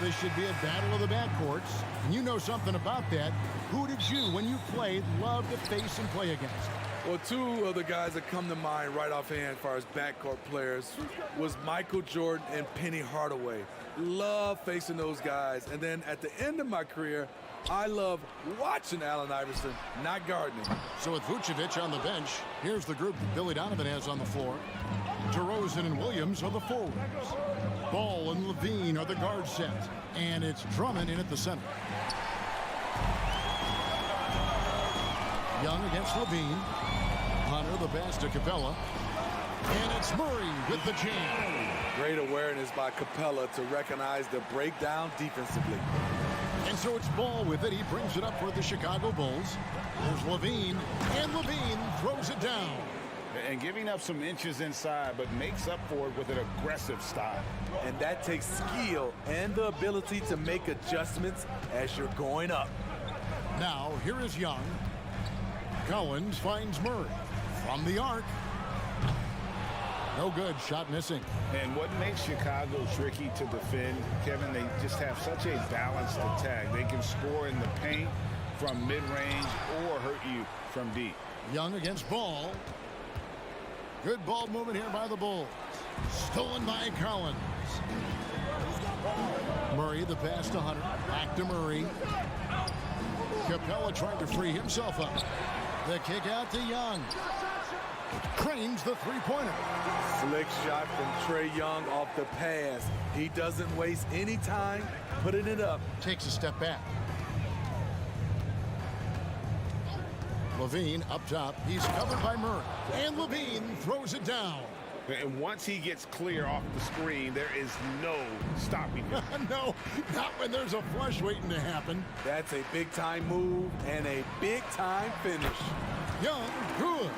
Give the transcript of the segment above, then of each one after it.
this should be a battle of the backcourts. And you know something about that. Who did you, when you played, love to face and play against? Well, two of the guys that come to mind right offhand as far as backcourt players was Michael Jordan and Penny Hardaway. Love facing those guys. And then at the end of my career, I love watching Allen Iverson, not guarding him. So with Vucevic on the bench, here's the group that Billy Donovan has on the floor. DeRozan and Williams are the forwards. Ball and Levine are the guard set. And it's Drummond in at the center. Young against Levine. Hunter the pass to Capella. And it's Murray with the jam. Great awareness by Capella to recognize the breakdown defensively. And so it's Ball with it. He brings it up for the Chicago Bulls. There's Levine. And Levine throws it down. And giving up some inches inside, but makes up for it with an aggressive style. And that takes skill and the ability to make adjustments as you're going up. Now, here is Young. Collins finds Murray. From the arc. No good. Shot missing. And what makes Chicago tricky to defend, Kevin, they just have such a balanced attack. They can score in the paint from mid-range or hurt you from deep. Young against Ball. Good ball movement here by the Bulls. Stolen by Collins. Murray the pass to Hunter. Back to Murray. Capella trying to free himself up. The kick out to Young. Cranes the three-pointer. Slick shot from Trae Young off the pass. He doesn't waste any time putting it up. Takes a step back. Levine up top. He's covered by Murray. And Levine throws it down. And once he gets clear off the screen, there is no stopping him. No, not when there's a flush waiting to happen. That's a big-time move and a big-time finish. Young, good.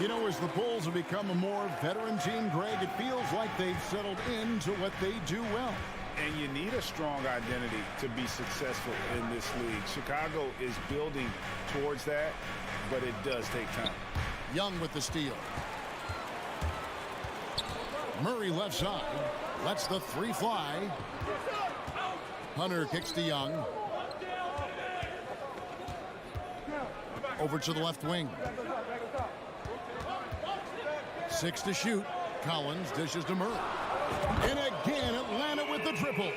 You know, as the Bulls have become a more veteran team, Greg, it feels like they've settled into what they do well. And you need a strong identity to be successful in this league. Chicago is building towards that, but it does take time. Young with the steal. Murray left side. Lets the three fly. Hunter kicks to Young. Over to the left wing. 6 to shoot. Collins dishes to Murray. And again, Atlanta with the triple.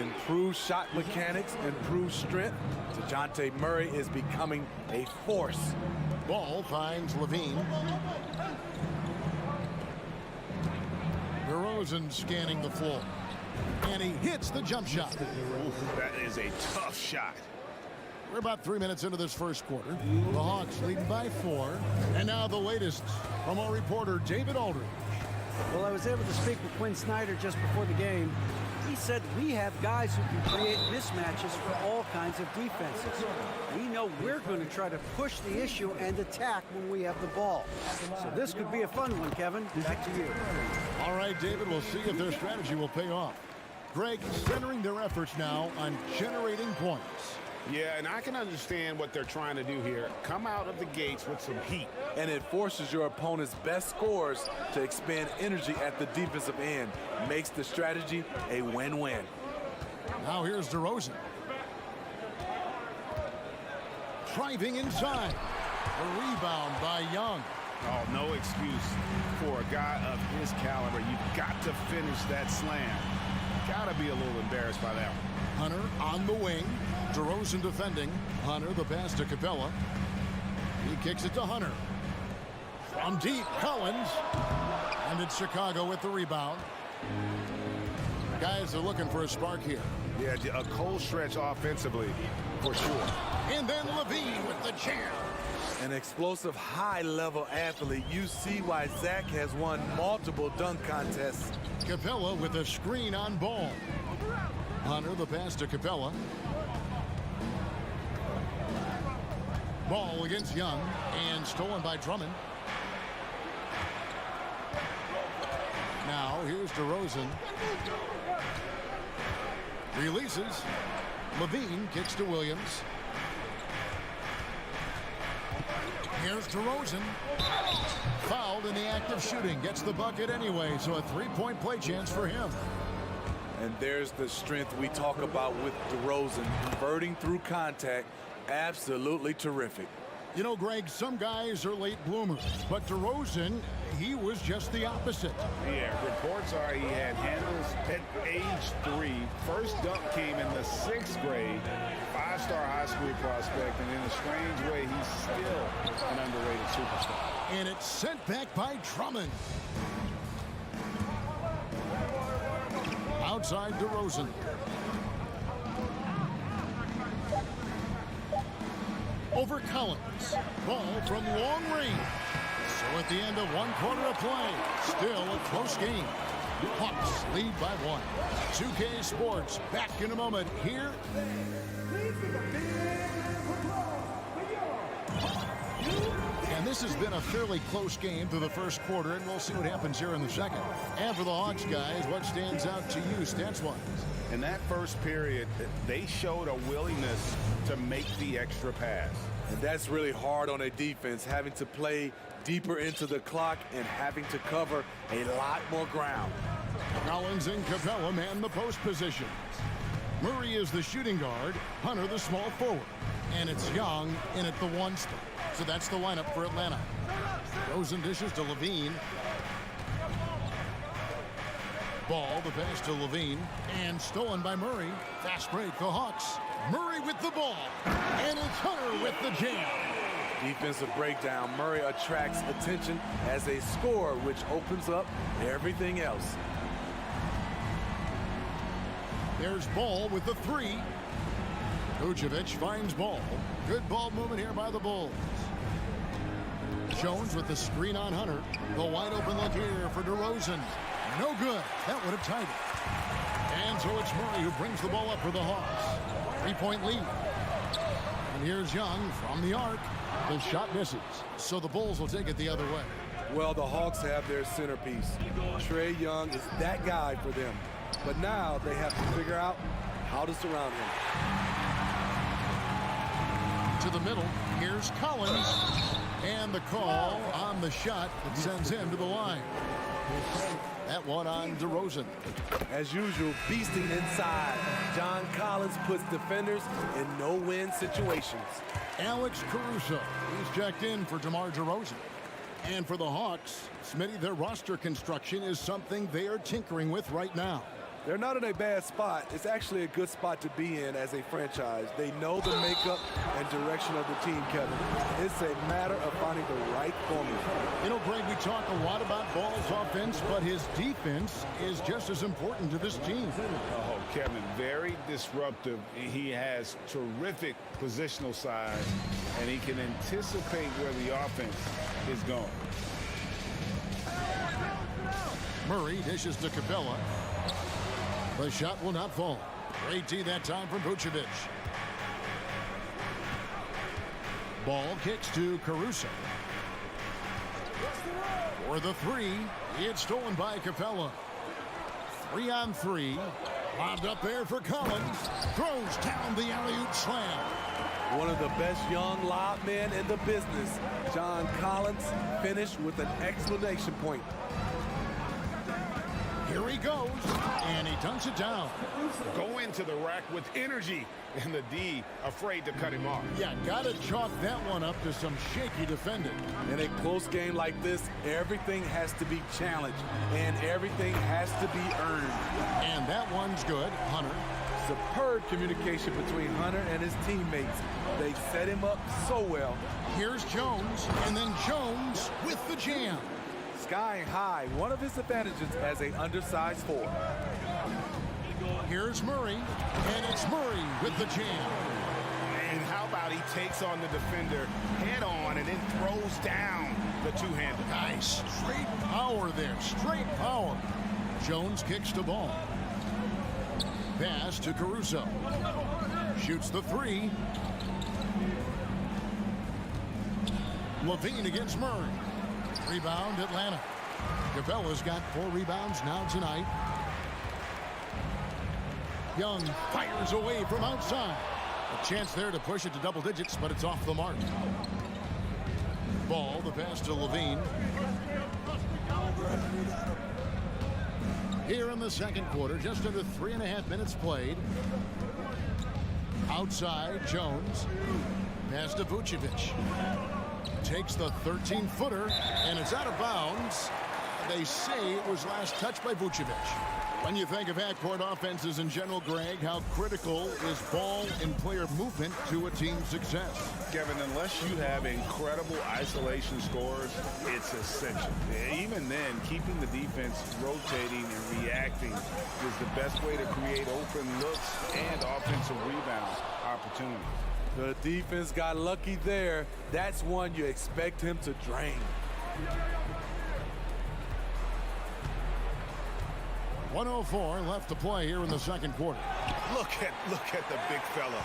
Improved shot mechanics, improved strength. DeJounte Murray is becoming a force. Ball finds Levine. DeRozan scanning the floor. And he hits the jump shot. Ooh, that is a tough shot. We're about 3 minutes into this first quarter. The Hawks leading by 4. And now the latest from our reporter, David Aldridge. Well, I was able to speak with Quinn Snyder just before the game. He said we have guys who can create mismatches for all kinds of defenses. We know we're going to try to push the issue and attack when we have the ball. So this could be a fun one, Kevin. Back to you. All right, David, we'll see if their strategy will pay off. Greg centering their efforts now on generating points. Yeah, and I can understand what they're trying to do here. Come out of the gates with some heat. And it forces your opponent's best scorers to expend energy at the defensive end. Makes the strategy a win-win. Now here's DeRozan. Driving inside. A rebound by Young. Oh, no excuse for a guy of his caliber. You've got to finish that slam. Got to be a little embarrassed by that one. Hunter on the wing. DeRozan defending. Hunter the pass to Capella. He kicks it to Hunter. From deep, Collins. And it's Chicago with the rebound. Guys are looking for a spark here. Yeah, a cold stretch offensively, for sure. And then Levine with the jam. An explosive, high-level athlete. You see why Zach has won multiple dunk contests. Capella with a screen on Ball. Hunter the pass to Capella. Ball against Young and stolen by Drummond. Now here's DeRozan. Releases. Levine kicks to Williams. Here's DeRozan. Fouled in the act of shooting. Gets the bucket anyway, so a three-point play chance for him. And there's the strength we talk about with DeRozan. Converting through contact, absolutely terrific. You know, Greg, some guys are late bloomers, but DeRozan, he was just the opposite. Yeah, reports are he had handles at age 3. First dunk came in the 6th grade. 5-star high school prospect, and in a strange way, he's still an underrated superstar. And it's sent back by Drummond. Outside DeRozan. Over Collins. Ball from long range. So at the end of 1 quarter of play, still a close game. Hawks lead by 1. 2K Sports back in a moment here. And this has been a fairly close game through the first quarter, and we'll see what happens here in the second. And for the Hawks guys, what stands out to you stats-wise? In that first period, they showed a willingness to make the extra pass. And that's really hard on a defense, having to play deeper into the clock and having to cover a lot more ground. Collins and Capella man the post position. Murray is the shooting guard, Hunter the small forward. And it's Young in at the 1 spot. So that's the lineup for Atlanta. Rosen dishes to Levine. Ball, the pass to Levine, and stolen by Murray. Fast break, the Hawks. Murray with the ball, and it's Hunter with the jam. Defensive breakdown. Murray attracts attention as a scorer, which opens up everything else. There's Ball with the 3. Vucevic finds Ball. Good ball movement here by the Bulls. Jones with the screen on Hunter. The wide open look here for DeRozan. No good. That would have tied it. And so it's Murray who brings the ball up for the Hawks. 3-point lead. And here's Young from the arc. The shot misses. So the Bulls will take it the other way. Well, the Hawks have their centerpiece. Trae Young is that guy for them. But now they have to figure out how to surround him. To the middle. Here's Collins. And the call on the shot that sends him to the line. That one on DeRozan. As usual, beasting inside. John Collins puts defenders in no-win situations. Alex Caruso. He's checked in for DeMar DeRozan. And for the Hawks, Smitty, their roster construction is something they are tinkering with right now. They're not in a bad spot. It's actually a good spot to be in as a franchise. They know the makeup and direction of the team, Kevin. It's a matter of finding the right formula. You know, Greg, we talk a lot about Ball's offense, but his defense is just as important to this team. Oh, Kevin, very disruptive. He has terrific positional size, and he can anticipate where the offense is going. Murray dishes to Capella. The shot will not fall. Great D that time from Vucevic. Ball kicks to Caruso. For the 3, it's stolen by Capella. 3 on 3. Lobbed up there for Collins. Throws down the alley-oop slam. One of the best young lob men in the business. John Collins finished with an exclamation point. Here he goes, and he dunks it down. Go into the rack with energy, and the D afraid to cut him off. Yeah, gotta chalk that one up to some shaky defending. In a close game like this, everything has to be challenged, and everything has to be earned. And that one's good, Hunter. Superb communication between Hunter and his teammates. They set him up so well. Here's Jones, and then Jones with the jam. Skying high, one of his advantages as an undersized forward. Here's Murray, and it's Murray with the jam. And how about he takes on the defender head on and then throws down the two-hander. Nice. Straight power there. Straight power. Jones kicks the ball. Pass to Caruso. Shoots the 3. Levine against Murray. Rebound, Atlanta. Capella's got 4 rebounds now tonight. Young fires away from outside. A chance there to push it to double digits, but it's off the mark. Ball, the pass to Levine. Here in the second quarter, just under 3.5 minutes played. Outside, Jones. Pass to Vucevic. Takes the 13-footer, and it's out of bounds. They say it was last touched by Vucevic. When you think of half-court offenses in general, Greg, how critical is ball and player movement to a team's success? Kevin, unless you have incredible isolation scores, it's essential. Even then, keeping the defense rotating and reacting is the best way to create open looks and offensive rebound opportunities. The defense got lucky there. That's one you expect him to drain. 1:04 left to play here in the second quarter. Look at the big fella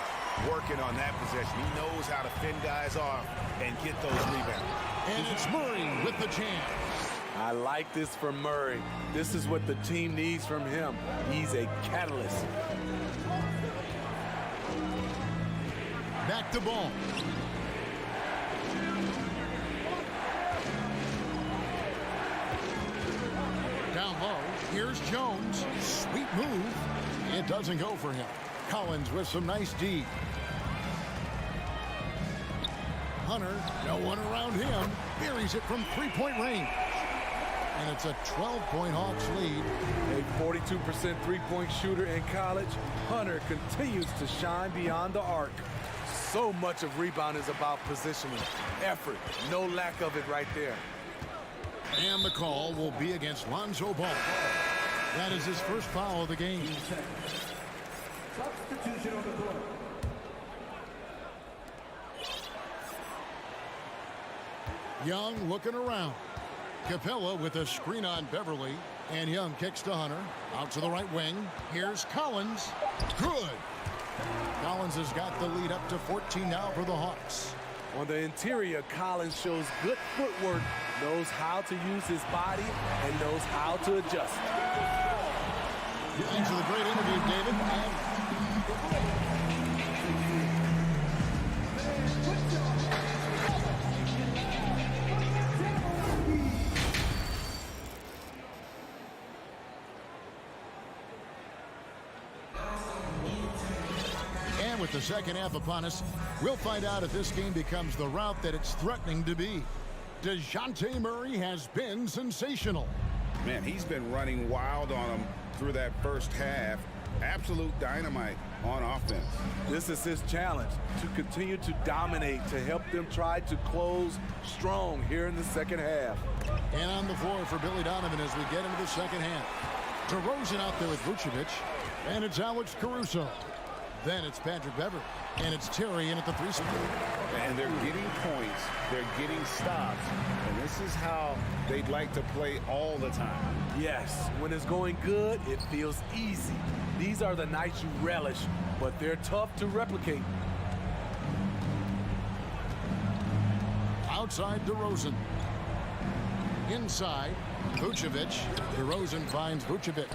working on that possession. He knows how to fend guys off and get those rebounds. And it's Murray with the jam. I like this for Murray. This is what the team needs from him. He's a catalyst. Back to ball. Down low. Here's Jones. Sweet move. It doesn't go for him. Collins with some nice D. Hunter, no one around him. Buries it from three-point range. And it's a 12-point Hawks lead. A 42% three-point shooter in college, Hunter continues to shine beyond the arc. So much of rebound is about positioning, effort, no lack of it right there. And the call will be against Lonzo Ball. That is his first foul of the game. Substitution on the court. Young looking around. Capella with a screen on Beverly. And Young kicks to Hunter. Out to the right wing. Here's Collins. Good. Collins has got the lead up to 14 now for the Hawks. On the interior, Collins shows good footwork, knows how to use his body, and knows how to adjust. Thanks for the great interview, David. And with the second half upon us, we'll find out if this game becomes the route that it's threatening to be. DeJounte Murray has been sensational. Man, he's been running wild on him through that first half. Absolute dynamite on offense. This is his challenge, to continue to dominate, to help them try to close strong here in the second half. And on the floor for Billy Donovan as we get into the second half. DeRozan out there with Vucevic. And it's Alex Caruso. Then it's Patrick Beverley. And it's Terry in at the three spot. And they're getting points. They're getting stops. And this is how they'd like to play all the time. Yes, when it's going good, it feels easy. These are the nights you relish, but they're tough to replicate. Outside DeRozan. Inside, Vucevic. DeRozan finds Vucevic.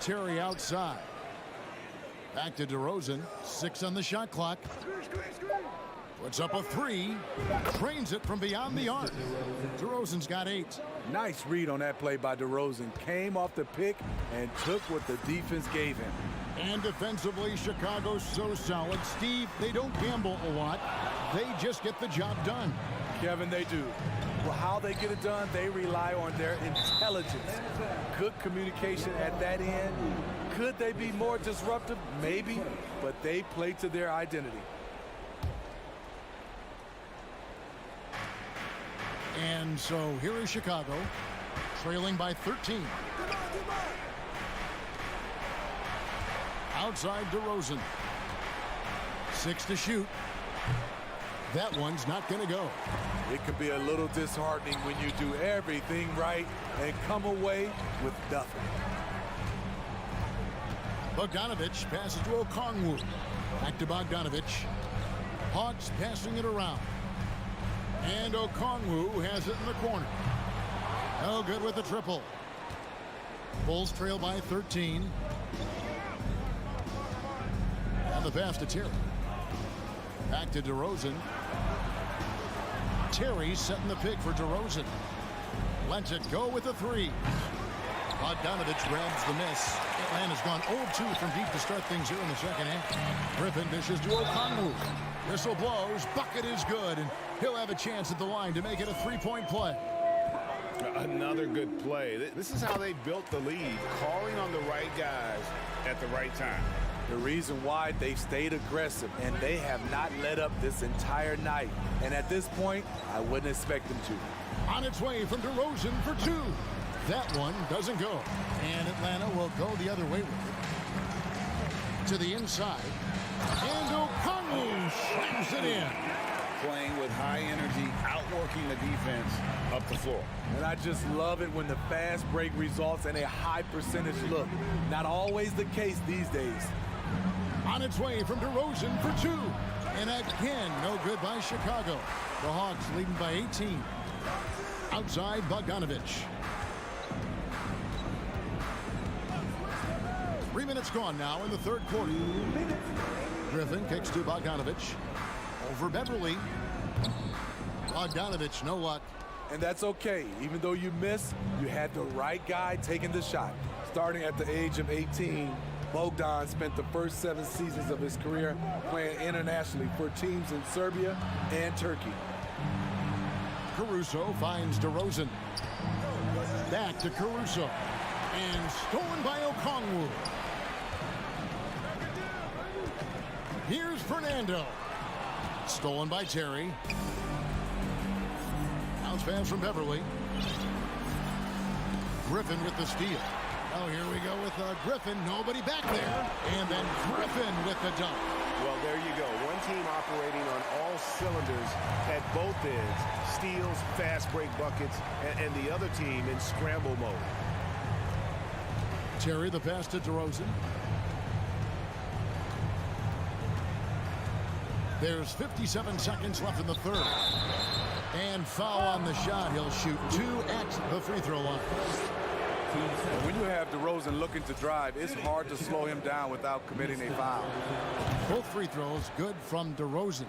Terry outside. Back to DeRozan. 6 on the shot clock. Puts up a 3. Trains it from beyond the arc. DeRozan's got 8. Nice read on that play by DeRozan. Came off the pick and took what the defense gave him. And defensively, Chicago's so solid. Steve, they don't gamble a lot. They just get the job done. Kevin, they do. Well, how they get it done, they rely on their intelligence. Good communication at that end. Could they be more disruptive? Maybe, but they play to their identity. And so here is Chicago, trailing by 13. Outside DeRozan. 6 to shoot. That one's not going to go. It can be a little disheartening when you do everything right and come away with nothing. Bogdanovich passes to Okongwu. Back to Bogdanovich. Hawks passing it around. And Okongwu has it in the corner. No good with the triple. Bulls trail by 13. And the pass to Terry. Back to DeRozan. Terry setting the pick for DeRozan. Lets it go with a three. Bogdanovich grabs the miss. Atlanta's gone 0-2 from deep to start things here in the second half. Griffin dishes to O'Connell. Whistle blows. Bucket is good, and he'll have a chance at the line to make it a three-point play. Another good play. This is how they built the lead, calling on the right guys at the right time. The reason why they've stayed aggressive, and they have not let up this entire night. And at this point, I wouldn't expect them to. On its way from DeRozan for two. That one doesn't go. And Atlanta will go the other way with it. To the inside. And O'Connell slams it in. Playing with high energy, outworking the defense up the floor. And I just love it when the fast break results in a high percentage look. Not always the case these days. On its way from DeRozan for two. And again, no good by Chicago. The Hawks leading by 18. Outside, Bogdanovich. 3 minutes gone now in the third quarter. Griffin kicks to Bogdanovich. Over Beverly. Bogdanovich, no luck. And that's okay. Even though you missed, you had the right guy taking the shot. Starting at the age of 18, Bogdan spent the first 7 seasons of his career playing internationally for teams in Serbia and Turkey. Caruso finds DeRozan. Back to Caruso. And stolen by Okongwu. Here's Fernando. Stolen by Terry. Bounce pass from Beverly. Griffin with the steal. Oh, here we go with Griffin. Nobody back there. And then Griffin with the dunk. Well, there you go. One team operating on all cylinders at both ends. Steals, fast break buckets, and the other team in scramble mode. Terry the pass to DeRozan. There's 57 seconds left in the third. And foul on the shot. He'll shoot 2 at the free throw line. When you have DeRozan looking to drive, it's hard to slow him down without committing a foul. Both free throws good from DeRozan.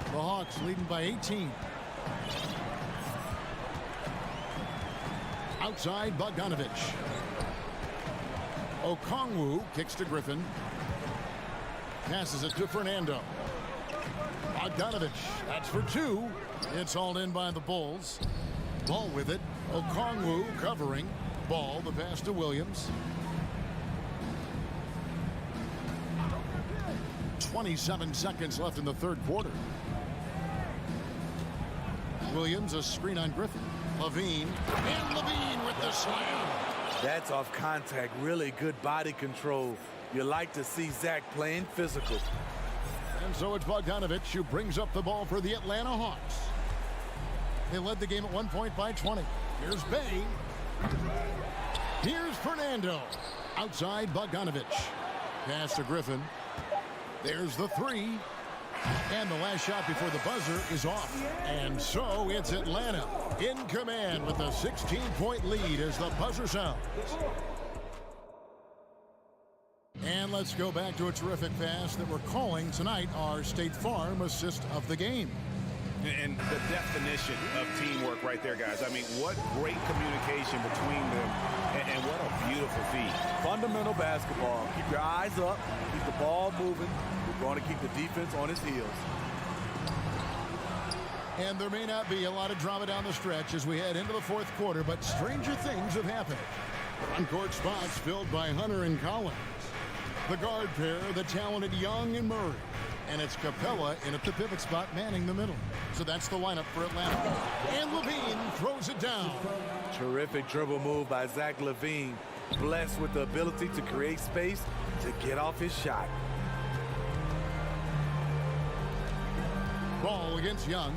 The Hawks leading by 18. Outside, Bogdanovich. Okongwu kicks to Griffin. Passes it to Fernando. Bogdanovich, that's for 2. It's hauled in by the Bulls. Ball with it. Okongwu covering. Ball, the pass to Williams. 27 seconds left in the third quarter. Williams, a screen on Griffin. Levine, and Levine with the slam. That's off contact. Really good body control. You like to see Zach playing physical. And so it's Bogdanovich who brings up the ball for the Atlanta Hawks. They led the game at 1 point by 20. Here's Bay. Here's Fernando. Outside, Bogdanovich. Pass to Griffin. There's the 3. And the last shot before the buzzer is off. And so it's Atlanta in command with a 16-point lead as the buzzer sounds. And let's go back to a terrific pass that we're calling tonight our State Farm assist of the game. And the definition of teamwork right there, guys. I mean, what great communication between them, and what a beautiful feed. Fundamental basketball. Keep your eyes up. Keep the ball moving. We're going to keep the defense on its heels. And there may not be a lot of drama down the stretch as we head into the fourth quarter, but stranger things have happened. On-court spots filled by Hunter and Collins. The guard pair, the talented Young and Murray. And it's Capella in at the pivot spot manning the middle. So that's the lineup for Atlanta. And Levine throws it down. Terrific dribble move by Zach LaVine. Blessed with the ability to create space to get off his shot. Ball against Young.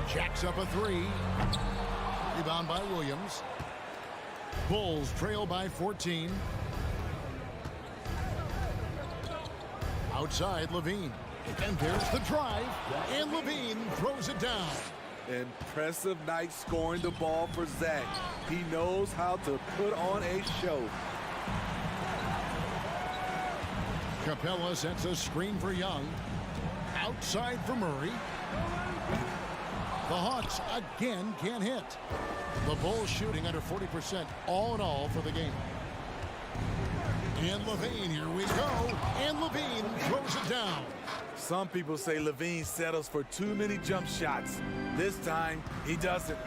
Jacks up a 3. Rebound by Williams. Bulls trail by 14. Outside, Levine. And there's the drive. And Levine throws it down. Impressive night scoring the ball for Zach. He knows how to put on a show. Capella sets a screen for Young. Outside for Murray. The Hawks again can't hit. The Bulls shooting under 40% all in all for the game. And Levine, here we go. And Levine throws it down. Some people say Levine settles for too many jump shots. This time, he doesn't.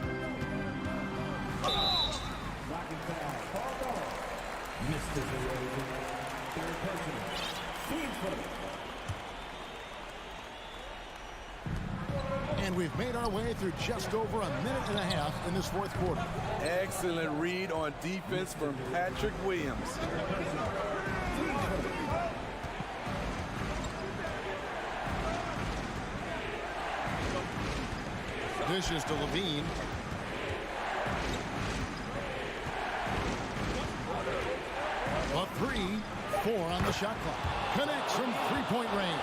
And we've made our way through just over a minute and a half in this fourth quarter. Excellent read on defense from Patrick Williams. Dishes to Levine. A 3-4 on the shot clock. Connects from three-point range.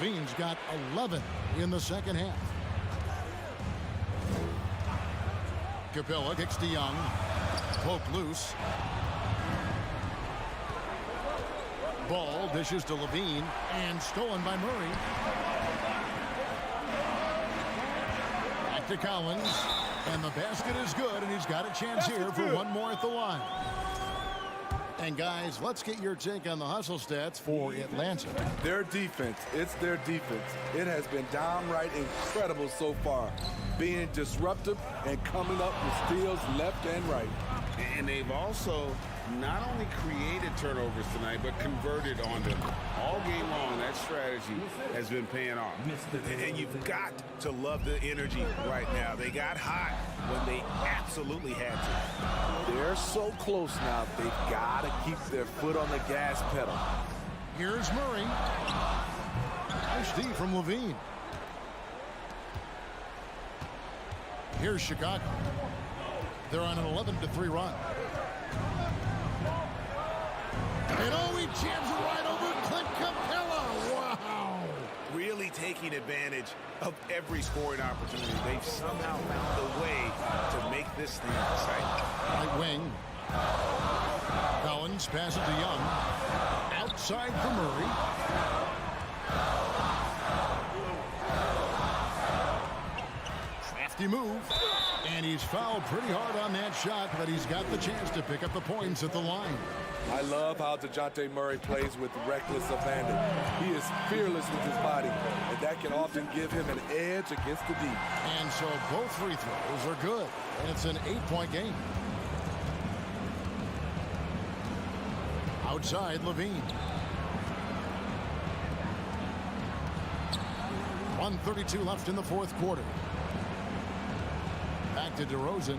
Levine's got 11 in the second half. Capella kicks to Young. Poked loose. Ball dishes to Levine and stolen by Murray. Back to Collins. And the basket is good, and he's got a chance here for one more at the line. And guys, let's get your take on the hustle stats for Atlanta. Their defense, it's their defense. It has been downright incredible so far, being disruptive and coming up with steals left and right. And they've also not only created turnovers tonight, but converted on them. All game long, that strategy has been paying off. And you've got to love the energy right now. They got hot when they absolutely had to. They're so close now, they've got to keep their foot on the gas pedal. Here's Murray. Nice D from Levine. Here's Chicago. They're on an 11-3 run. And oh, he jams it right over Clint Capella. Wow. Really taking advantage of every scoring opportunity. They've somehow found a way to make this thing exciting. Right wing. Collins passes to Young. Outside for Murray. Crafty move. And he's fouled pretty hard on that shot, but he's got the chance to pick up the points at the line. I love how DeJounte Murray plays with reckless abandon. He is fearless with his body, and that can often give him an edge against the deep. And so both free throws are good, and it's an 8-point game. Outside, Levine. 1:32 left in the fourth quarter. Back to DeRozan.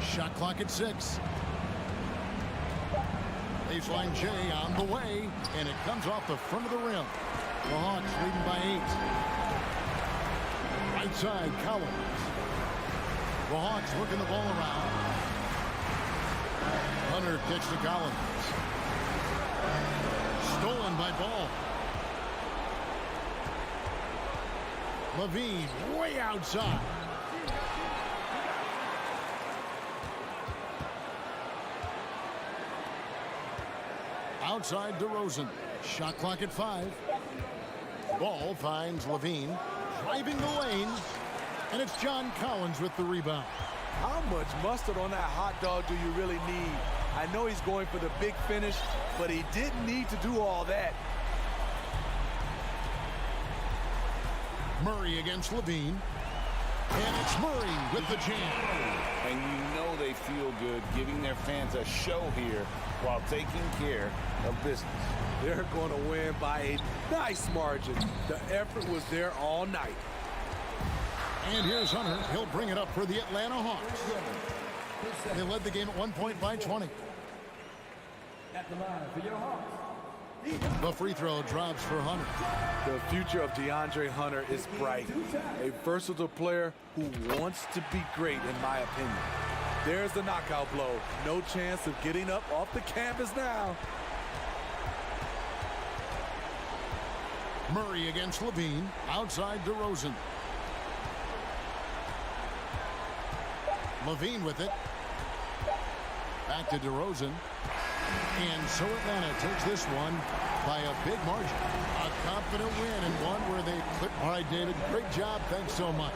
Shot clock at 6. Baseline J on the way, and it comes off the front of the rim. The Hawks leading by 8. Right side, Collins. The Hawks working the ball around. Hunter kicks to Collins. Stolen by Ball. Levine way outside. Outside DeRozan. Shot clock at 5. Ball finds Levine. Driving the lane. And it's John Collins with the rebound. How much mustard on that hot dog do you really need? I know he's going for the big finish, but he didn't need to do all that. Murray against Levine. And it's Murray with the jam. And you know they feel good giving their fans a show here while taking care of business. They're going to win by a nice margin. The effort was there all night. And here's Hunter. He'll bring it up for the Atlanta Hawks. They led the game at 1 point by 20. At the line for your Hawks. The free throw drops for Hunter. The future of DeAndre Hunter is bright. A versatile player who wants to be great, in my opinion. There's the knockout blow. No chance of getting up off the canvas now. Murray against Levine. Outside DeRozan. Levine with it. Back to DeRozan. And so Atlanta takes this one by a big margin. A confident win and one where they put. All right, David, great job. Thanks so much.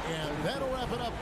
And that'll wrap it up.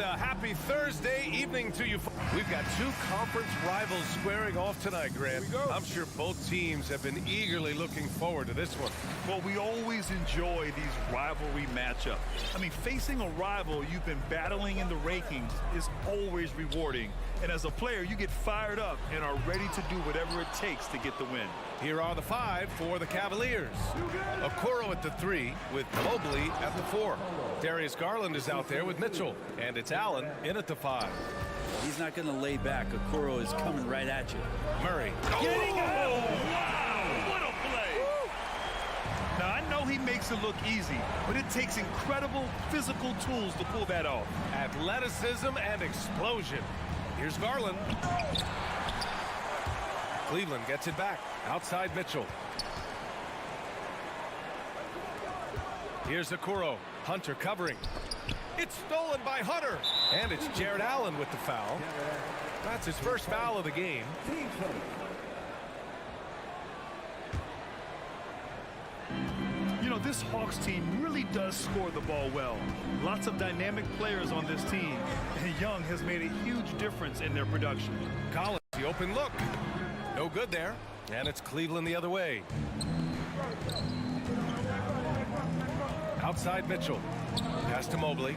a happy Thursday evening to you. We've got two conference rivals squaring off tonight, Grant. I'm sure both teams have been eagerly looking forward to this one. Well, we always enjoy these rivalry matchups. I mean, facing a rival you've been battling in the rankings is always rewarding. And as a player, you get fired up and are ready to do whatever it takes to get the win. Here are the 5 for the Cavaliers. Okoro at the 3 with Mobley at the 4. Darius Garland is out there with Mitchell. And it's Allen in at the 5. He's not going to lay back. Okoro is coming right at you. Murray. Wow! What a play! Now, I know he makes it look easy, but it takes incredible physical tools to pull that off. Athleticism and explosion. Here's Garland. Cleveland gets it back. Outside Mitchell. Here's Okoro. Hunter covering. It's stolen by Hunter. And it's Jared Allen with the foul. That's his first foul of the game. You know, this Hawks team really does score the ball well. Lots of dynamic players on this team. And Young has made a huge difference in their production. Collins, the open look. No good there. And it's Cleveland the other way. Outside Mitchell. Pass to Mobley.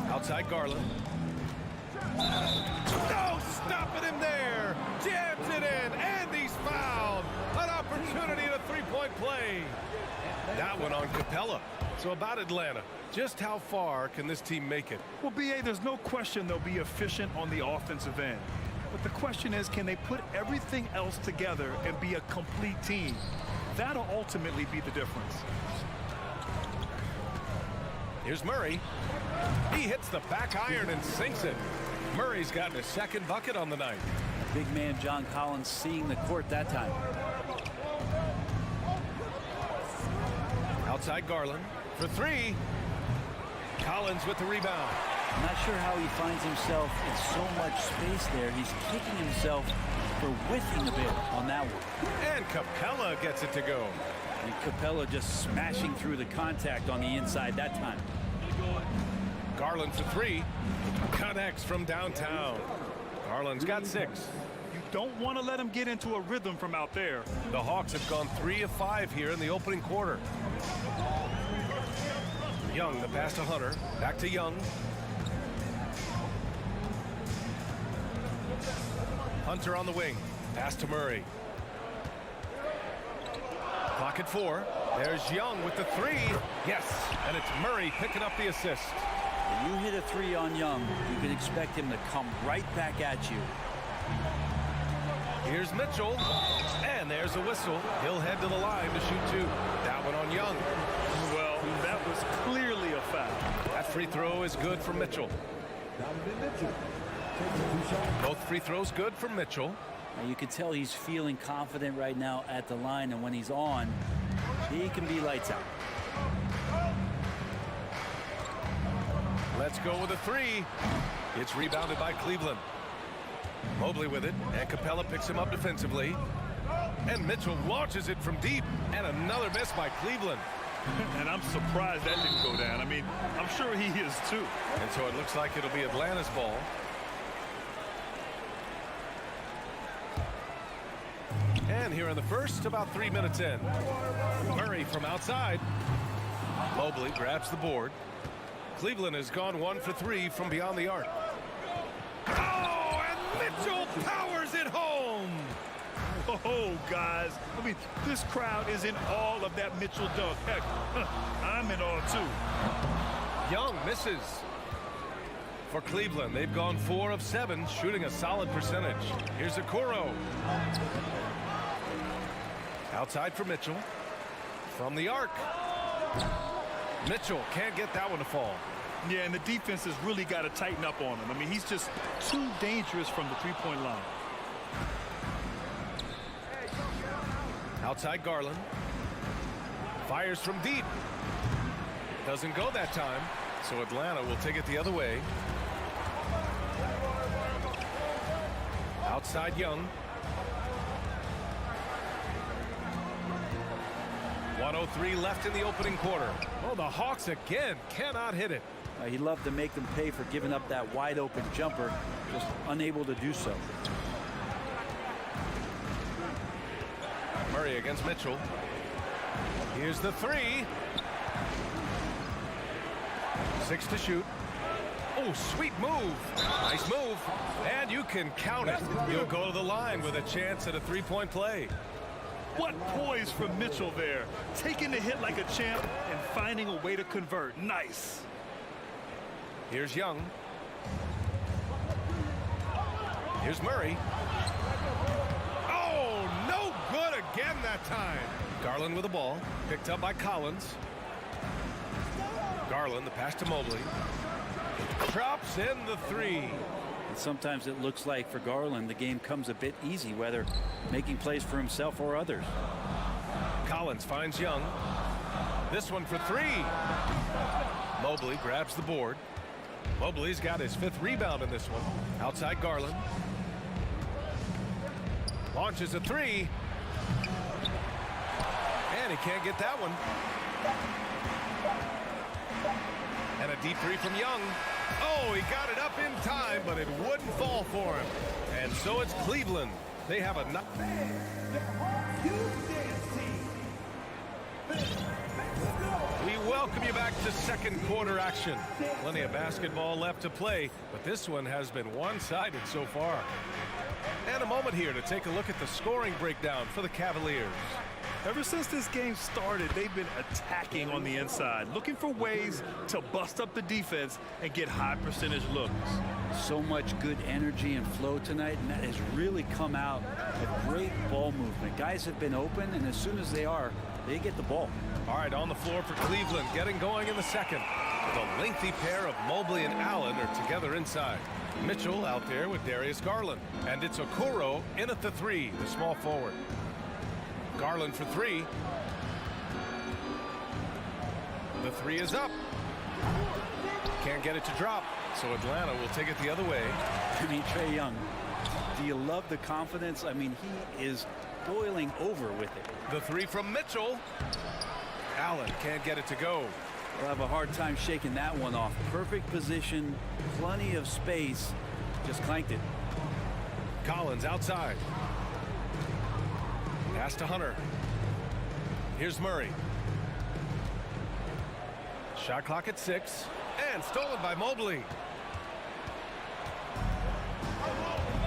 Outside Garland. No, stopping him there. Jams it in, and he's fouled. An opportunity at a three-point play. That one on Capella. So about Atlanta, just how far can this team make it? Well, B.A., there's no question they'll be efficient on the offensive end. But the question is, can they put everything else together and be a complete team? That'll ultimately be the difference. Here's Murray. He hits the back iron and sinks it. Murray's gotten his second bucket on the night. Big man John Collins seeing the court that time. Outside Garland for 3. Collins with the rebound. I'm not sure how he finds himself in so much space there. He's kicking himself for whiffing a bit on that one. And Capella gets it to go. And Capella just smashing through the contact on the inside that time. Garland for 3. Connects from downtown. Garland's got 6. You don't want to let him get into a rhythm from out there. The Hawks have gone 3 of 5 here in the opening quarter. Young, the pass to Hunter. Back to Young. Hunter on the wing. Pass to Murray. Clock at 4. There's Young with the 3. Yes, and it's Murray picking up the assist. When you hit a 3 on Young, you can expect him to come right back at you. Here's Mitchell, and there's a whistle. He'll head to the line to shoot 2. That one on Young. Well, that was clearly a foul. That free throw is good for Mitchell. Both free throws good for Mitchell. Now you can tell he's feeling confident right now at the line, and when he's on, he can be lights out. Let's go with a 3. It's rebounded by Cleveland. Mobley with it, and Capella picks him up defensively. And Mitchell launches it from deep, and another miss by Cleveland. And I'm surprised that didn't go down. I mean, I'm sure he is too. And so it looks like it'll be Atlanta's ball. And here in the first, about 3 minutes in. Murray from outside. Mobley grabs the board. Cleveland has gone 1 for 3 from beyond the arc. Oh, and Mitchell powers it home. Oh, guys. I mean, this crowd is in awe of that Mitchell dunk. Heck, I'm in awe, too. Young misses. For Cleveland, they've gone 4 of 7, shooting a solid percentage. Here's Okoro. Outside for Mitchell. From the arc. Mitchell can't get that one to fall. Yeah, and the defense has really got to tighten up on him. I mean, he's just too dangerous from the three-point line. Outside Garland. Fires from deep. Doesn't go that time, so Atlanta will take it the other way. Outside Young. 1:03 left in the opening quarter. Oh, the Hawks again cannot hit it. He loved to make them pay for giving up that wide open jumper, just unable to do so. Murray against Mitchell. Here's the three. 6 to shoot. Oh, sweet move. Nice move. And you can count it. He'll go to the line with a chance at a three-point play. What poise from Mitchell there. Taking the hit like a champ and finding a way to convert. Nice. Here's Young. Here's Murray. Oh, no good again that time. Garland with the ball. Picked up by Collins. Garland, the pass to Mobley. Drops in the three. And sometimes it looks like for Garland the game comes a bit easy, whether making plays for himself or others. Collins finds Young. This one for three. Mobley grabs the board. Mobley's got his 5th rebound in this one. Outside Garland. Launches a three. And he can't get that one. And a deep three from Young. Oh, he got it up in time, but it wouldn't fall for him. And so it's Cleveland. They have a... We welcome you back to second quarter action. Plenty of basketball left to play, but this one has been one-sided so far. And a moment here to take a look at the scoring breakdown for the Cavaliers. Ever since this game started, they've been attacking on the inside, looking for ways to bust up the defense and get high percentage looks. So much good energy and flow tonight, and that has really come out of great ball movement. Guys have been open, and as soon as they are, they get the ball. All right, on the floor for Cleveland, getting going in the second. The lengthy pair of Mobley and Allen are together inside. Mitchell out there with Darius Garland. And it's Okoro in at the three, the small forward. Garland for three. The three is up. Can't get it to drop, so Atlanta will take it the other way. I mean, Trae Young, do you love the confidence? I mean, he is boiling over with it. The three from Mitchell. Allen can't get it to go. We'll have a hard time shaking that one off. Perfect position, plenty of space, just clanked it. Collins outside. Pass to Hunter. Here's Murray. Shot clock at 6 and stolen by Mobley.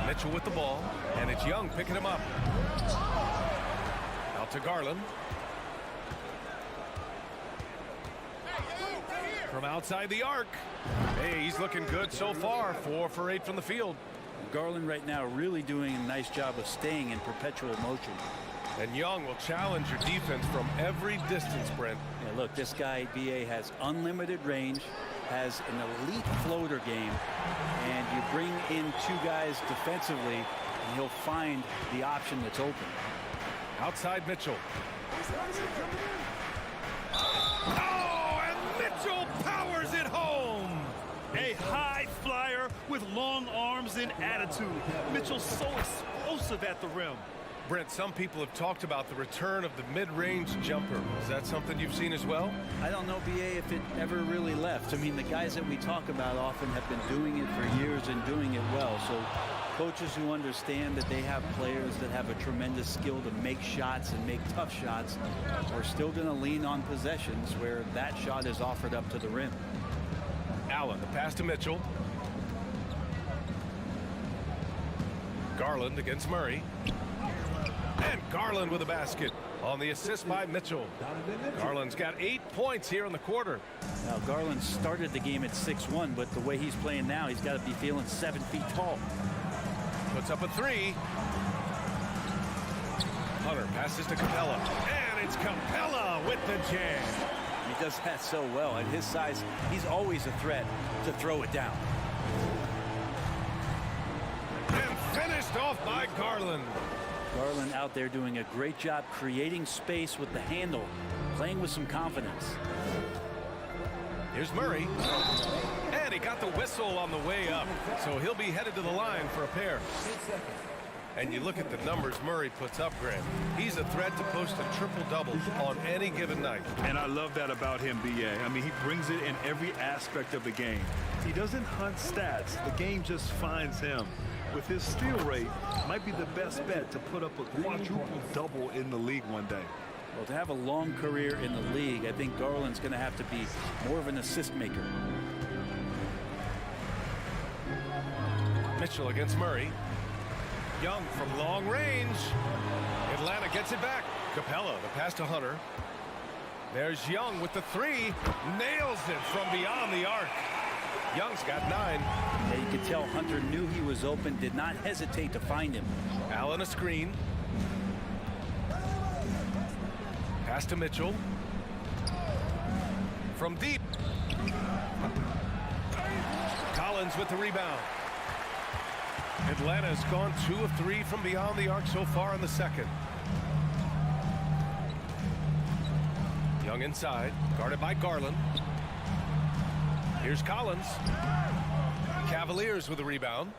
Mitchell with the ball, and it's Young picking him up. Out to Garland. From outside the arc. Hey, he's looking good so far. 4 for 8 from the field. Garland right now really doing a nice job of staying in perpetual motion. And Young will challenge your defense from every distance, Brent. Yeah, look, this guy, B.A., has unlimited range, has an elite floater game, and you bring in 2 guys defensively, and he'll find the option that's open. Outside Mitchell. Oh, and Mitchell powers it home. A high flyer with long arms and attitude. Mitchell's so explosive at the rim. Brent, some people have talked about the return of the mid-range jumper. Is that something you've seen as well? I don't know, B.A., if it ever really left. I mean, the guys that we talk about often have been doing it for years and doing it well. So coaches who understand that they have players that have a tremendous skill to make shots and make tough shots are still going to lean on possessions where that shot is offered up to the rim. Allen, the pass to Mitchell. Garland against Murray. And Garland with a basket on the assist by Mitchell. Garland's got 8 points here in the quarter. Now, Garland started the game at 6'1", but the way he's playing now, he's got to be feeling 7 feet tall. Puts up a three. Hunter passes to Capella. And it's Capella with the jam. He does that so well. At his size, he's always a threat to throw it down. And finished off by Garland. Garland out there doing a great job creating space with the handle, playing with some confidence. Here's Murray. And he got the whistle on the way up. So he'll be headed to the line for a pair. And you look at the numbers Murray puts up, Grant. He's a threat to post a triple-double on any given night. And I love that about him, B.A. I mean, he brings it in every aspect of the game. He doesn't hunt stats. The game just finds him. With his steal rate, might be the best bet to put up a quadruple-double in the league one day. Well, to have a long career in the league, I think Garland's going to have to be more of an assist maker. Mitchell against Murray. Young from long range. Atlanta gets it back. Capella, the pass to Hunter. There's Young with the three. Nails it from beyond the arc. Young's got 9. Yeah, you could tell Hunter knew he was open, did not hesitate to find him. Allen a screen. Pass to Mitchell. From deep. Collins with the rebound. Atlanta's gone 2 of 3 from beyond the arc so far in the second. Young inside, guarded by Garland. Here's Collins. Cavaliers with a rebound.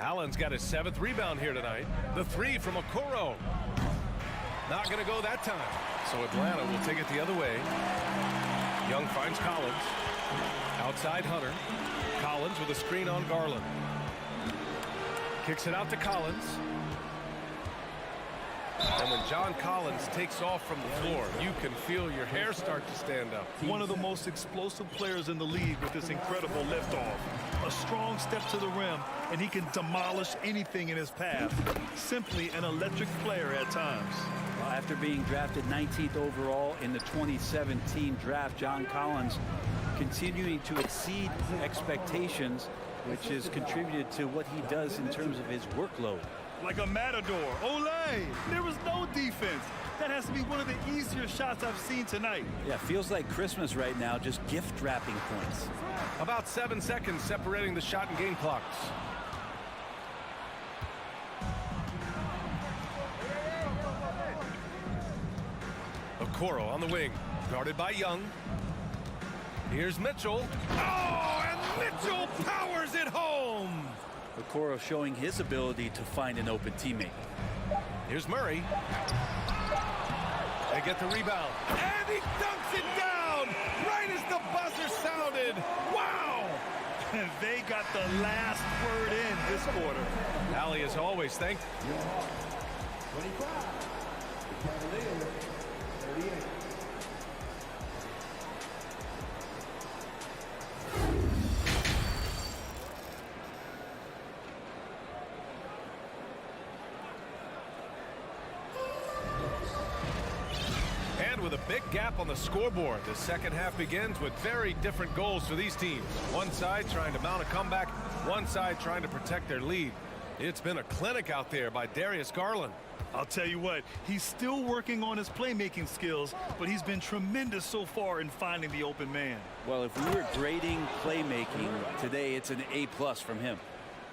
Allen's got his 7th rebound here tonight. The 3 from Okoro. Not going to go that time. So Atlanta will take it the other way. Young finds Collins. Outside Hunter. Collins with a screen on Garland. Kicks it out to Collins. And when John Collins takes off from the floor, you can feel your hair start to stand up. One of the most explosive players in the league with this incredible liftoff. A strong step to the rim, and he can demolish anything in his path. Simply an electric player at times. Well, after being drafted 19th overall in the 2017 draft, John Collins continuing to exceed expectations, which has contributed to what he does in terms of his workload. Like a matador. Olay! There was no defense. That has to be one of the easier shots I've seen tonight. Yeah, feels like Christmas right now, just gift wrapping points. About 7 seconds separating the shot and game clocks. Okoro on the wing, guarded by Young. Here's Mitchell. Oh, and Mitchell powers it home. Okoro showing his ability to find an open teammate. Here's Murray. They get the rebound. And he dunks it down right as the buzzer sounded. Wow! And they got the last word in this quarter. Allie, as always, thanked. 25. Cavaliers, 38. With a big gap on the scoreboard, the second half begins with very different goals for these teams. One side trying to mount a comeback, one side trying to protect their lead. It's been a clinic out there by Darius Garland. I'll tell you what, he's still working on his playmaking skills, but he's been tremendous so far in finding the open man. Well, if we were grading playmaking today, it's an A+ from him.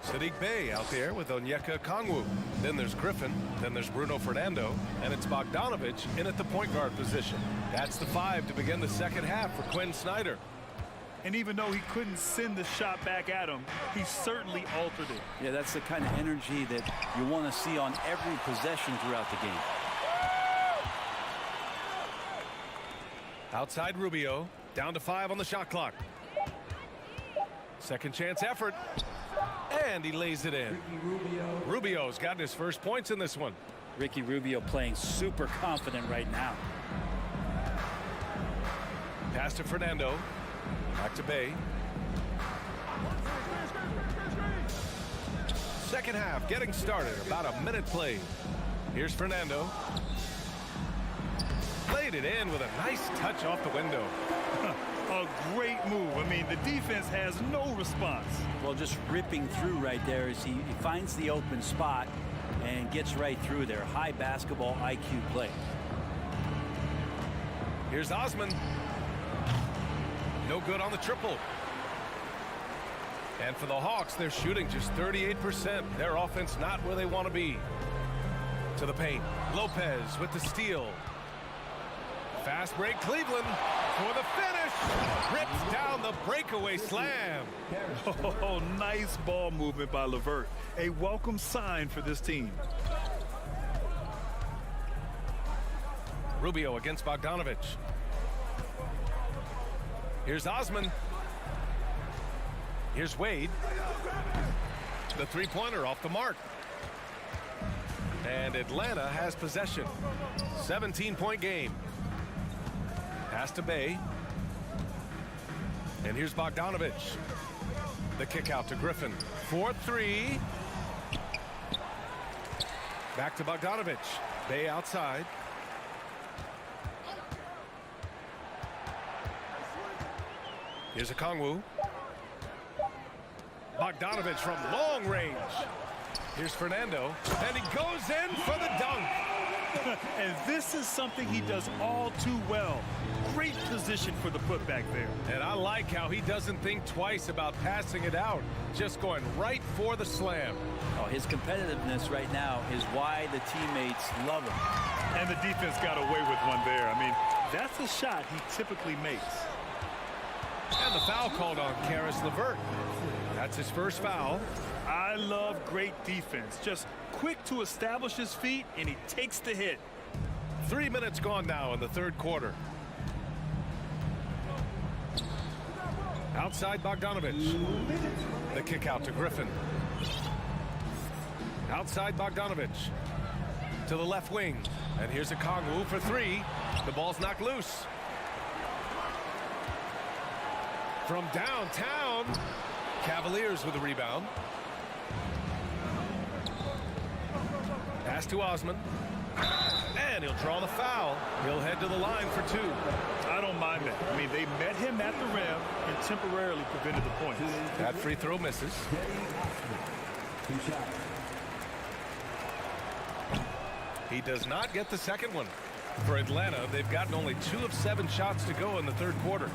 Sadiq Bey out there with Onyeka Kongwu. Then there's Griffin. Then there's Bruno Fernando. And it's Bogdanovic in at the point guard position. That's the 5 to begin the second half for Quinn Snyder. And even though he couldn't send the shot back at him, he certainly altered it. Yeah, that's the kind of energy that you want to see on every possession throughout the game. Outside Rubio. Down to 5 on the shot clock. Second chance effort. And he lays it in. Rubio's gotten his first points in this one. Ricky Rubio playing super confident right now. Pass to Fernando. Back to Bey. Second half getting started. About a minute played. Here's Fernando. Played it in with a nice touch off the window. A great move. I mean, the defense has no response. Well, just ripping through right there as he finds the open spot and gets right through there. High basketball IQ play. Here's Osman. No good on the triple. And for the Hawks, they're shooting just 38%. Their offense not where they want to be. To the paint. Lopez with the steal. Fast break Cleveland for the finish. Rips down the breakaway slam. Oh, nice ball movement by LeVert. A welcome sign for this team. Rubio against Bogdanovic. Here's Osman. Here's Wade. The three-pointer off the mark. And Atlanta has possession. 17-point game. Pass to Bay. And here's Bogdanovic. The kick out to Griffin. 4-3. Back to Bogdanovic. Bay outside. Here's a Kongwu. Bogdanovic from long range. Here's Fernando, and he goes in for the dunk. And this is something he does all too well. Great position for the putback there. And I like how he doesn't think twice about passing it out, just going right for the slam. Oh, his competitiveness right now is why the teammates love him. And the defense got away with one there. I mean, that's a shot he typically makes. And the foul called on Karis LeVert. That's his first foul. I love great defense. Just quick to establish his feet, and he takes the hit. 3 minutes gone now in the third quarter. Outside Bogdanovic. The kick out to Griffin. Outside Bogdanovic. To the left wing. And here's a Kongwu for three. The ball's knocked loose. From downtown, Cavaliers with a rebound. Pass to Osman. And he'll draw the foul. He'll head to the line for two. I don't mind that. I mean, they met him at the rim and temporarily prevented the points. That free throw misses. He does not get the second one. For Atlanta, they've gotten only 2 of 7 shots to go in the third quarter.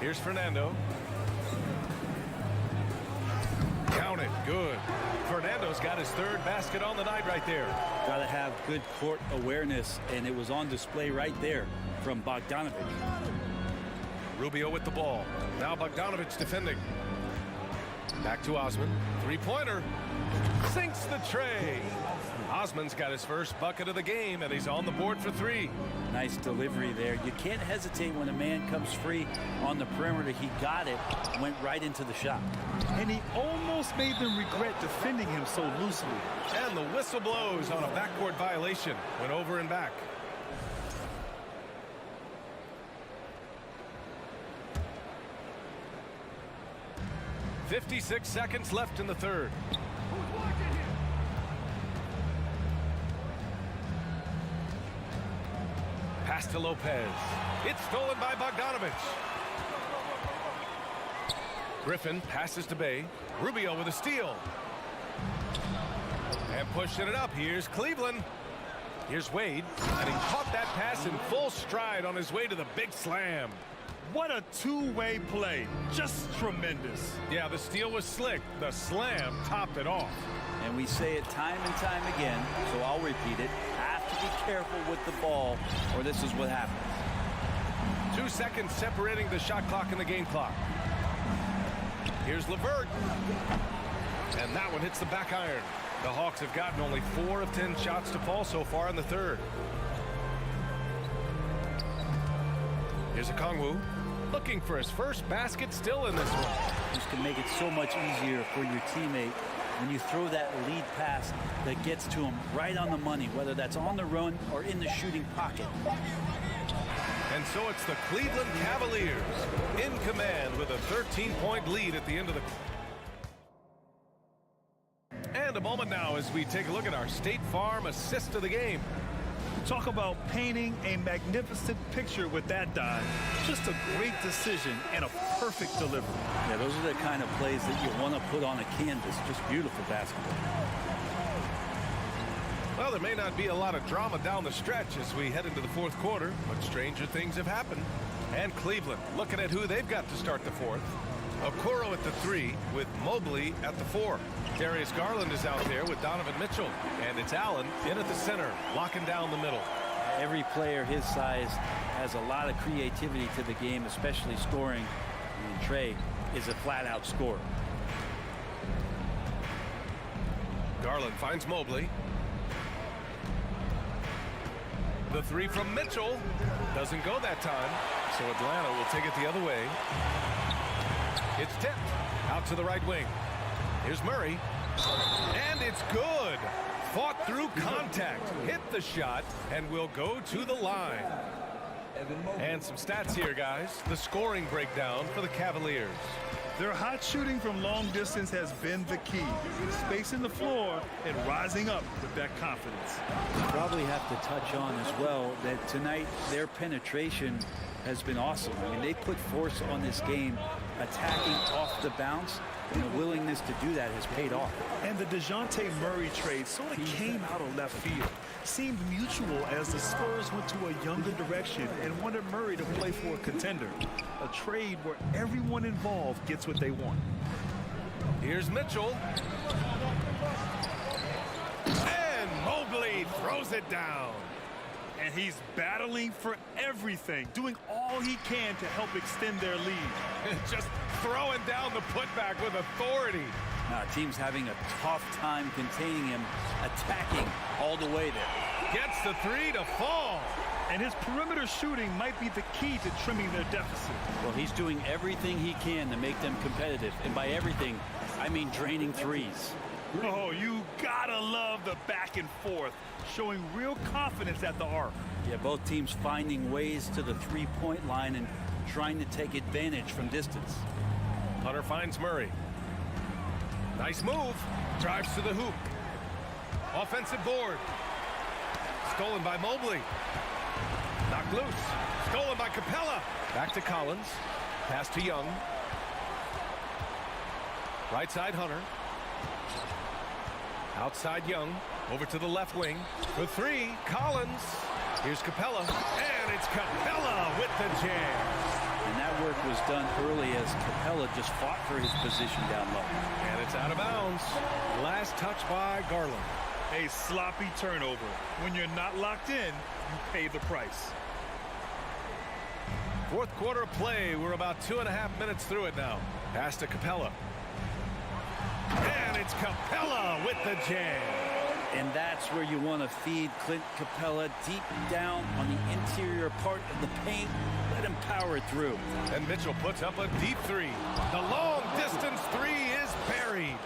Here's Fernando. Count it. Good. Fernando's got his third basket on the night right there. Got to have good court awareness, and it was on display right there from Bogdanovic. Rubio with the ball. Now Bogdanovic defending. Back to Osman. Three-pointer. Sinks the tray. Osman's got his first bucket of the game, and he's on the board for 3. Nice delivery there. You can't hesitate when a man comes free on the perimeter. He got it, went right into the shot. And he almost made them regret defending him so loosely. And the whistle blows on a backcourt violation. Went over and back. .56 seconds left in the third. Pass to Lopez. It's stolen by Bogdanovic. Griffin passes to Bay. Rubio with a steal. And pushing it up. Here's Cleveland. Here's Wade. And he caught that pass in full stride on his way to the big slam. What a two-way play. Just tremendous. Yeah, the steal was slick. The slam topped it off. And we say it time and time again, so I'll repeat it. Have to be careful with the ball, or this is what happens. 2 seconds separating the shot clock and the game clock. Here's LeVert. And that one hits the back iron. The Hawks have gotten only 4 of 10 shots to fall so far in the third. Here's a Kongwu. Looking for his first basket still in this one. This can make it so much easier for your teammate when you throw that lead pass that gets to him right on the money, whether that's on the run or in the shooting pocket. And so it's the Cleveland Cavaliers in command with a 13-point lead at the end of the... And a moment now as we take a look at our State Farm assist of the game. Talk about painting a magnificent picture with that dive. Just a great decision and a perfect delivery. Yeah, those are the kind of plays that you want to put on a canvas. Just beautiful basketball. Well, there may not be a lot of drama down the stretch as we head into the fourth quarter, but stranger things have happened. And Cleveland looking at who they've got to start the fourth. Okoro at the 3 with Mobley at the 4. Darius Garland is out there with Donovan Mitchell. And it's Allen in at the center, locking down the middle. Every player his size has a lot of creativity to the game, especially scoring. And Trey is a flat-out scorer. Garland finds Mobley. The three from Mitchell doesn't go that time, so Atlanta will take it the other way. It's tipped out to the right wing. Here's Murray, and it's good. Fought through contact, hit the shot, and will go to the line. And some stats here, guys. The scoring breakdown for the Cavaliers. Their hot shooting from long distance has been the key. Spacing the floor and rising up with that confidence. Probably have to touch on as well that tonight their penetration has been awesome. I mean, they put force on this game, attacking off the bounce, and the willingness to do that has paid off. And the DeJounte Murray trade sort of came out of left field. Seemed mutual as the Spurs went to a younger direction and wanted Murray to play for a contender. A trade where everyone involved gets what they want. Here's Mitchell. And Mobley throws it down. And he's battling for everything, doing all he can to help extend their lead. Just throwing down the putback with authority. Now, team's having a tough time containing him, attacking all the way there. Gets the three to fall. And his perimeter shooting might be the key to trimming their deficit. Well, he's doing everything he can to make them competitive. And by everything, I mean draining threes. Oh, you gotta love the back and forth, showing real confidence at the arc. Yeah, both teams finding ways to the three-point line and trying to take advantage from distance. Hunter finds Murray. Nice move. Drives to the hoop. Offensive board. Stolen by Mobley. Knocked loose. Stolen by Capella. Back to Collins. Pass to Young. Right side Hunter. Outside Young. Over to the left wing. For three, Collins. Here's Capella. And it's Capella with the jam. And that work was done early as Capella just fought for his position down low. And it's out of bounds. Last touch by Garland. A sloppy turnover. When you're not locked in, you pay the price. Fourth quarter of play. We're about 2.5 minutes through it now. Pass to Capella. And it's Capella with the jam. And that's where you want to feed Clint Capella deep down on the interior part of the paint. Let him power through. And Mitchell puts up a deep three. The long distance three is buried.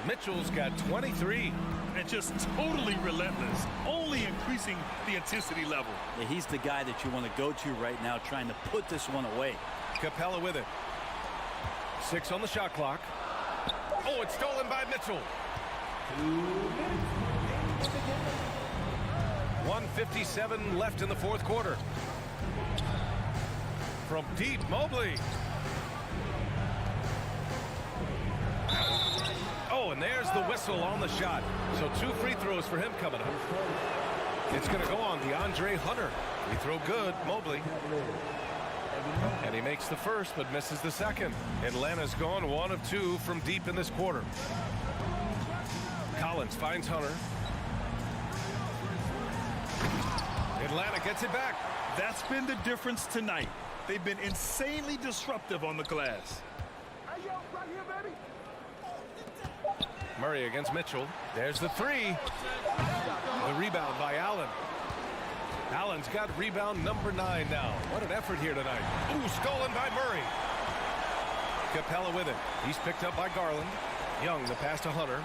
Mitchell's got 23. And just totally relentless, only increasing the intensity level. Yeah, he's the guy that you want to go to right now, trying to put this one away. Capella with it. 6 on the shot clock. Oh, it's stolen by Mitchell. 1:57 left in the fourth quarter. From deep, Mobley. Oh, and there's the whistle on the shot. So 2 free throws for him coming up. It's going to go on DeAndre Hunter. Free throw good, Mobley. And he makes the first, but misses the second. Atlanta's gone 1 of 2 from deep in this quarter. Collins finds Hunter. Atlanta gets it back. That's been the difference tonight. They've been insanely disruptive on the glass. Murray against Mitchell. There's the three. The rebound by Allen. Allen's got rebound number 9 now. What an effort here tonight. Ooh, stolen by Murray. Capella with it. He's picked up by Garland. Young, the pass to Hunter.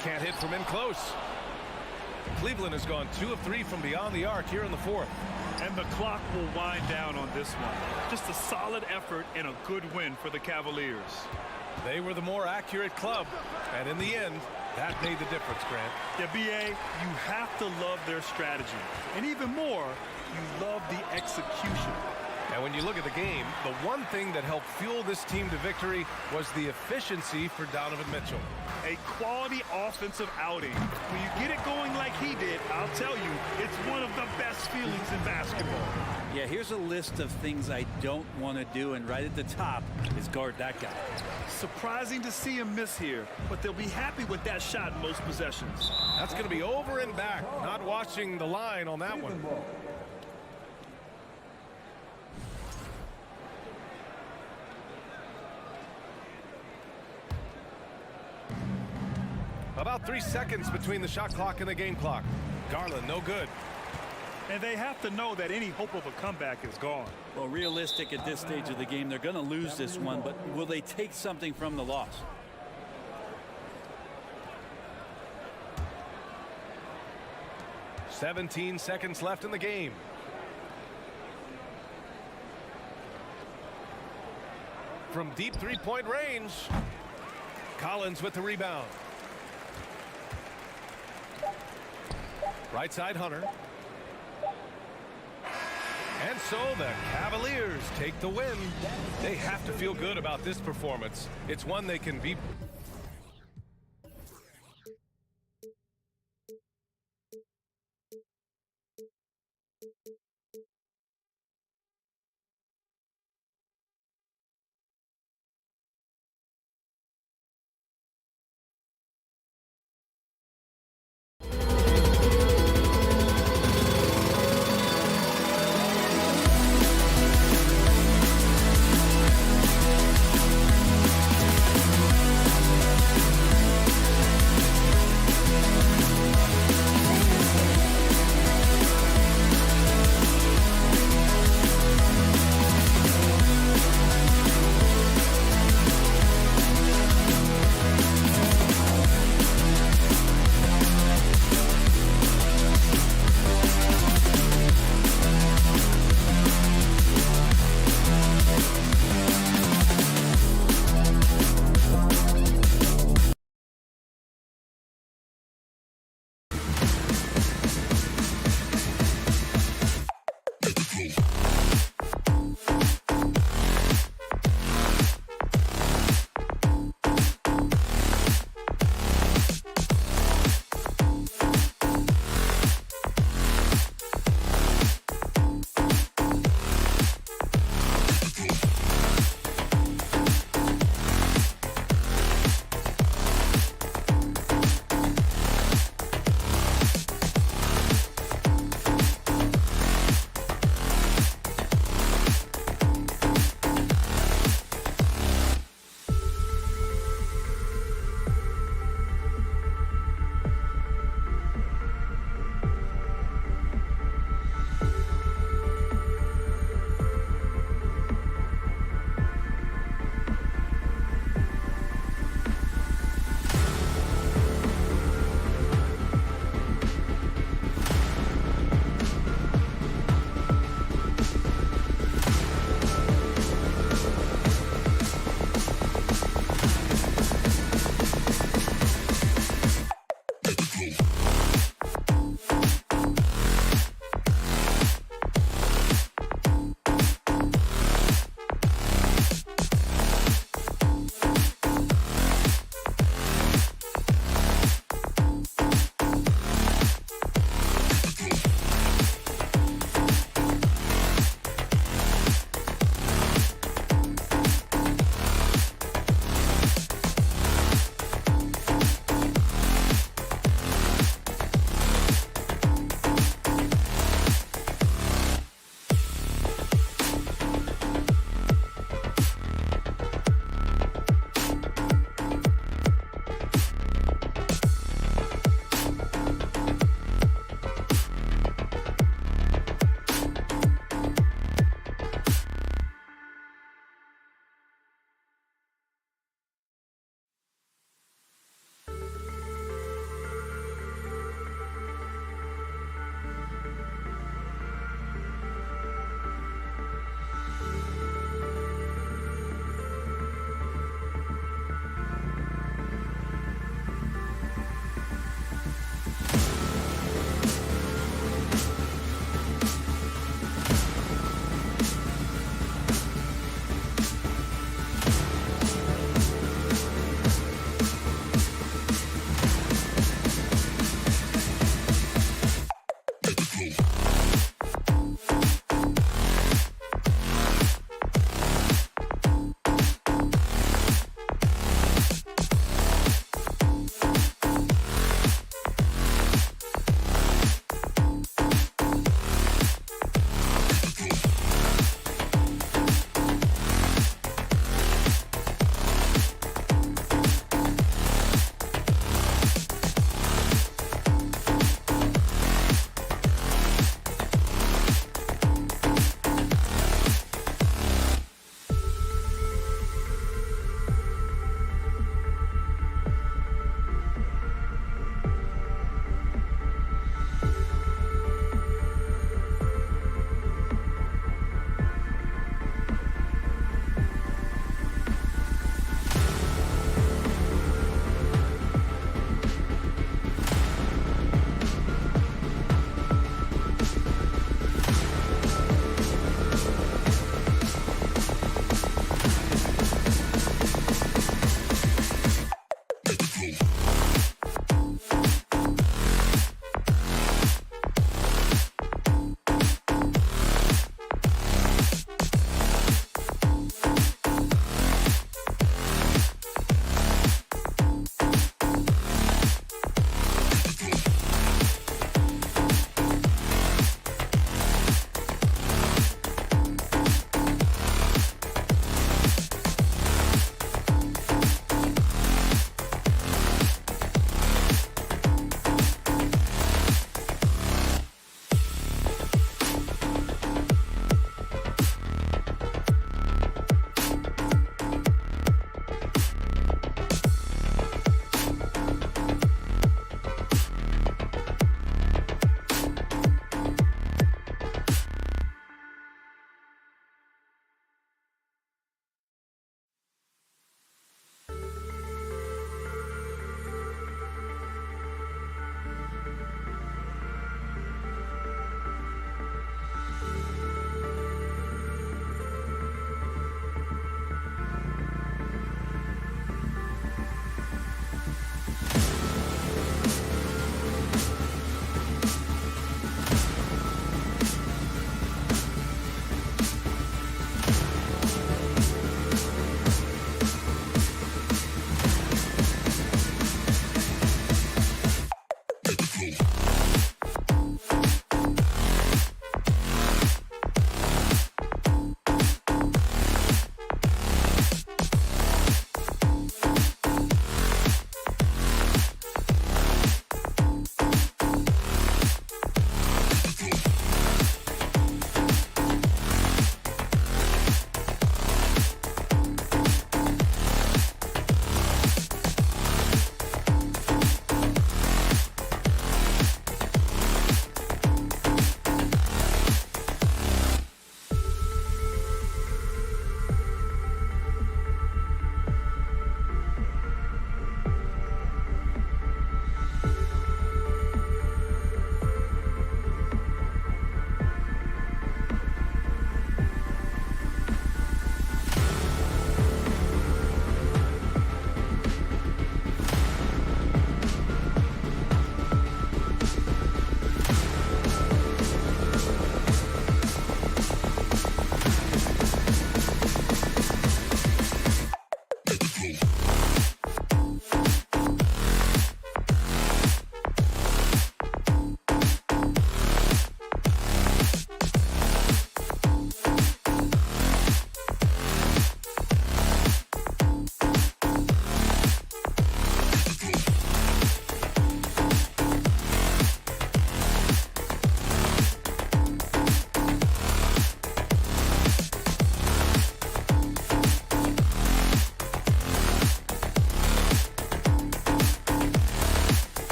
Can't hit from in close. Cleveland has gone 2 of 3 from beyond the arc here in the fourth. And the clock will wind down on this one. Just a solid effort and a good win for the Cavaliers. They were the more accurate club. And in the end, that made the difference, Grant. Yeah, BA, you have to love their strategy. And even more, you love the execution. And when you look at the game, the one thing that helped fuel this team to victory was the efficiency for Donovan Mitchell. A quality offensive outing. When you get it going like he did, I'll tell you, it's one of the best feelings in basketball. Yeah, here's a list of things I don't want to do, and right at the top is guard that guy. Surprising to see him miss here, but they'll be happy with that shot in most possessions. That's going to be over and back. Not watching the line on that one. About 3 seconds between the shot clock and the game clock. Garland, no good. And they have to know that any hope of a comeback is gone. Well, realistic at this stage of the game, they're going to lose this one, but will they take something from the loss? "17 seconds left in the game. From deep three-point range, Collins with the rebound. Right side, Hunter. And so the Cavaliers take the win. They have to feel good about this performance. It's one they can be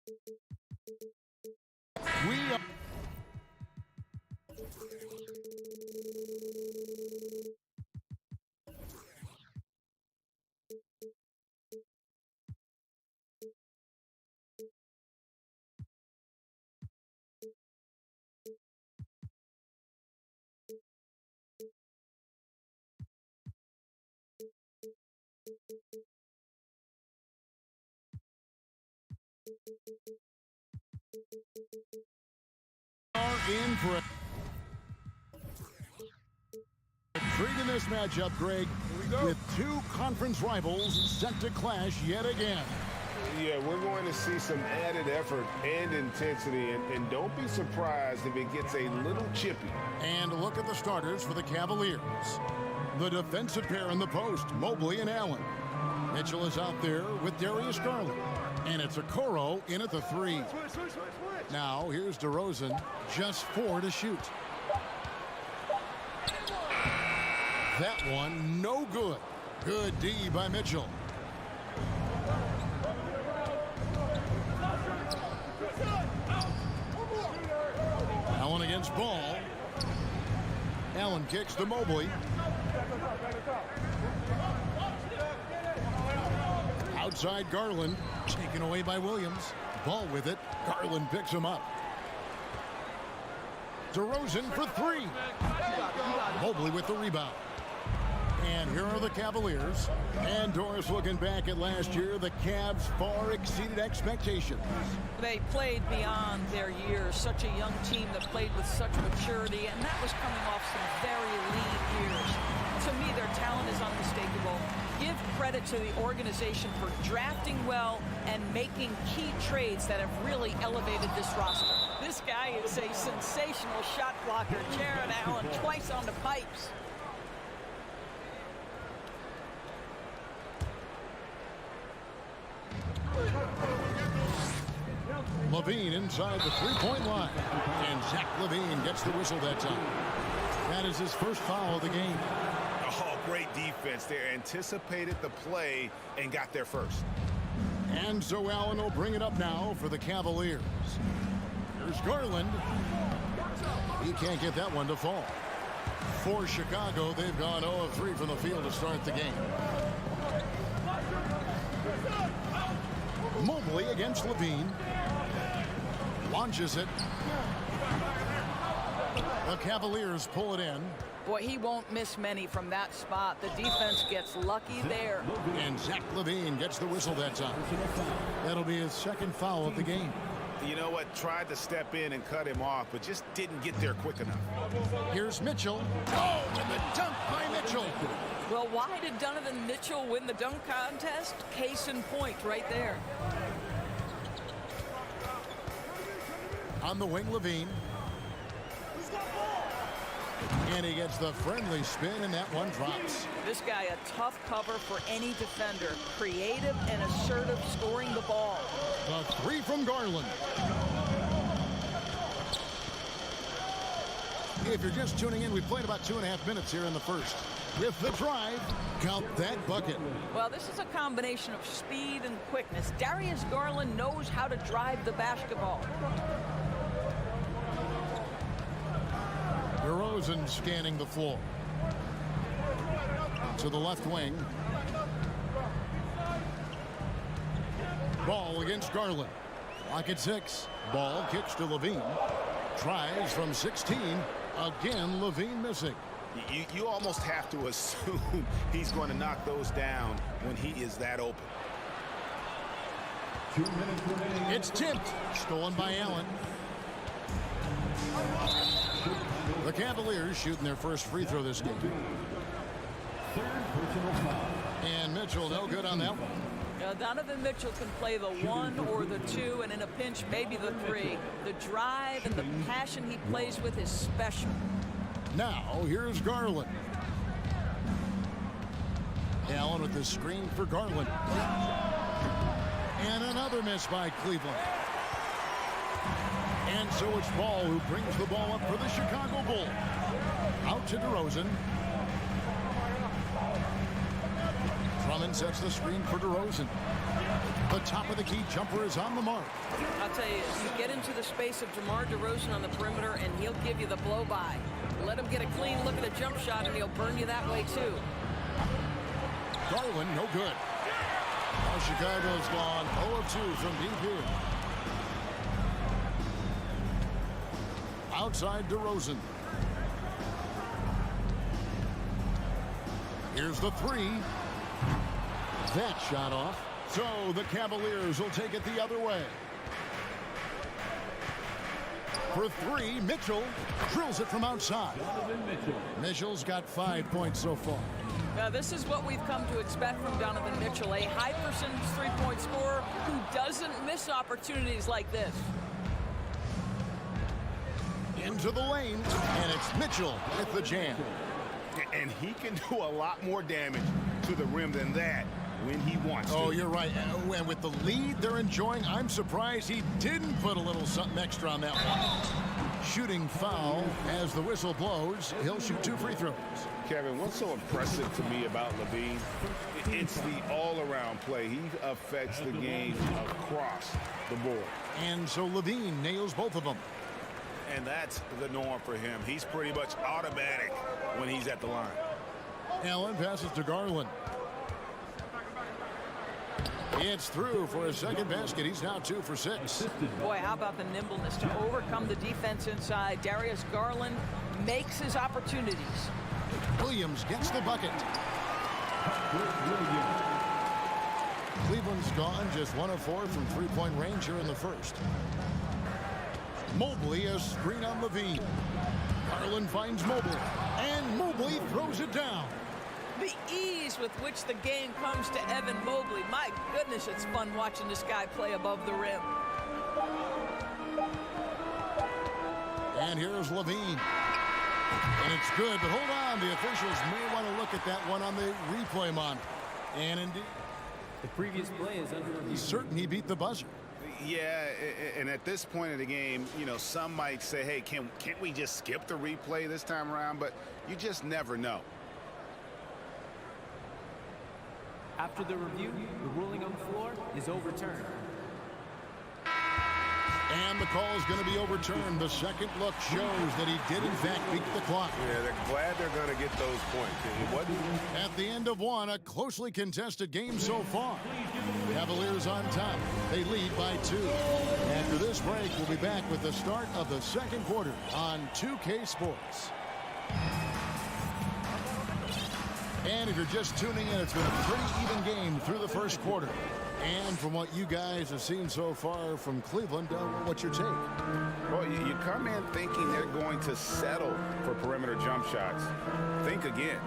We are in for a treat in this matchup, Greg, with two conference rivals set to clash yet again. Yeah, we're going to see some added effort and intensity, and don't be surprised if it gets a little chippy. And look at the starters for the Cavaliers. The defensive pair in the post, Mobley and Allen. Mitchell is out there with Darius Garland. And it's Okoro in at the three. Now here's DeRozan, just 4 to shoot. That one, no good. Good D by Mitchell. Allen against Ball. Allen kicks to Mobley. Outside Garland, taken away by Williams. Ball with it. Garland picks him up. DeRozan for 3. Mobley with the rebound. And here are the Cavaliers. And Doris, looking back at last year, the Cavs far exceeded expectations. They played beyond their years. Such a young team that played with such maturity, and that was coming off some very lean years. To me, their talent is unmistakable. Give credit to the organization for drafting well and making key trades that have really elevated this roster. This guy is a sensational shot blocker. Jared Allen twice on the pipes. Levine inside the three-point line. And Zach Levine gets the whistle that time. That is his first foul of the game. Oh, great defense there. Anticipated the play and got there first. And so Allen will bring it up now for the Cavaliers. Here's Garland. He can't get that one to fall. For Chicago, they've gone 0 of 3 from the field to start the game. Mobley against Levine. Launches it. The Cavaliers pull it in. Boy, he won't miss many from that spot. The defense gets lucky there. And Zach Levine gets the whistle that time. That'll be his second foul of the game. You know what? Tried to step in and cut him off, but just didn't get there quick enough. Here's Mitchell. Oh, and the dunk by Mitchell. Well, why did Donovan Mitchell win the dunk contest? Case in point right there. On the wing, Levine. And he gets the friendly spin, and that one drops. This guy, a tough cover for any defender. Creative and assertive scoring the ball. The 3 from Garland. If you're just tuning in, we played about 2.5 minutes here in the first. With the drive, count that bucket. Well, this is a combination of speed and quickness. Darius Garland knows how to drive the basketball. DeRozan scanning the floor. To the left wing. Ball against Garland. Lock at 6. Ball kicks to Levine. Tries from 16. Again, Levine missing. You almost have to assume he's going to knock those down when he is that open. It's tipped. Stolen by Allen. The Cavaliers shooting their first free throw this game. And Mitchell no good on that one. Donovan Mitchell can play the 1 or the 2, and in a pinch, maybe the 3. The drive and the passion he plays with is special. Now, here's Garland. Allen with the screen for Garland. And another miss by Cleveland. And so it's Ball who brings the ball up for the Chicago Bulls. Out to DeRozan. Drummond sets the screen for DeRozan. The top of the key jumper is on the mark. I'll tell you, you get into the space of DeMar DeRozan on the perimeter, and he'll give you the blow-by. Let him get a clean look at a jump shot, and he'll burn you that way, too. Garland, no good. Now Chicago's gone 0 of 2 from deep here. Outside DeRozan. Here's the three. That shot off. So the Cavaliers will take it the other way. For three, Mitchell drills it from outside. Mitchell's got 5 points so far. Now, this is what we've come to expect from Donovan Mitchell, a high percentage three-point scorer who doesn't miss opportunities like this. Into the lane, and it's Mitchell with the jam. And he can do a lot more damage to the rim than that when he wants to. Oh, you're right. And with the lead they're enjoying, I'm surprised he didn't put a little something extra on that one. Shooting foul as the whistle blows. He'll shoot 2 free throws. Kevin, what's so impressive to me about Levine? It's the all-around play. He affects the game across the board. And so Levine nails both of them. And that's the norm for him. He's pretty much automatic when he's at the line. Allen passes to Garland. It's through for his second basket. He's now 2 for 6. Boy, how about the nimbleness to overcome the defense inside. Darius Garland makes his opportunities. Williams gets the bucket. Cleveland's gone just 1 of 4 from three-point range here in the first. Mobley, a screen on Levine. Garland finds Mobley, and Mobley throws it down. The ease with which the game comes to Evan Mobley. My goodness, it's fun watching this guy play above the rim. And here's Levine. And it's good, but hold on. The officials may want to look at that one on the replay monitor. And indeed, the previous play is under review. He's certain he beat the buzzer. Yeah, and at this point in the game, you know, some might say, hey, can't we just skip the replay this time around? But you just never know. After the review, the ruling on the floor is overturned. And the call is going to be overturned. The second look shows that he did, in fact, beat the clock. Yeah, they're glad they're going to get those points. It wasn't. At the end of one, a closely contested game so far. Cavaliers on top. They lead by 2. After this break, we'll be back with the start of the second quarter on 2K Sports. And if you're just tuning in, it's been a pretty even game through the first quarter. And from what you guys have seen so far from Cleveland, what's your take? Well, you come in thinking they're going to settle for perimeter jump shots. Think again.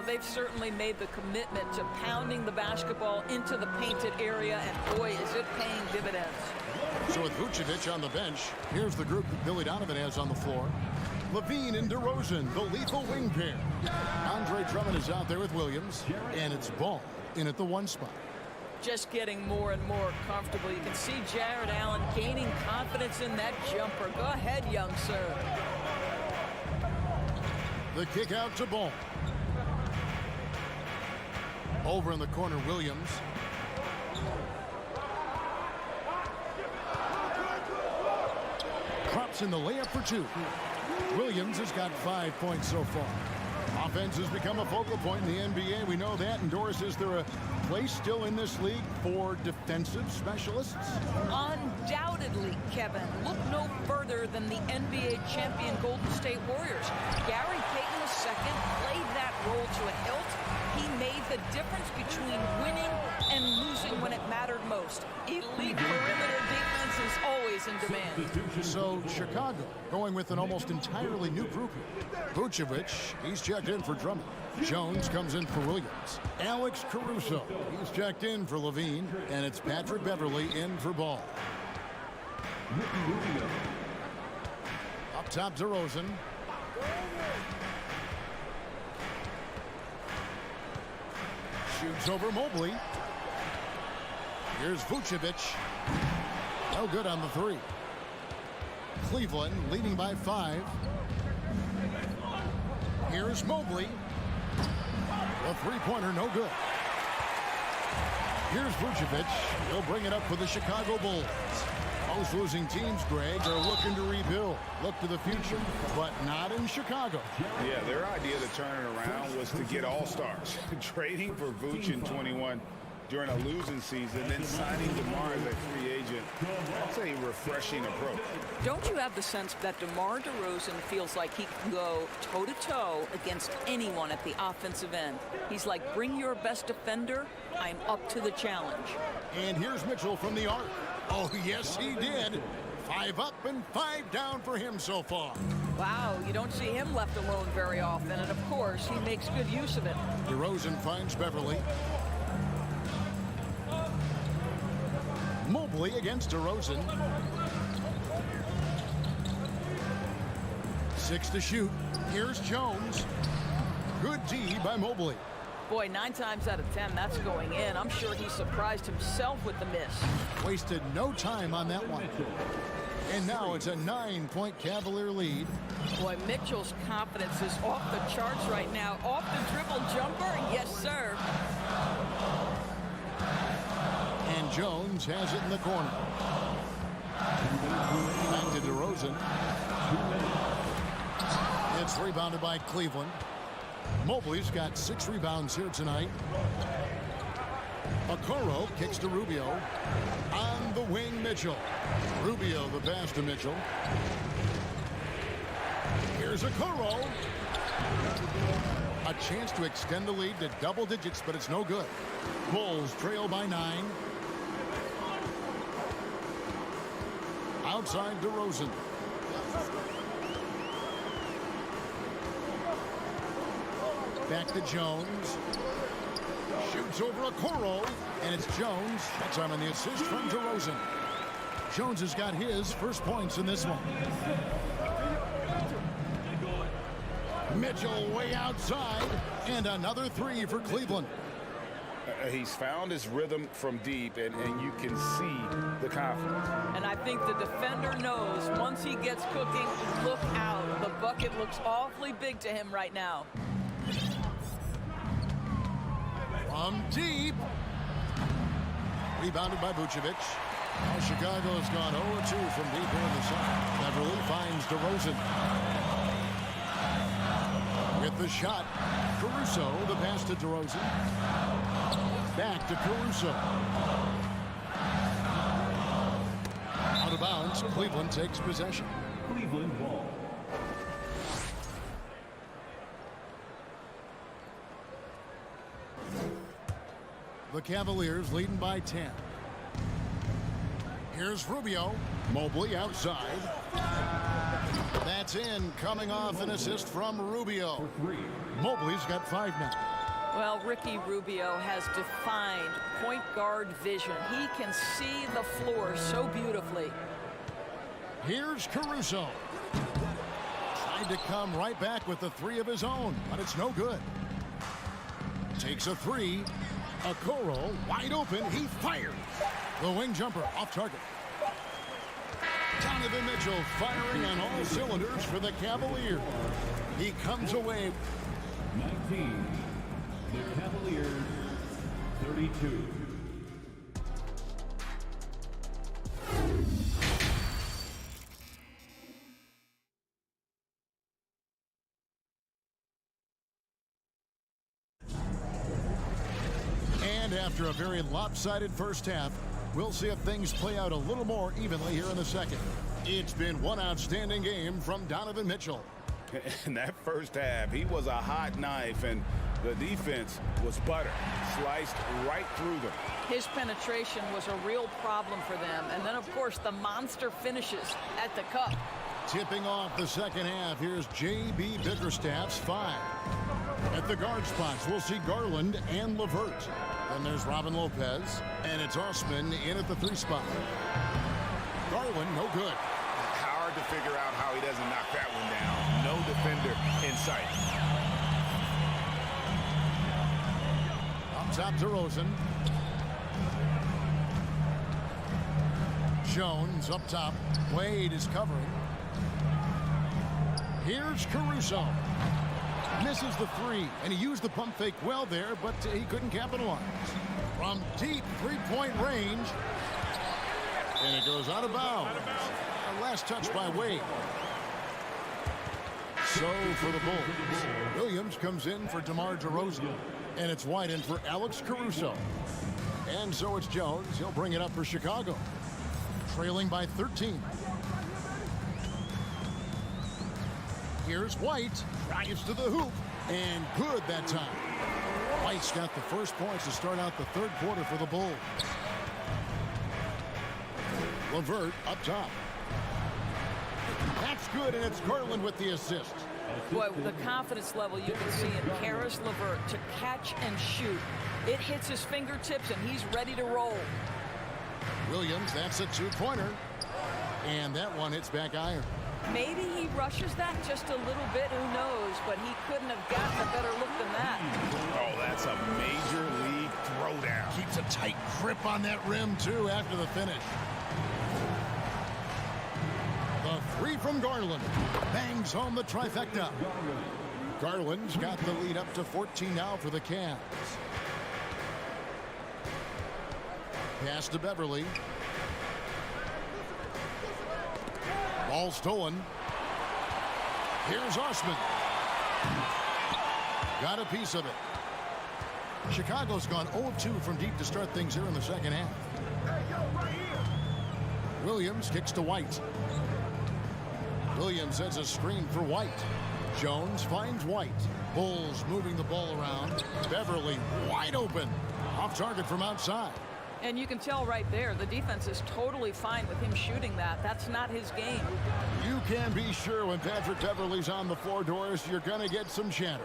They've certainly made the commitment to pounding the basketball into the painted area, and boy, is it paying dividends. So with Vucevic on the bench, here's the group that Billy Donovan has on the floor. Levine and DeRozan, the lethal wing pair. Andre Drummond is out there with Williams, and it's Ball in at the 1 spot. Just getting more and more comfortable. You can see Jared Allen gaining confidence in that jumper. Go ahead, young sir. The kick out to Ball. Over in the corner, Williams. Drops in the layup for 2. Williams has got 5 points so far. Offense has become a focal point in the NBA. We know that. And Doris, is there a place still in this league for defensive specialists? Undoubtedly, Kevin. Look no further than the NBA champion Golden State Warriors. Gary Payton II played that role to a hilt. He made the difference between winning and losing when it mattered most. Elite perimeter defense is always in demand. So Chicago going with an almost entirely new group here. Vucevic, he's checked in for Drummond. Jones comes in for Williams. Alex Caruso, he's checked in for Levine. And it's Patrick Beverly in for Ball. Up top, DeRozan. Shoots over Mobley. Here's Vucevic. No good on the 3. Cleveland leading by 5. Here's Mobley. The 3-pointer, no good. Here's Vucevic. He'll bring it up for the Chicago Bulls. Most losing teams, Greg, are looking to rebuild. Look to the future, but not in Chicago. Yeah, their idea to turn it around was to get all-stars. Trading for Vuce in 21 during a losing season, then signing DeMar as a free agent. That's a refreshing approach. Don't you have the sense that DeMar DeRozan feels like he can go toe-to-toe against anyone at the offensive end? He's like, bring your best defender. I'm up to the challenge. And here's Mitchell from the arc. Oh, yes, he did. 5 up and 5 down for him so far. Wow, you don't see him left alone very often, and of course, he makes good use of it. DeRozan finds Beverly. Mobley against DeRozan. 6 to shoot. Here's Jones. Good D by Mobley. Boy, 9 times out of 10, that's going in. I'm sure he surprised himself with the miss. Wasted no time on that one. And now it's a 9-point Cavalier lead. Boy, Mitchell's confidence is off the charts right now. Off the dribble jumper, yes, sir. And Jones has it in the corner. Back to DeRozan. It's rebounded by Cleveland. Mobley's got 6 rebounds here tonight. Okoro kicks to Rubio. On the wing, Mitchell. Rubio the pass to Mitchell. Here's Okoro. A chance to extend the lead to double digits, but it's no good. Bulls trail by 9. Outside DeRozan. Back to Jones. Shoots over Okoro, and it's Jones. That's on the assist from DeRozan. Jones has got his first points in this one. Mitchell way outside, and another 3 for Cleveland. He's found his rhythm from deep, and you can see the confidence. And I think the defender knows once he gets cooking, look out. The bucket looks awfully big to him right now. From deep. Rebounded by Vucevic. Now Chicago's gone 0-2 from deep here in the second. Beverly finds DeRozan. With the shot. Caruso, the pass to DeRozan. Back to Caruso. Out of bounds. Cleveland takes possession. Cleveland ball. The Cavaliers leading by 10. Here's Rubio. Mobley outside. That's in, coming off an assist from Rubio. Mobley's got 5 now. Well, Ricky Rubio has defined point guard vision. He can see the floor so beautifully. Here's Caruso. Tried to come right back with the 3 of his own, but it's no good. Takes a 3. Okoro wide open. He fires. The wing jumper off target. Donovan Mitchell firing on all cylinders for the Cavaliers. He comes away. 19. The Cavaliers 32. And after a very lopsided first half, we'll see if things play out a little more evenly here in the second. It's been one outstanding game from Donovan Mitchell. In that first half, he was a hot knife, and the defense was butter, sliced right through them. His penetration was a real problem for them. And then, of course, the monster finishes at the cup. Tipping off the second half, here's J.B. Bickerstaff's 5. At the guard spots, we'll see Garland and LeVert. Then there's Robin Lopez, and it's Osman in at the 3 spot. Garland, no good. Hard to figure out how he doesn't knock that one down. No defender in sight. Up top, DeRozan. Jones up top. Wade is covering. Here's Caruso. Misses the 3, and he used the pump fake well there, but he couldn't capitalize. From deep three-point range. And it goes out of bounds. A last touch by Wade. So for the Bulls, Williams comes in for DeMar DeRozan. And it's White in for Alex Caruso. And so it's Jones. He'll bring it up for Chicago. Trailing by 13. Here's White. Drives to the hoop. And good that time. White's got the first points to start out the third quarter for the Bulls. LeVert up top. That's good, and it's Garland with the assist. Boy, with the confidence level you can see in Karis LeVert to catch and shoot. It hits his fingertips, and he's ready to roll. Williams, that's a two-pointer. And that one hits back iron. Maybe he rushes that just a little bit, who knows, but he couldn't have gotten a better look than that. Oh, that's a major league throwdown. Keeps a tight grip on that rim, too, after the finish. The three from Garland. Bangs home the trifecta. Garland's got the lead up to 14 now for the Cavs. Pass to Beverly. Ball stolen. Here's Osman. Got a piece of it. Chicago's gone 0-2 from deep to start things here in the second half. Williams kicks to White. Williams has a screen for White. Jones finds White. Bulls moving the ball around. Beverly wide open. Off target from outside. And you can tell right there, the defense is totally fine with him shooting that. That's not his game. You can be sure when Patrick Beverly's on the floor, Doris, you're going to get some chatter.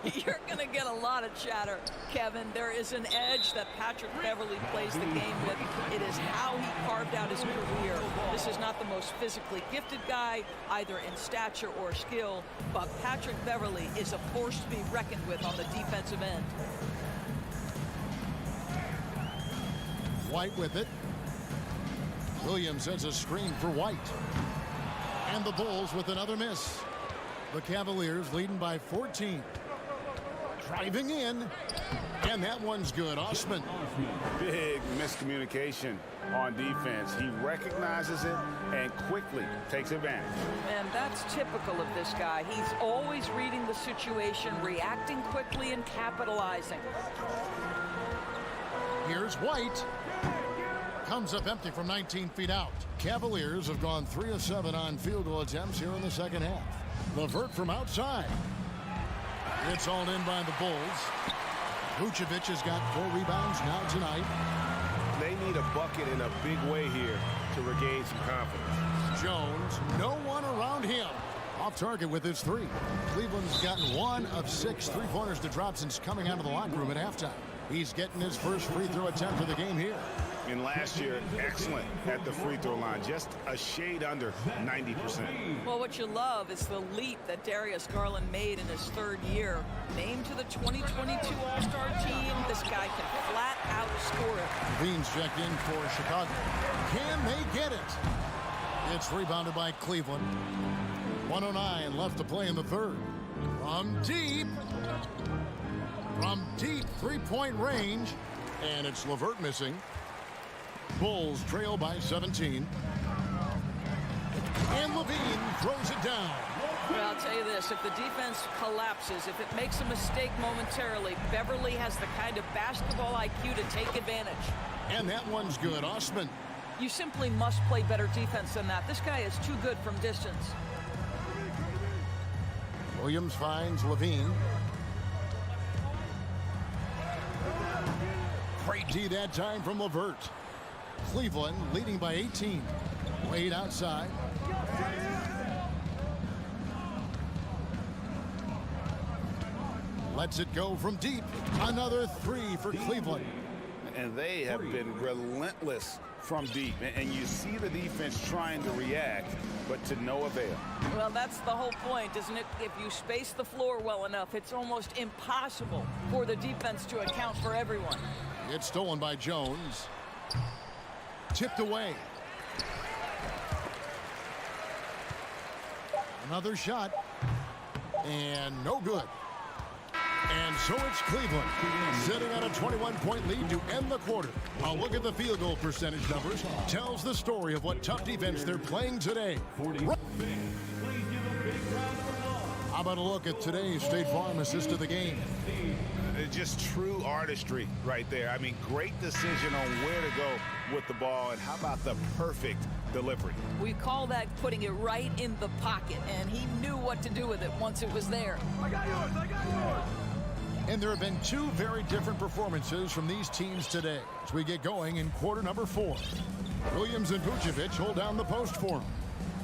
You're going to get a lot of chatter, Kevin. There is an edge that Patrick Beverly plays the game with. It is how he carved out his career. This is not the most physically gifted guy, either in stature or skill, but Patrick Beverly is a force to be reckoned with on the defensive end. White with it. Williams has a screen for White. And the Bulls with another miss. The Cavaliers leading by 14. Driving in. And that one's good. Osman. Big miscommunication on defense. He recognizes it and quickly takes advantage. And that's typical of this guy. He's always reading the situation, reacting quickly, and capitalizing. Here's White. Comes up empty from 19 feet out. Cavaliers have gone 3 of 7 on field goal attempts here in the second half. LeVert from outside. It's all in by the Bulls. Vucevic has got 4 rebounds now tonight. They need a bucket in a big way here to regain some confidence. Jones, no one around him. Off target with his 3. Cleveland's gotten 1 of 6 3-pointers to drop since coming out of the locker room at halftime. He's getting his first free throw attempt of the game here. And last year, excellent at the free throw line, just a shade under 90%. Well, what you love is the leap that Darius Garland made in his 3rd year. Named to the 2022 All-Star team, this guy can flat out score it. Levine's checked in for Chicago. Can they get it? It's rebounded by Cleveland. 1:09 left to play in the 3rd. From deep 3-point range. And it's LeVert missing. Bulls trail by 17. And Levine throws it down. Well, I'll tell you this, if the defense collapses, if it makes a mistake momentarily, Beverly has the kind of basketball IQ to take advantage. And that one's good. Osman. You simply must play better defense than that. This guy is too good from distance. Williams finds Levine. Great D that time from LeVert. Cleveland leading by 18. Wade outside. Lets it go from deep. Another 3 for Cleveland. And they have been relentless from deep. And you see the defense trying to react, but to no avail. Well, that's the whole point, isn't it? If you space the floor well enough, it's almost impossible for the defense to account for everyone. It's stolen by Jones. Tipped away. Another shot. And no good. And so it's Cleveland sitting on a 21-point lead to end the quarter. A look at the field goal percentage numbers tells the story of what tough defense they're playing today. How about a look at today's State Farm assist of the game? Just true artistry right there. I mean, great decision on where to go with the ball, and how about the perfect delivery? We call that putting it right in the pocket, and he knew what to do with it once it was there. I got yours, I got yours. And there have been two very different performances from these teams today as we get going in quarter number 4. Williams and Vucevic hold down the post for him.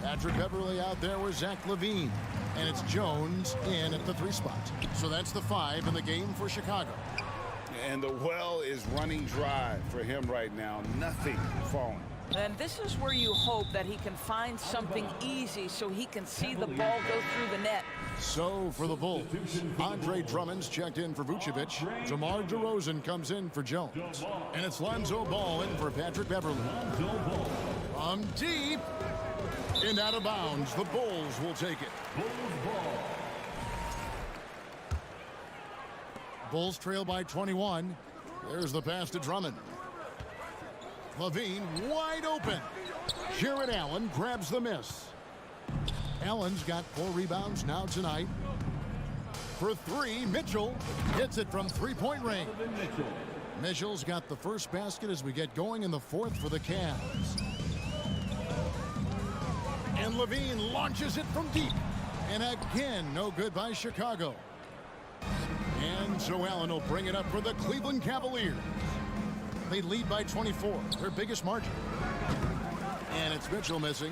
Patrick Beverly out there with Zach LaVine. And it's Jones in at the 3 spot. So that's the 5 in the game for Chicago. And the well is running dry for him right now. Nothing falling. And this is where you hope that he can find something easy so he can see the ball go through the net. So for the Bulls, Andre Drummond's checked in for Vucevic. DeMar DeRozan comes in for Jones. And it's Lonzo Ball in for Patrick Beverly. From deep and out of bounds. The Bulls will take it. Bulls trail by 21. There's the pass to Drummond. LaVine wide open. Jared Allen grabs the miss. Allen's got 4 rebounds now tonight. For 3, Mitchell hits it from 3-point range. Mitchell's got the first basket as we get going in the 4th for the Cavs. And LaVine launches it from deep. And again, no good by Chicago. And so Allen will bring it up for the Cleveland Cavaliers. They lead by 24, their biggest margin. And it's Mitchell missing.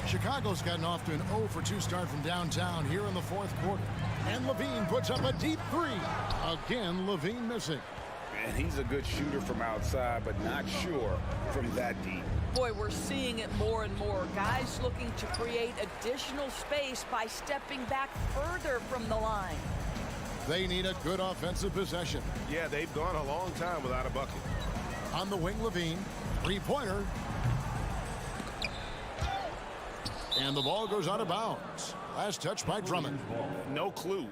Chicago's gotten off to an 0-for-2 start from downtown here in the 4th quarter. And LaVine puts up a deep 3. Again, LaVine missing. And he's a good shooter from outside, but not sure from that deep. Boy, we're seeing it more and more. Guys looking to create additional space by stepping back further from the line. They need a good offensive possession. Yeah, they've gone a long time without a bucket. On the wing, LaVine. 3-pointer. And the ball goes out of bounds. Last touch by Drummond. No clue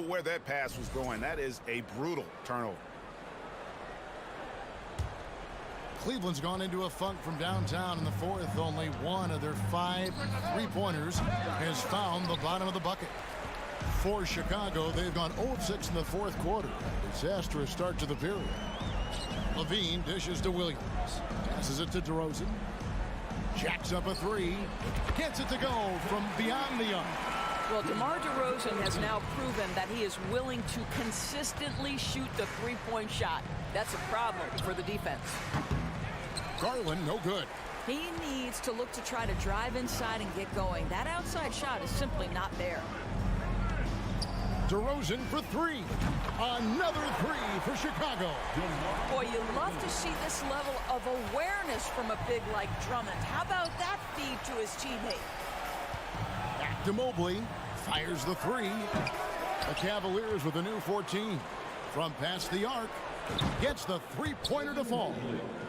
where that pass was going. That is a brutal turnover. Cleveland's gone into a funk from downtown in the 4th. Only one of their 5 3-pointers has found the bottom of the bucket. For Chicago, they've gone 0-6 in the 4th quarter. Disastrous start to the period. LaVine dishes to Williams. Passes it to DeRozan. Jacks up a 3. Gets it to go from beyond the arc. Well, DeMar DeRozan has now proven that he is willing to consistently shoot the 3-point shot. That's a problem for the defense. Garland, no good. He needs to look to try to drive inside and get going. That outside shot is simply not there. DeRozan for 3. Another 3 for Chicago. Boy, you love to see this level of awareness from a big like Drummond. How about that feed to his teammate? Back to Mobley. Fires the 3. The Cavaliers with a new 14. From past the arc. Gets the 3-pointer to fall.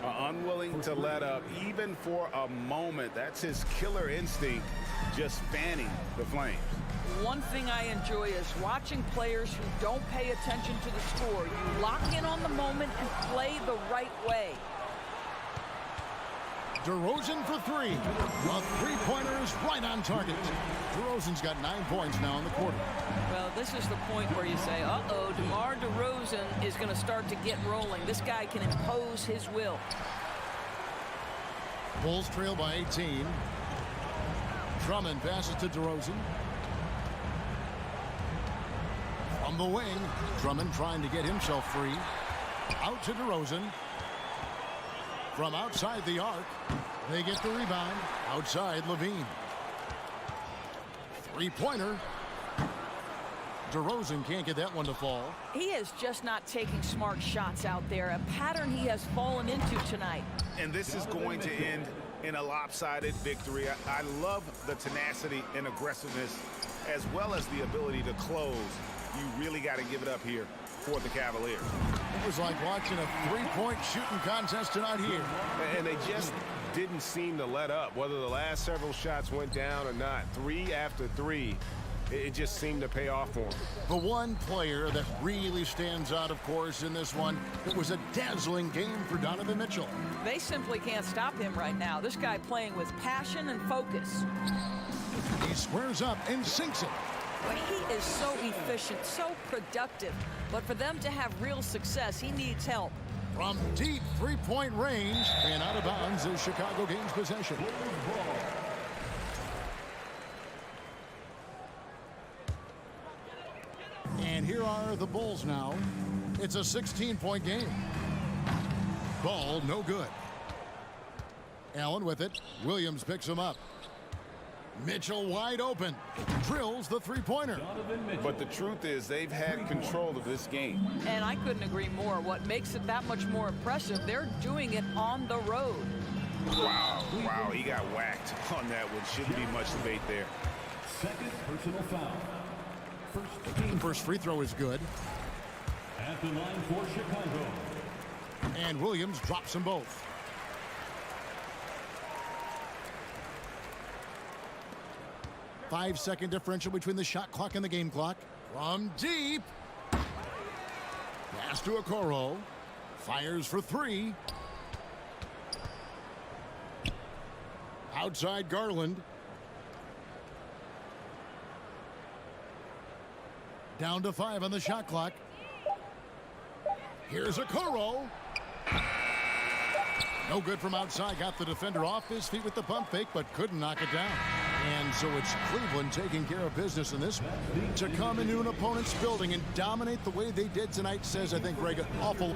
Unwilling to let up even for a moment. That's his killer instinct, just fanning the flames. One thing I enjoy is watching players who don't pay attention to the score. You lock in on the moment and play the right way. DeRozan for 3. A 3-pointer is right on target. DeRozan's got 9 points now in the quarter. Well, this is the point where you say, uh-oh, DeMar DeRozan is going to start to get rolling. This guy can impose his will. Bulls trail by 18. Drummond passes to DeRozan. From the wing, Drummond trying to get himself free. Out to DeRozan. From outside the arc, they get the rebound. Outside, LaVine. 3-pointer. DeRozan can't get that one to fall. He is just not taking smart shots out there, a pattern he has fallen into tonight. And this is going to end in a lopsided victory. I love the tenacity and aggressiveness as well as the ability to close. You really got to give it up here for the Cavaliers. It was like watching a 3-point shooting contest tonight here. And they just didn't seem to let up, whether the last several shots went down or not. 3 after 3. It just seemed to pay off for him. The one player that really stands out, of course, in this one, it was a dazzling game for Donovan Mitchell. They simply can't stop him right now. This guy playing with passion and focus. He squares up and sinks it. But he is so efficient, so productive. But for them to have real success, he needs help. From deep three-point range and out of bounds as Chicago gains possession. And here are the Bulls now. It's a 16-point game. Ball no good. Allen with it. Williams picks him up. Mitchell wide open. Drills the three-pointer. But the truth is they've had control of this game. And I couldn't agree more. What makes it that much more impressive, they're doing it on the road. Wow, he got whacked on that one. Shouldn't be much debate there. Second personal foul. First free throw is good. At the line for Chicago. And Williams drops them both. Five-second differential between the shot clock and the game clock. From deep. Pass to Okoro. Fires for three. Outside Garland. Down to 5 on the shot clock. Here's Okoro. No good from outside. Got the defender off his feet with the pump fake, but couldn't knock it down. And so it's Cleveland taking care of business in this one. To come into an opponent's building and dominate the way they did tonight says, I think, Greg, an awful.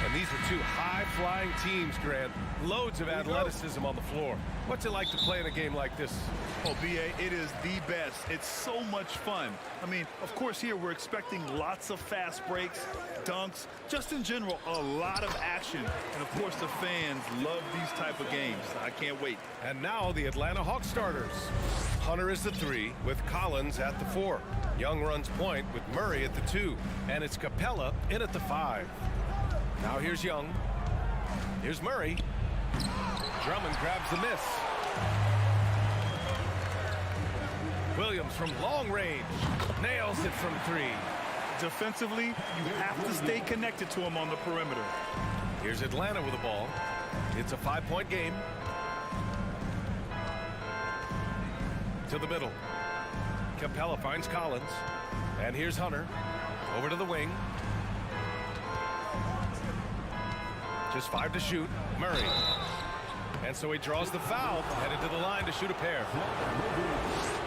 And these are two high-flying teams, Grant. Loads of athleticism on the floor. What's it like to play in a game like this? Oh, B.A., it is the best. It's so much fun. I mean, of course, here we're expecting lots of fast breaks, dunks, just in general, a lot of action. And, of course, the fans love these type of games. I can't wait. And now the Atlanta Hawks starters. Hunter is the 3 with Collins at the 4. Young runs point with Murray at the 2. And it's Capella in at the 5. Now here's Young. Here's Murray. Drummond grabs the miss. Williams from long range nails it from 3. Defensively, you have to stay connected to him on the perimeter. Here's Atlanta with the ball. It's a 5-point game. To the middle. Capella finds Collins. And here's Hunter. Over to the wing. Just 5 to shoot. Murray. And so he draws the foul, headed to the line to shoot a pair.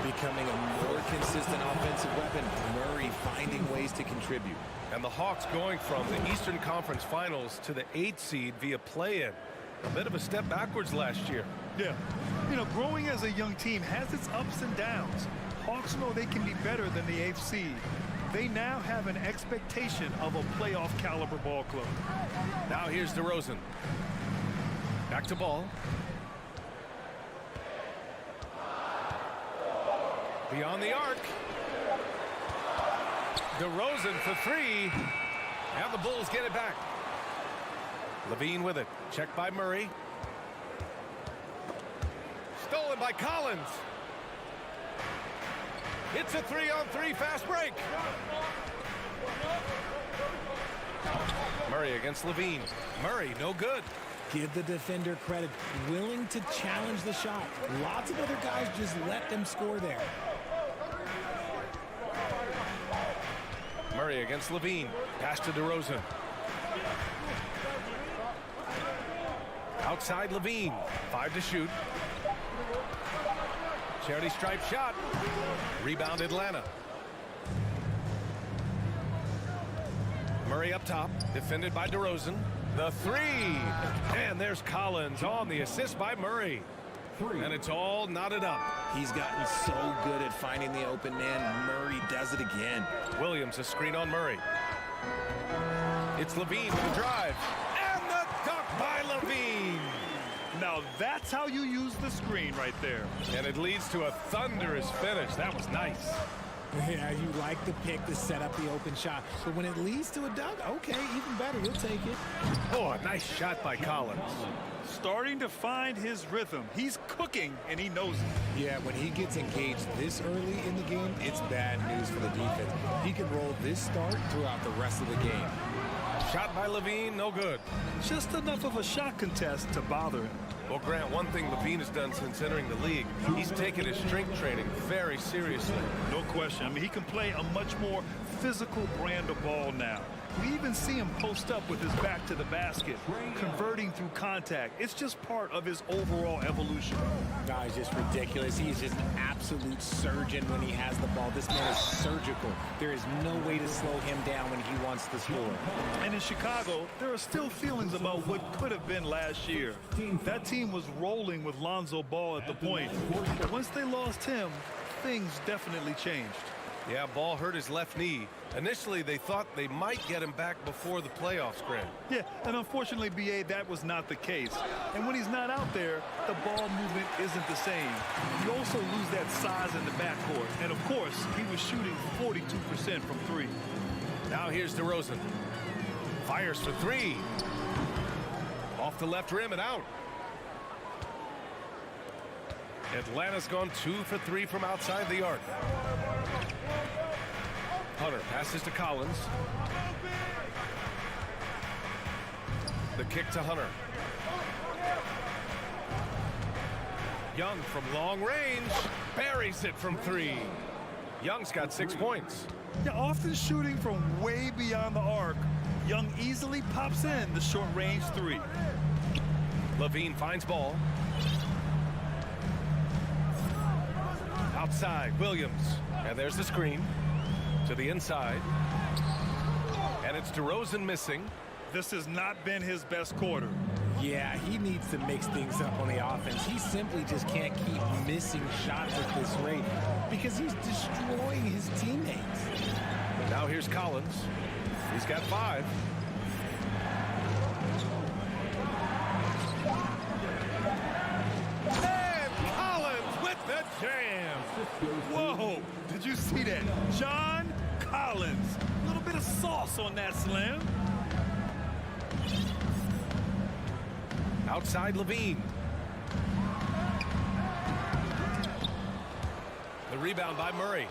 Becoming a more consistent offensive weapon. Murray finding ways to contribute. And the Hawks going from the Eastern Conference Finals to the 8th seed via play-in. A bit of a step backwards last year. Yeah. You know, growing as a young team has its ups and downs. Hawks know they can be better than the 8th seed. They now have an expectation of a playoff caliber ball club. Now here's DeRozan. Back to ball. Beyond the arc. DeRozan for 3. And the Bulls get it back. Levine with it. Checked by Murray. Stolen by Collins. It's a 3-on-3 fast break. Murray against Levine. Murray, no good. Give the defender credit. Willing to challenge the shot. Lots of other guys just let them score there. Murray against Levine. Pass to DeRozan. Outside Levine. 5 to shoot. Charity stripe shot. Rebound Atlanta. Murray up top. Defended by DeRozan. The 3. And there's Collins on the assist by Murray. And it's all knotted up. He's gotten so good at finding the open man. Murray does it again. Williams a screen on Murray. It's Levine with the drive. And the dunk by Levine. Now that's how you use the screen right there. And it leads to a thunderous finish. That was nice. Yeah, you like the pick to set up the open shot. But when it leads to a dunk, okay, even better. You'll take it. Oh, a nice shot by Collins. Starting to find his rhythm. He's cooking, and he knows it. Yeah, when he gets engaged this early in the game, it's bad news for the defense. He can roll this start throughout the rest of the game. Shot by Levine, no good. Just enough of a shot contest to bother him. Well, Grant, one thing Levine has done since entering the league, he's taken his strength training very seriously. No question. I mean, he can play a much more physical brand of ball now. We even see him post up with his back to the basket, converting through contact. It's just part of his overall evolution. No, he's just ridiculous. He's just an absolute surgeon when he has the ball. This man is surgical. There is no way to slow him down when he wants to score. And in Chicago, there are still feelings about what could have been last year. That team was rolling with Lonzo Ball at the point. But once they lost him, things definitely changed. Yeah, Ball hurt his left knee. Initially, they thought they might get him back before the playoffs, Grant. Yeah, and unfortunately, B.A., that was not the case. And when he's not out there, the ball movement isn't the same. You also lose that size in the backcourt. And, of course, he was shooting 42% from 3. Now here's DeRozan. Fires for 3. Off the left rim and out. Atlanta's gone 2 for 3 from outside the arc. Hunter passes to Collins. The kick to Hunter. Young from long range buries it from 3. Young's got 6 points. Yeah, often shooting from way beyond the arc, Young easily pops in the short-range 3. Levine finds Ball. Outside, Williams. And there's the screen. To the inside. And it's DeRozan missing. This has not been his best quarter. Yeah, he needs to mix things up on the offense. He simply just can't keep missing shots at this rate because he's destroying his teammates. Now here's Collins. He's got 5. And Collins with the jam. Whoa, did you see that? John Collins. A little bit of sauce on that slam. Outside Levine. The rebound by Murray.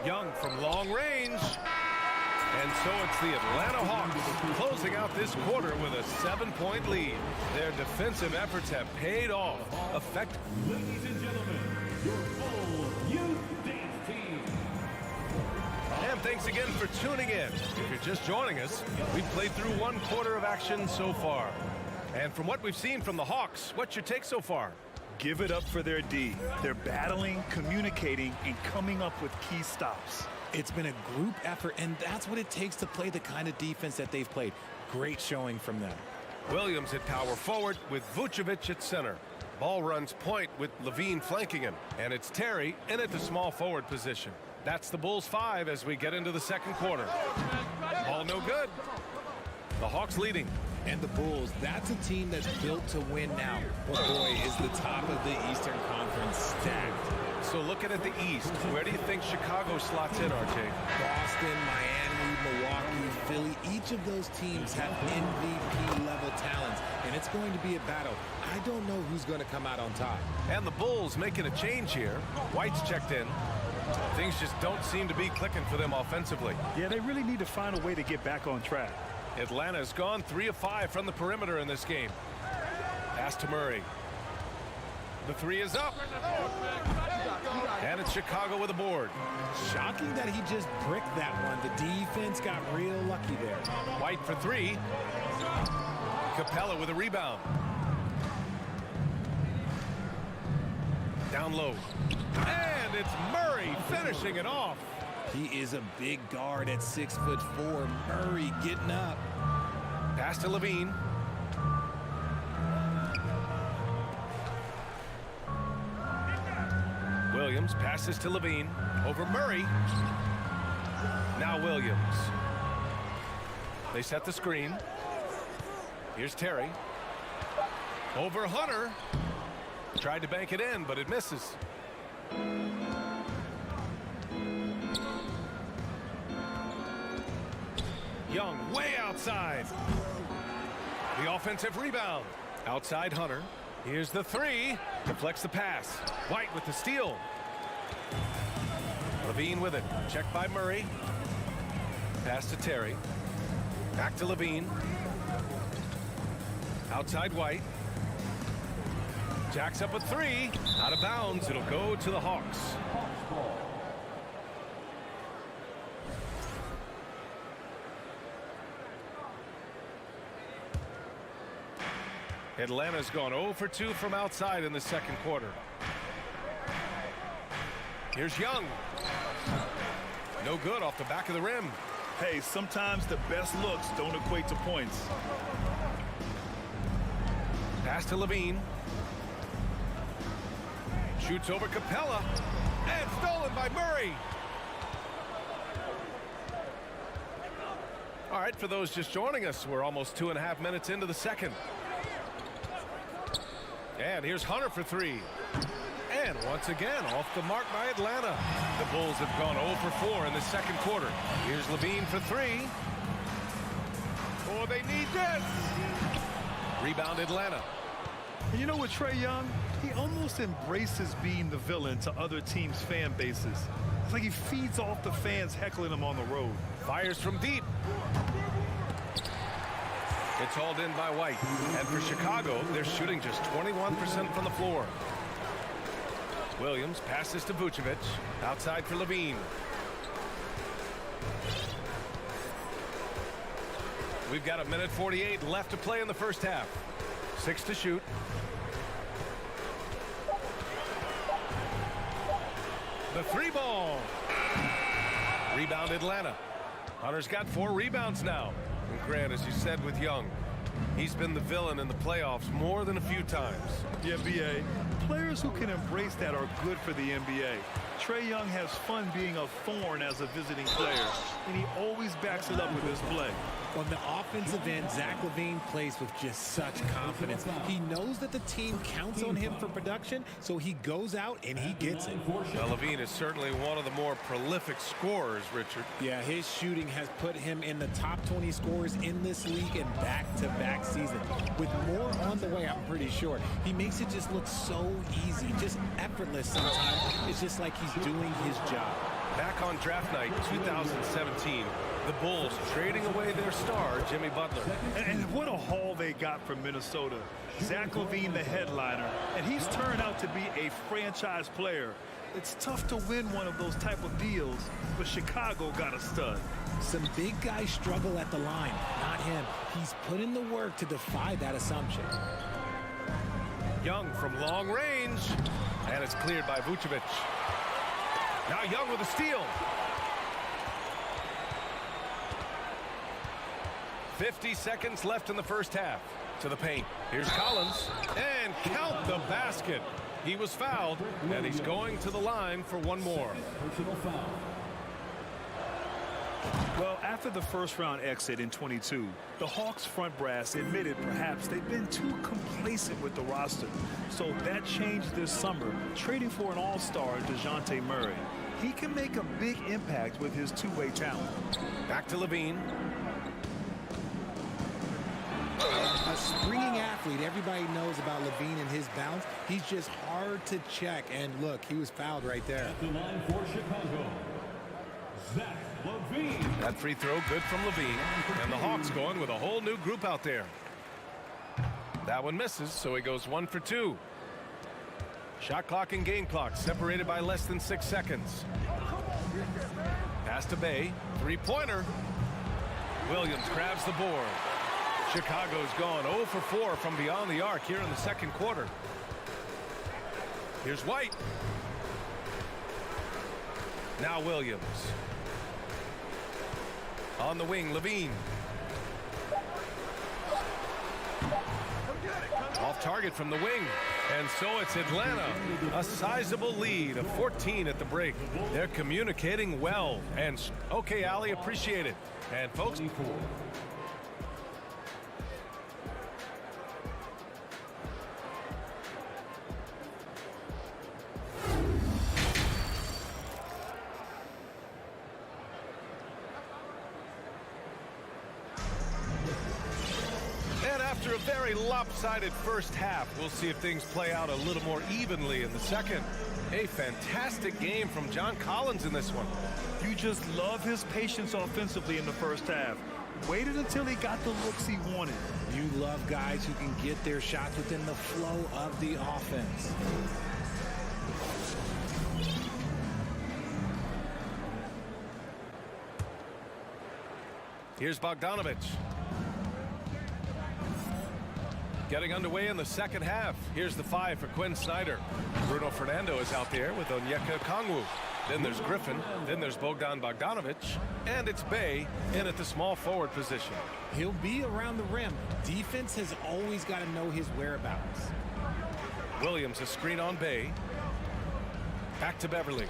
Young from long range. And so it's the Atlanta Hawks closing out this quarter with a 7-point lead. Their defensive efforts have paid off. Effective. Ladies and gentlemen, your full youth dance team. And thanks again for tuning in. If you're just joining us, we've played through 1 quarter of action so far. And from what we've seen from the Hawks, what's your take so far? Give it up for their D. They're battling, communicating, and coming up with key stops. It's been a group effort, and that's what it takes to play the kind of defense that they've played. Great showing from them. Williams at power forward with Vucevic at center. Ball runs point with Levine flanking him. And it's Terry in at the small forward position. That's the Bulls 5 as we get into the second quarter. Ball no good. The Hawks leading. And the Bulls, that's a team that's built to win now. But boy, is the top of the Eastern Conference stacked. So looking at the East, where do you think Chicago slots in, RJ? Boston, Miami, Milwaukee, Philly, each of those teams have MVP-level talents, and it's going to be a battle. I don't know who's going to come out on top. And the Bulls making a change here. White's checked in. Things just don't seem to be clicking for them offensively. Yeah, they really need to find a way to get back on track. Atlanta's gone 3 of 5 from the perimeter in this game. Pass to Murray. The 3 is up. And it's Chicago with a board. Shocking that he just bricked that one. The defense got real lucky there. White for 3. Capella with a rebound. Down low. And it's Murray finishing it off. He is a big guard at 6'4". Murray getting up. Pass to Levine. Williams passes to Levine. Over Murray. Now Williams. They set the screen. Here's Terry. Over Hunter. Tried to bank it in, but it misses. Young way outside. The offensive rebound. Outside Hunter. Here's the 3. Deflects the pass. White with the steal. Levine with it. Checked by Murray. Pass to Terry. Back to Levine. Outside White. Jacks up a 3. Out of bounds. It'll go to the Hawks. Atlanta's gone 0 for 2 from outside in the second quarter. Here's Young. No good off the back of the rim. Hey, sometimes the best looks don't equate to points. Pass to Levine. Shoots over Capella. And stolen by Murray. All right, for those just joining us, we're almost 2.5 minutes into the second. And here's Hunter for 3. And once again, off the mark by Atlanta. The Bulls have gone 0 for 4 in the second quarter. Here's Levine for 3. Oh, they need this. Rebound Atlanta. And you know what, Trae Young? He almost embraces being the villain to other teams' fan bases. It's like he feeds off the fans heckling him on the road. Fires from deep. It's hauled in by White. And for Chicago, they're shooting just 21% from the floor. Williams passes to Vucevic. Outside for Levine. We've got 1:48 left to play in the first half. 6 to shoot. The three ball. Rebound Atlanta. Hunter's got 4 rebounds now. And Grant, as you said with Young, he's been the villain in the playoffs more than a few times. Yeah, B.A. Players who can embrace that are good for the NBA. Trae Young has fun being a thorn as a visiting player, and he always backs it up with his play. On the offensive end, Zach LaVine plays with just such confidence. He knows that the team counts on him for production, so he goes out and he gets it. Now, LaVine is certainly one of the more prolific scorers, Richard. Yeah, his shooting has put him in the top 20 scorers in this league in back-to-back season. With more on the way, I'm pretty sure. He makes it just look so easy, just effortless sometimes. It's just like he's doing his job. Back on draft night 2017, the Bulls trading away their star, Jimmy Butler. And what a haul they got from Minnesota. Zach LaVine, the headliner, and he's turned out to be a franchise player. It's tough to win one of those type of deals, but Chicago got a stud. Some big guys struggle at the line, not him. He's put in the work to defy that assumption. Young from long range, and it's cleared by Vucevic. Now Young with a steal. 50 seconds left in the first half. To the paint. Here's Collins. And count the basket. He was fouled, and he's going to the line for one more. Personal foul. Well, after the first-round exit in 22, the Hawks front brass admitted perhaps they've been too complacent with the roster. So that changed this summer, trading for an all-star, DeJounte Murray. He can make a big impact with his two-way talent. Back to LaVine. A springing athlete. Everybody knows about LaVine and his bounce. He's just hard to check. And look, he was fouled right there. At the line for Chicago, Zach LaVine. That free throw good from LaVine. And the Hawks going with a whole new group out there. That one misses, so he goes 1 for 2. Shot clock and game clock separated by less than 6 seconds. Pass to Bay. Three-pointer. Williams grabs the board. Chicago's gone 0 for 4 from beyond the arc here in the second quarter. Here's White. Now Williams. On the wing, LaVine. Off target from the wing. And so it's Atlanta. A sizable lead of 14 at the break. They're communicating well. And okay, Ali, appreciate it. And folks. After a very lopsided first half, we'll see if things play out a little more evenly in the second. A fantastic game from John Collins in this one. You just love his patience offensively in the first half. Waited until he got the looks he wanted. You love guys who can get their shots within the flow of the offense. Here's Bogdanovich. Getting underway in the second half. Here's the 5 for Quinn Snyder. Bruno Fernando is out there with Onyeka Okongwu. Then there's Griffin. Then there's Bogdan Bogdanovich. And it's Bay in at the small forward position. He'll be around the rim. Defense has always got to know his whereabouts. Williams a screen on Bay. Back to Beverly.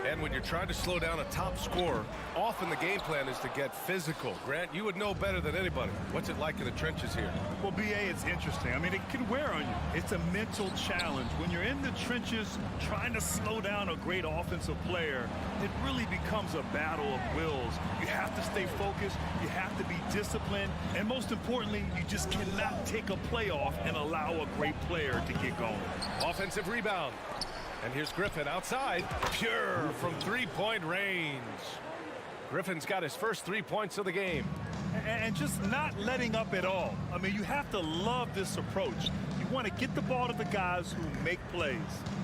And when you're trying to slow down a top scorer, often the game plan is to get physical. Grant, you would know better than anybody. What's it like in the trenches here? Well, B.A., it's interesting. I mean, it can wear on you. It's a mental challenge. When you're in the trenches trying to slow down a great offensive player, it really becomes a battle of wills. You have to stay focused. You have to be disciplined. And most importantly, you just cannot take a play off and allow a great player to get going. Offensive rebound. And here's Griffin outside. Pure from three-point range. Griffin's got his first 3 points of the game. And just not letting up at all. I mean, you have to love this approach. You want to get the ball to the guys who make plays.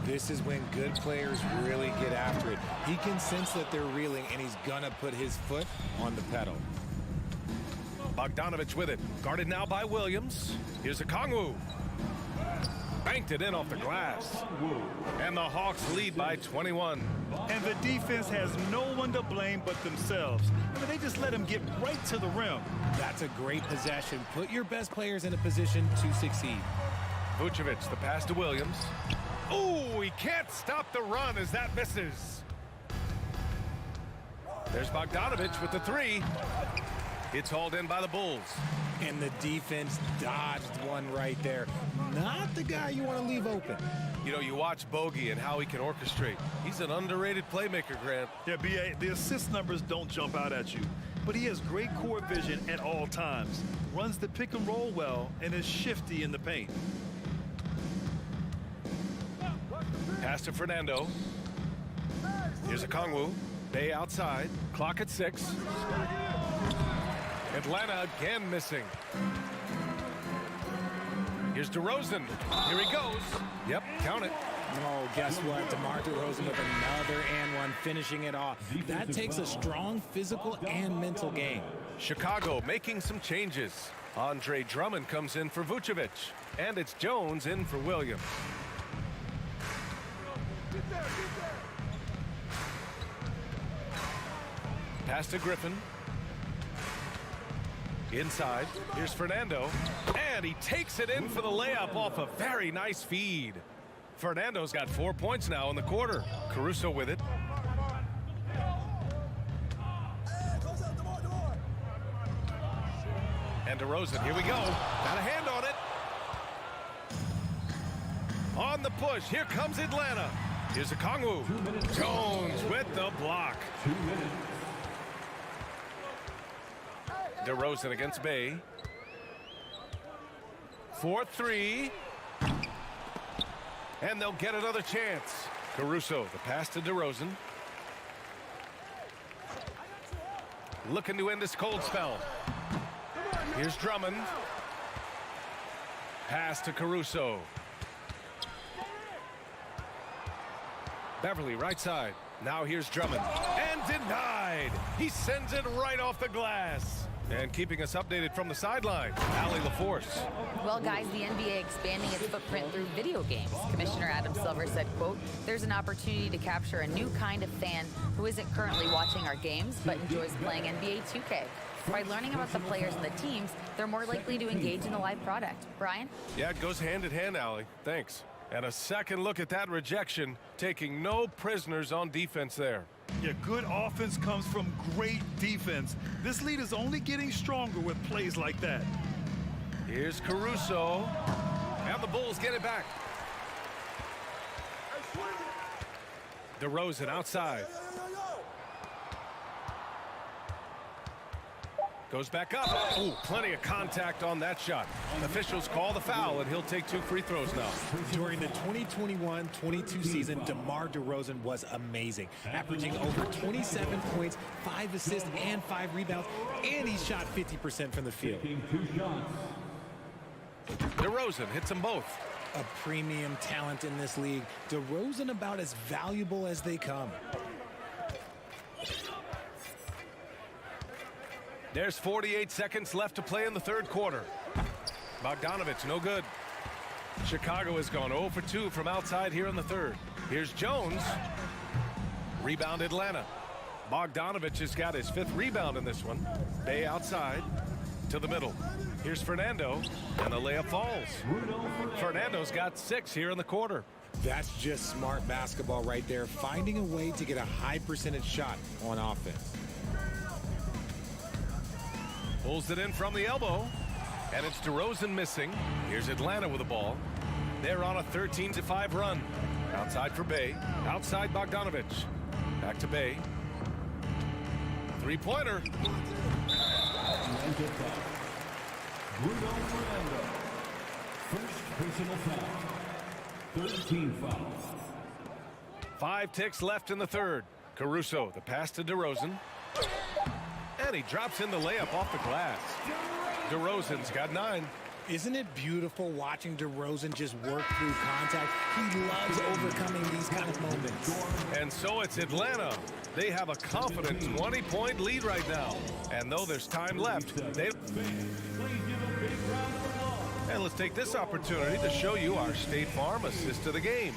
This is when good players really get after it. He can sense that they're reeling, and he's going to put his foot on the pedal. Bogdanovich with it. Guarded now by Williams. Here's Okongwu. Banked it in off the glass. And the Hawks lead by 21. And the defense has no one to blame but themselves. I mean, they just let him get right to the rim. That's a great possession. Put your best players in a position to succeed. Vucevic, the pass to Williams. Ooh, he can't stop the run as that misses. There's Bogdanovich with the three. It's hauled in by the Bulls. And the defense dodged one right there. Not the guy you want to leave open. You know, you watch Bogey and how he can orchestrate. He's an underrated playmaker, Grant. Yeah, B.A., the assist numbers don't jump out at you, but he has great court vision at all times, runs the pick and roll well, and is shifty in the paint. Pass to Fernando. Here's a Kongwu. Bay outside. Clock at 6. Atlanta again missing. Here's DeRozan. Here he goes. Yep, count it. Oh, guess what? DeMar DeRozan with another and one, finishing it off. That takes a strong physical and mental game. Chicago making some changes. Andre Drummond comes in for Vucevic. And it's Jones in for Williams. Pass to Griffin. Inside, here's Fernando, and he takes it in for the layup off a very nice feed. Fernando's got 4 points now in the quarter. Caruso with it. And DeRozan, here we go. Got a hand on it. On the push, here comes Atlanta. Here's a Kongwu. Jones with the block. 2 minutes. DeRozan against Bay. 4-3. And they'll get another chance. Caruso, the pass to DeRozan. Looking to end this cold spell. Here's Drummond. Pass to Caruso. Beverly, right side. Now here's Drummond. And denied. He sends it right off the glass. And keeping us updated from the sideline, Allie LaForce. Well, guys, the NBA expanding its footprint through video games. Commissioner Adam Silver said, quote, "There's an opportunity to capture a new kind of fan who isn't currently watching our games but enjoys playing NBA 2K. By learning about the players and the teams, they're more likely to engage in the live product." Brian? Yeah, it goes hand in hand, Allie. Thanks. And a second look at that rejection, taking no prisoners on defense there. Yeah, good offense comes from great defense. This lead is only getting stronger with plays like that. Here's Caruso. And the Bulls get it back. DeRozan outside. Goes back up. Ooh, plenty of contact on that shot. Officials call the foul, and he'll take 2 free throws now. During the 2021-22 season, DeMar DeRozan was amazing, averaging over 27 points, 5 assists, and 5 rebounds, and he shot 50% from the field. DeRozan hits them both. A premium talent in this league. DeRozan about as valuable as they come. There's 48 seconds left to play in the third quarter. Bogdanovich, no good. Chicago has gone 0 for 2 from outside here in the third. Here's Jones. Rebound Atlanta. Bogdanovich has got his 5th rebound in this one. Bay outside to the middle. Here's Fernando, and the layup falls. Fernando's got 6 here in the quarter. That's just smart basketball right there, finding a way to get a high percentage shot on offense. Pulls it in from the elbow, and it's DeRozan missing. Here's Atlanta with the ball. They're on a 13-5 run. Outside for Bay. Outside Bogdanovich. Back to Bay. Three-pointer. Bruno Fernando. First personal foul. 13 fouls. 5 ticks left in the third. Caruso, the pass to DeRozan. And he drops in the layup off the glass. DeRozan's got 9. Isn't it beautiful watching DeRozan just work through contact? He loves overcoming these kind of moments. And so it's Atlanta. They have a confident 20-point lead right now. And though there's time left, And let's take this opportunity to show you our State Farm assist of the game.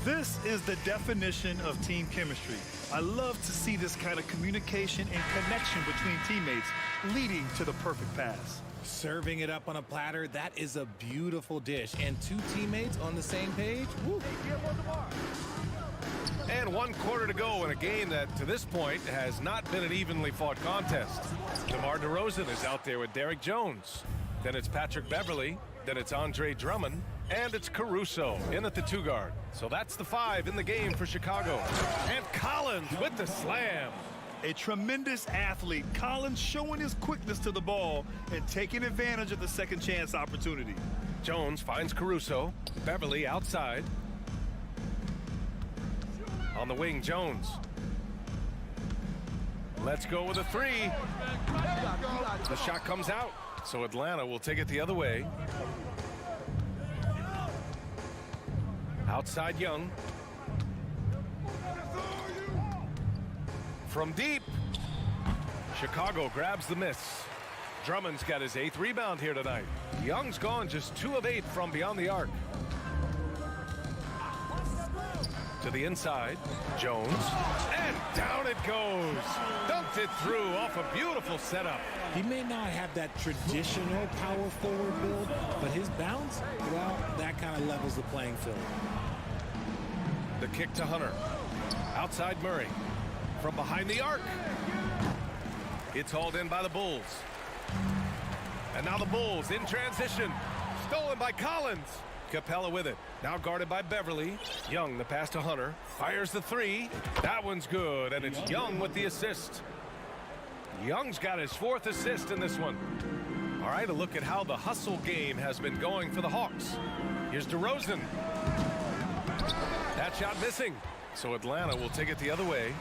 This is the definition of team chemistry. I love to see this kind of communication and connection between teammates leading to the perfect pass. Serving it up on a platter, that is a beautiful dish. And two teammates on the same page, woo. And 1 quarter to go in a game that, to this point, has not been an evenly fought contest. DeMar DeRozan is out there with Derrick Jones. Then it's Patrick Beverley. Then it's Andre Drummond. And it's Caruso in at the 2 guard. So that's the 5 in the game for Chicago. And Collins with the slam. A tremendous athlete, Collins showing his quickness to the ball and taking advantage of the second chance opportunity. Jones finds Caruso. Beverley outside. On the wing, Jones. Let's go with a 3. The shot comes out, so Atlanta will take it the other way. Outside Young. From deep. Chicago grabs the miss. Drummond's got his 8th rebound here tonight. Young's gone just 2 of 8 from beyond the arc. To the inside, Jones, and down it goes. Dumped it through off a beautiful setup. He may not have that traditional power forward build, but his bounce, well, that kind of levels the playing field. The kick to Hunter. Outside Murray. From behind the arc. It's hauled in by the Bulls. And now the Bulls in transition. Stolen by Collins. Capella with it. Now guarded by Beverley. Young, the pass to Hunter. Fires the 3. That one's good, and it's Young with the assist. Young's got his 4th assist in this one. All right, a look at how the hustle game has been going for the Hawks. Here's DeRozan. That shot missing. So Atlanta will take it the other way.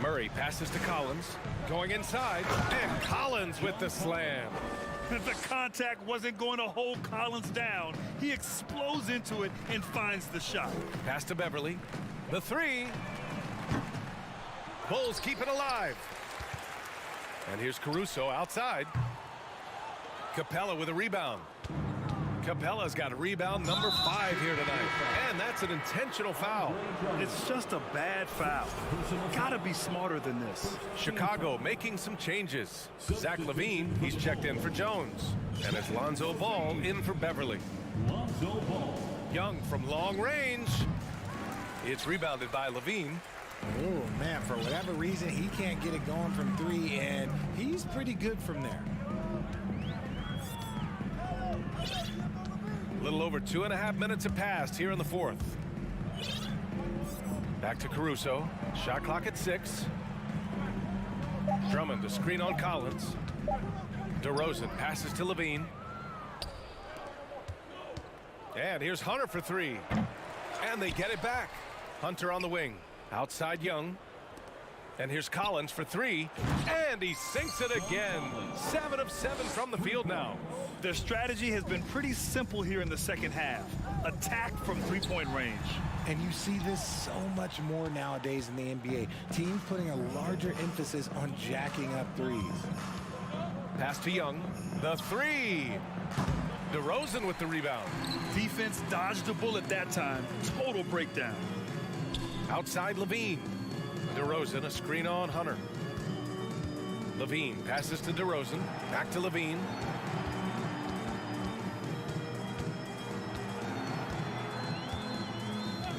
Murray passes to Collins. Going inside. And Collins with the slam. The contact wasn't going to hold Collins down. He explodes into it and finds the shot. Pass to Beverley. The 3. Bulls keep it alive. And here's Caruso outside. Capella with a rebound. Capella's got a rebound number 5 here tonight. And that's an intentional foul. It's just a bad foul. Gotta be smarter than this. Chicago making some changes. Zach LaVine, he's checked in for Jones. And it's Lonzo Ball in for Beverley. Lonzo Ball. Young from long range. It's rebounded by LaVine. Oh, man, for whatever reason, he can't get it going from 3, and he's pretty good from there. A little over 2.5 minutes have passed here in the 4th. Back to Caruso. Shot clock at 6. Drummond to screen on Collins. DeRozan passes to LaVine. And here's Hunter for 3. And they get it back. Hunter on the wing. Outside Young. And here's Collins for 3. And he sinks it again. 7 of 7 from the field now. Their strategy has been pretty simple here in the second half. Attack from 3-point range. And you see this so much more nowadays in the NBA. Teams putting a larger emphasis on jacking up 3s. Pass to Young. The 3. DeRozan with the rebound. Defense dodged a bullet that time. Total breakdown. Outside LaVine. DeRozan, a screen on Hunter. LaVine passes to DeRozan. Back to LaVine.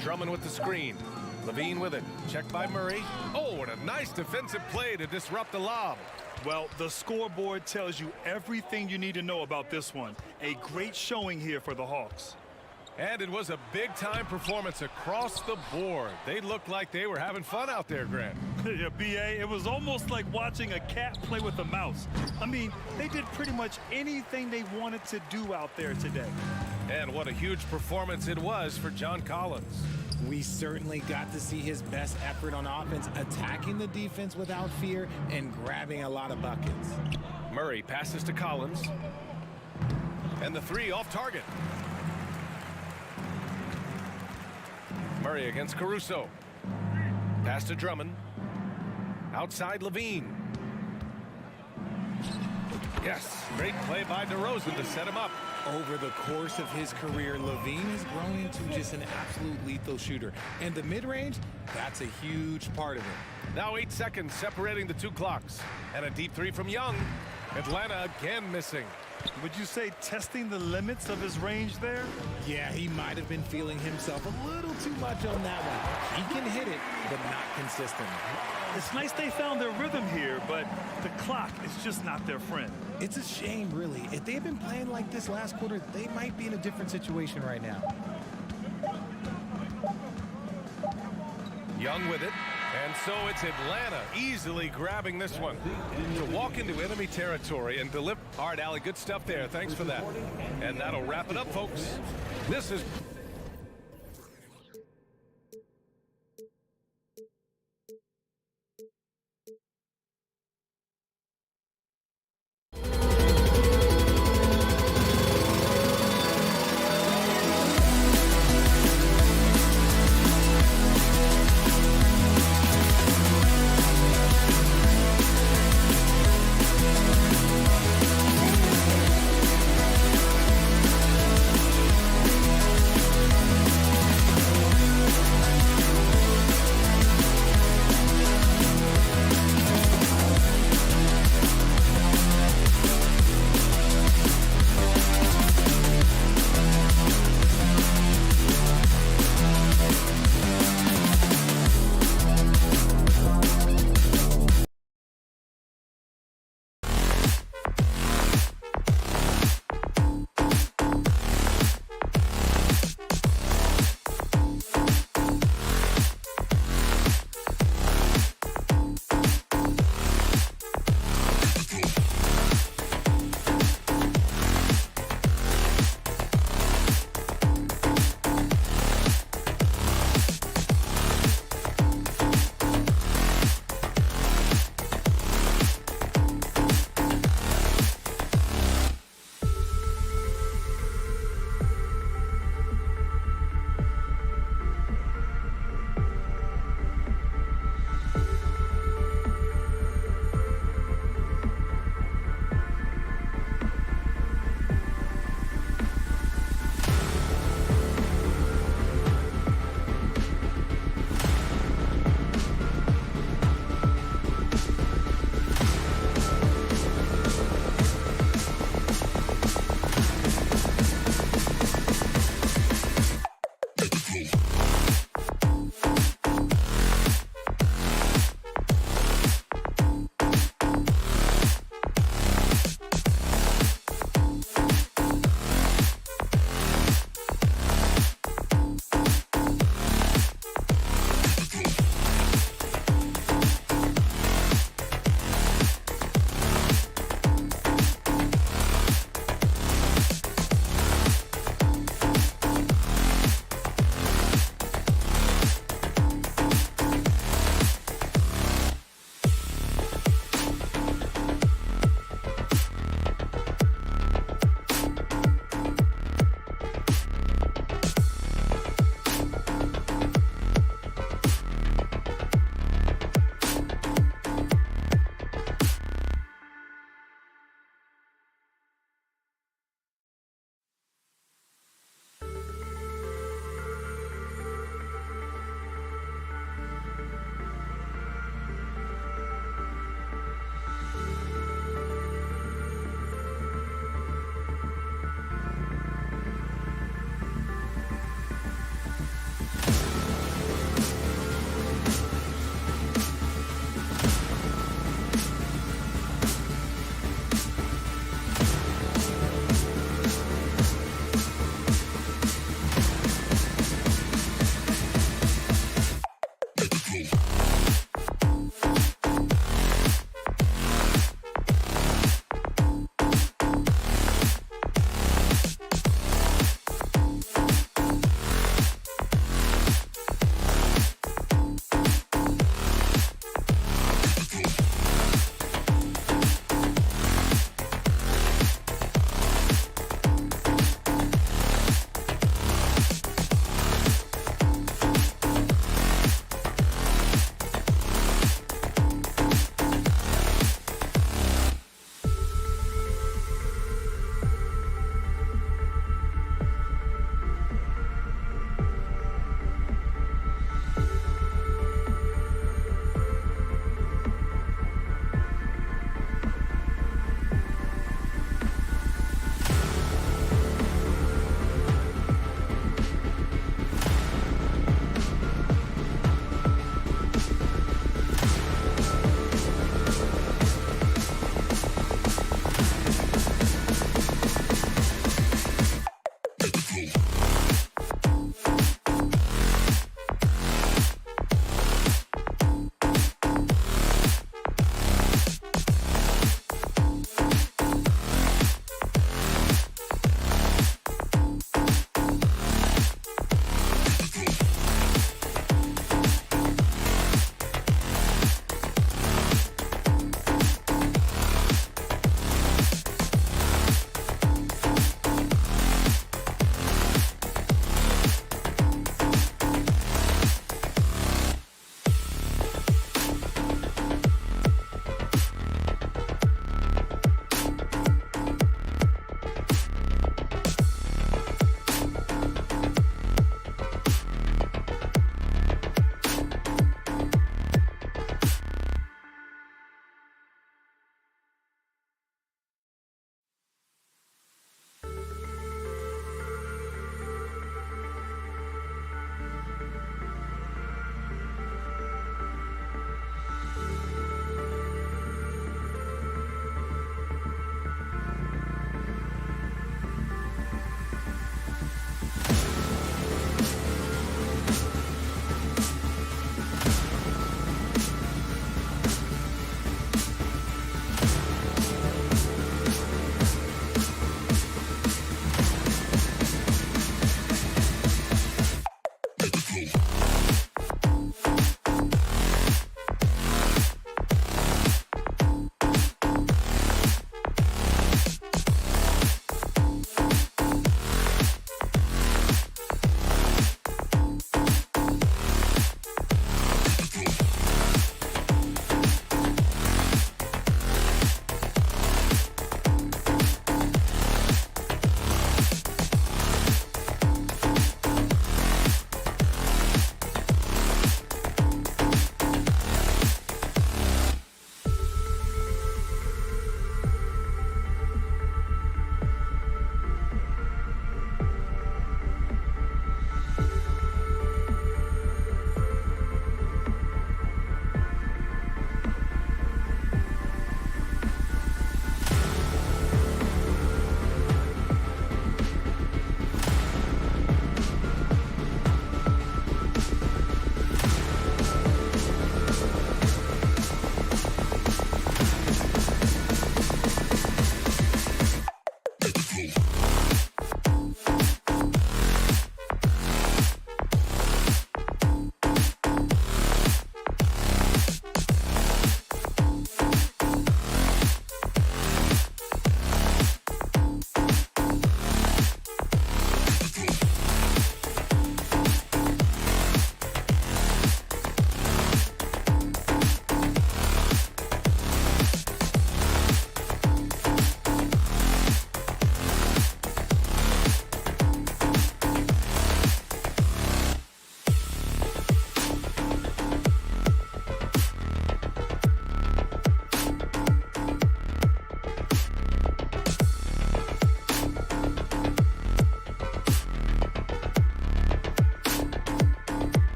Drummond with the screen. LaVine with it. Checked by Murray. Oh, and a nice defensive play to disrupt the lob. Well, the scoreboard tells you everything you need to know about this one. A great showing here for the Hawks. And it was a big-time performance across the board. They looked like they were having fun out there, Grant. Yeah, B.A., it was almost like watching a cat play with a mouse. I mean, they did pretty much anything they wanted to do out there today. And what a huge performance it was for John Collins. We certainly got to see his best effort on offense, attacking the defense without fear and grabbing a lot of buckets. Murray passes to Collins. And the 3 off target. Murray against Caruso. Pass to Drummond. Outside LaVine. Yes, great play by DeRozan to set him up. Over the course of his career, Levine has grown into just an absolute lethal shooter. And the mid-range, that's a huge part of it. Now 8 seconds separating the two clocks. And a deep three from Young. Atlanta again missing. Would you say testing the limits of his range there? Yeah, he might have been feeling himself a little too much on that one. He can hit it, but not consistently. It's nice they found their rhythm here, but the clock is just not their friend. It's a shame, really. If they had been playing like this last quarter, they might be in a different situation right now. Young with it. And so it's Atlanta easily grabbing this one to walk into enemy territory and deliver. All right, Allie, good stuff there. Thanks for that. And that'll wrap it up, folks. This is...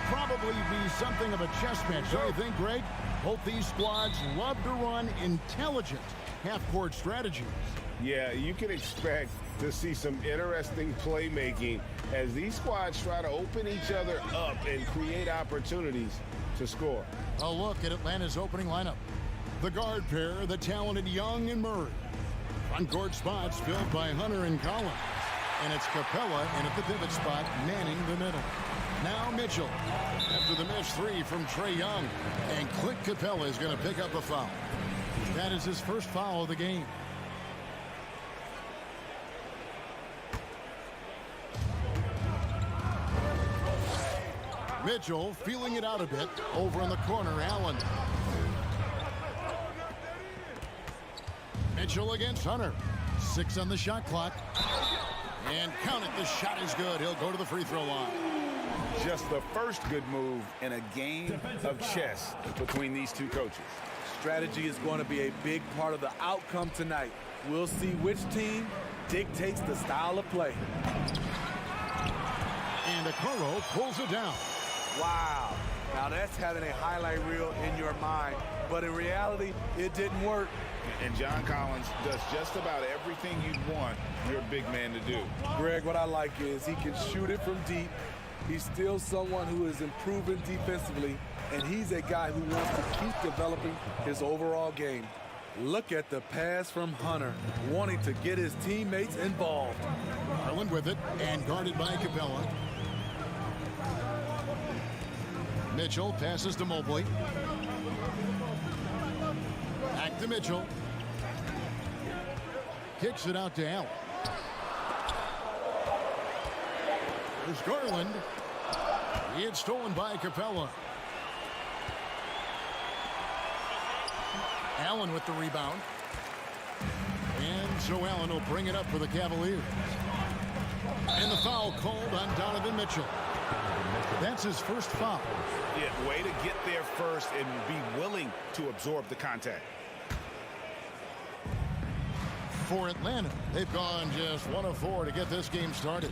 probably be something of a chess match, don't you think, Greg? Both these squads love to run intelligent half-court strategies. Yeah, you can expect to see some interesting playmaking as these squads try to open each other up and create opportunities to score. A look at Atlanta's opening lineup. The guard pair, the talented Young and Murray. Front court spots filled by Hunter and Collins. And it's Capella, and at the pivot spot, manning the middle. Now Mitchell, after the missed three from Trae Young. And Clint Capella is going to pick up a foul. That is his first foul of the game. Mitchell feeling it out a bit. Over in the corner, Allen. Mitchell against Hunter. 6 on the shot clock. And count it, the shot is good. He'll go to the free throw line. Just the first good move in a game of chess between these two coaches. Strategy is going to be a big part of the outcome tonight. We'll see which team dictates the style of play. And Okoro pulls it down. Wow. Now that's having a highlight reel in your mind. But in reality, it didn't work. And John Collins does just about everything you'd want your big man to do. Greg, what I like is he can shoot it from deep. He's still someone who is improving defensively, and he's a guy who wants to keep developing his overall game. Look at the pass from Hunter, wanting to get his teammates involved. Garland with it, and guarded by Capella. Mitchell passes to Mobley. Back to Mitchell. Kicks it out to Allen. There's Garland. It's stolen by Capella. Allen with the rebound. And so Allen will bring it up for the Cavaliers. And the foul called on Donovan Mitchell. That's his first foul. Yeah, way to get there first and be willing to absorb the contact. For Atlanta, they've gone just 1 of 4 to get this game started.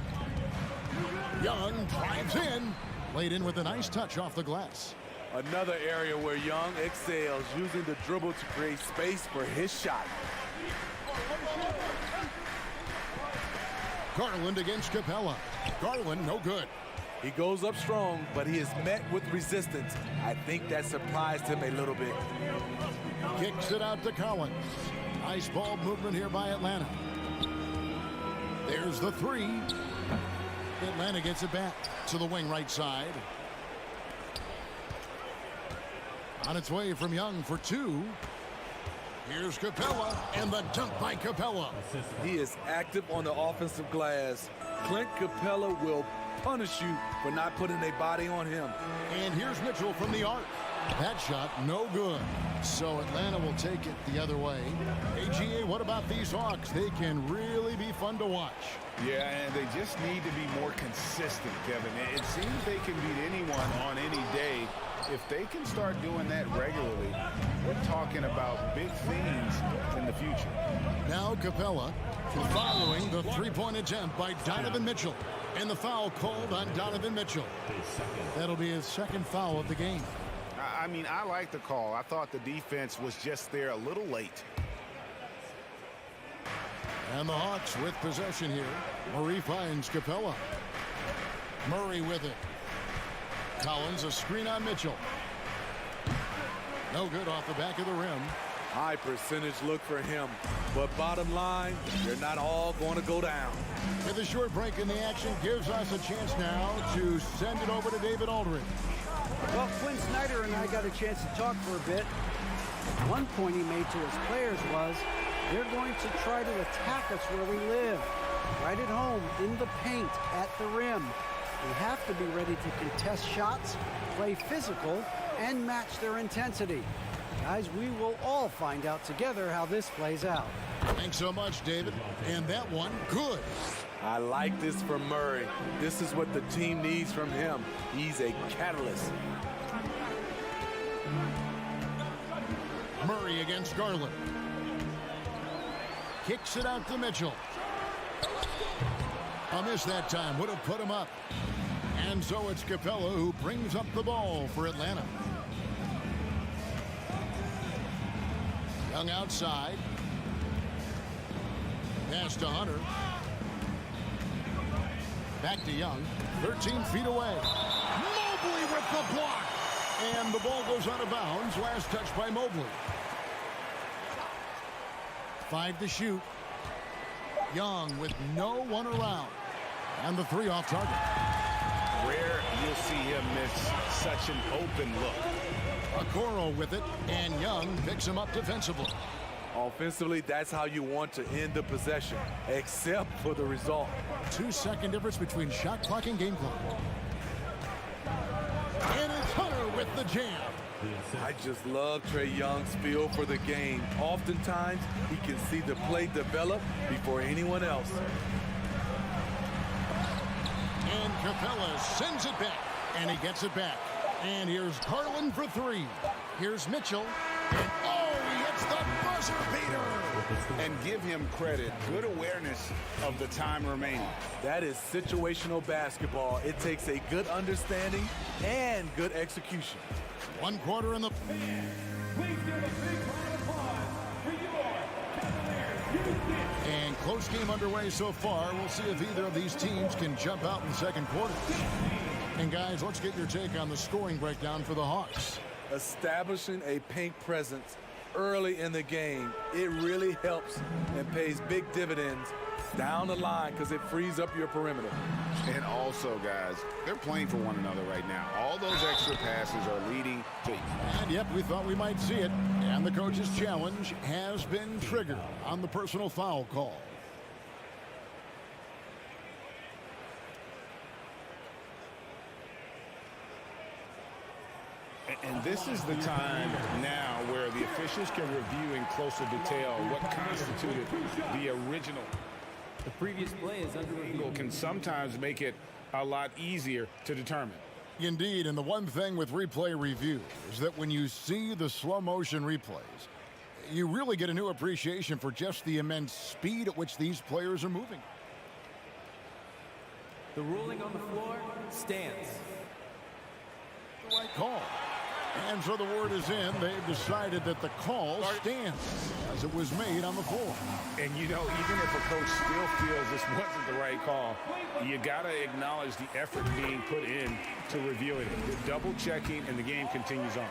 Young drives in, laid in with a nice touch off the glass. Another area where Young excels, using the dribble to create space for his shot. Garland against Capella. Garland, no good. He goes up strong, but he is met with resistance. I think that surprised him a little bit. Kicks it out to Collins. Nice ball movement here by Atlanta. There's the three. Atlanta gets it back to the wing right side. On its way from Young for 2. Here's Capella, and the dunk by Capella. He is active on the offensive glass. Clint Capella will punish you for not putting a body on him. And here's Mitchell from the arc. That shot, no good. So Atlanta will take it the other way. AGA, what about these Hawks? They can really be fun to watch. Yeah, and they just need to be more consistent, Kevin. It seems they can beat anyone on any day. If they can start doing that regularly, we're talking about big things in the future. Now Capella following the three-point attempt by Donovan Mitchell. And the foul called on Donovan Mitchell. That'll be his second foul of the game. I mean, I like the call. I thought the defense was just there a little late. And the Hawks with possession here. Murray finds Capella. Murray with it. Collins, a screen on Mitchell. No good off the back of the rim. High percentage look for him. But bottom line, they're not all going to go down. With a short break in the action gives us a chance now to send it over to David Aldridge. Well, Quinn Snyder and I got a chance to talk for a bit. One point he made to his players was, they're going to try to attack us where we live. Right at home, in the paint, at the rim. We have to be ready to contest shots, play physical, and match their intensity. Guys, we will all find out together how this plays out. Thanks so much, David. And that one, good. I like this from Murray. This is what the team needs from him. He's a catalyst. Murray against Garland. Kicks it out to Mitchell. A miss that time would have put him up. And so it's Capella who brings up the ball for Atlanta. Young outside. Pass to Hunter. Back to Young. 13 feet away. Mobley with the block. And the ball goes out of bounds. Last touch by Mobley. 5 to shoot. Young with no one around. And the 3 off target. Rare you'll see him miss such an open look. Okoro with it, and Young picks him up defensively. Offensively, that's how you want to end the possession, except for the result. 2-second difference between shot clock and game clock. And it's Hunter with the jam. I just love Trae Young's feel for the game. Oftentimes, he can see the play develop before anyone else. And Capella sends it back, and he gets it back. And here's Garland for 3. Here's Mitchell. And he hits the buzzer beater. And give him credit. Good awareness of the time remaining. That is situational basketball. It takes a good understanding and good execution. 1 quarter in the... Please give a big round of applause for your Cavaliers. And close game underway so far. We'll see if either of these teams can jump out in the second quarter. And guys, let's get your take on the scoring breakdown for the Hawks. Establishing a paint presence early in the game, it really helps and pays big dividends down the line because it frees up your perimeter. And also, guys, they're playing for one another right now. All those extra passes are leading to... And yep, we thought we might see it. And the coach's challenge has been triggered on the personal foul call. And this is the time now where the officials can review in closer detail what constituted the original. The previous play is under review. Can sometimes make it a lot easier to determine. Indeed, and the one thing with replay review is that when you see the slow motion replays, you really get a new appreciation for just the immense speed at which these players are moving. The ruling on the floor stands. The right call. And so the word is in. They've decided that the call stands as it was made on the floor. And, you know, even if a coach still feels this wasn't the right call, you got to acknowledge the effort being put in to review it. They're double checking, and the game continues on.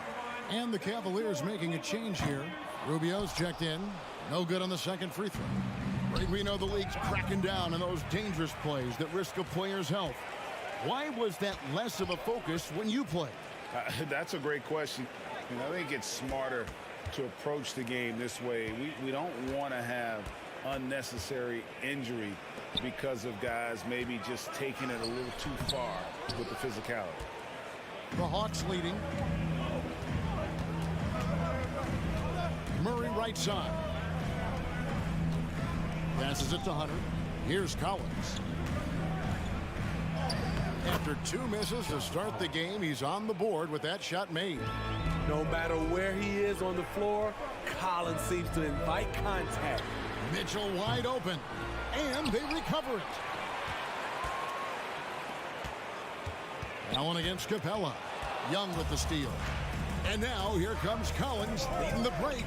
And the Cavaliers making a change here. Rubio's checked in. No good on the second free throw. Right, we know the league's cracking down on those dangerous plays that risk a player's health. Why was that less of a focus when you played? That's a great question. And I think it's smarter to approach the game this way. We don't want to have unnecessary injury because of guys maybe just taking it a little too far with the physicality. The Hawks leading. Murray right side. Passes it to Hunter. Here's Collins. After 2 misses to start the game, he's on the board with that shot made. No matter where he is on the floor, Collins seems to invite contact. Mitchell wide open, and they recover it. Allen against Capella. Young with the steal. And now here comes Collins leading the break.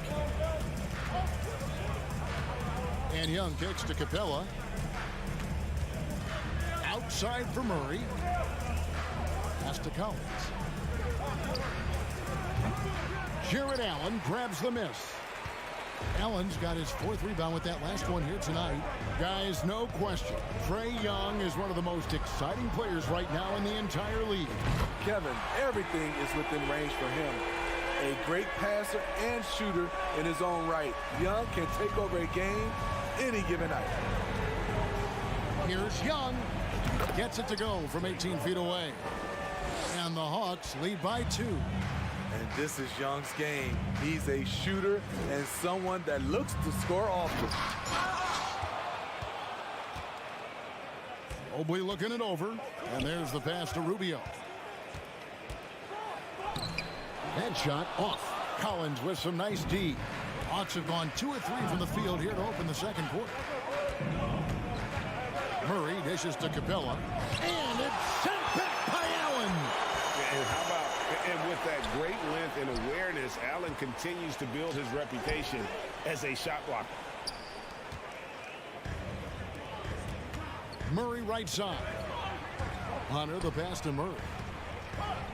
And Young kicks to Capella. Outside for Murray. Pass to Collins. Jared Allen grabs the miss. Allen's got his 4th rebound with that last one here tonight. Guys, no question, Trae Young is one of the most exciting players right now in the entire league. Kevin, everything is within range for him. A great passer and shooter in his own right. Young can take over a game any given night. Here's Young. Gets it to go from 18 feet away. And the Hawks lead by 2. And this is Young's game. He's a shooter and someone that looks to score often. Mobley looking it over. And there's the pass to Rubio. That shot off. Collins with some nice D. Hawks have gone 2 of 3 from the field here to open the second quarter. Murray dishes to Capella. And it's sent back by And how about, and with that great length and awareness, Allen continues to build his reputation as a shot blocker. Murray right side. Hunter the pass to Murray.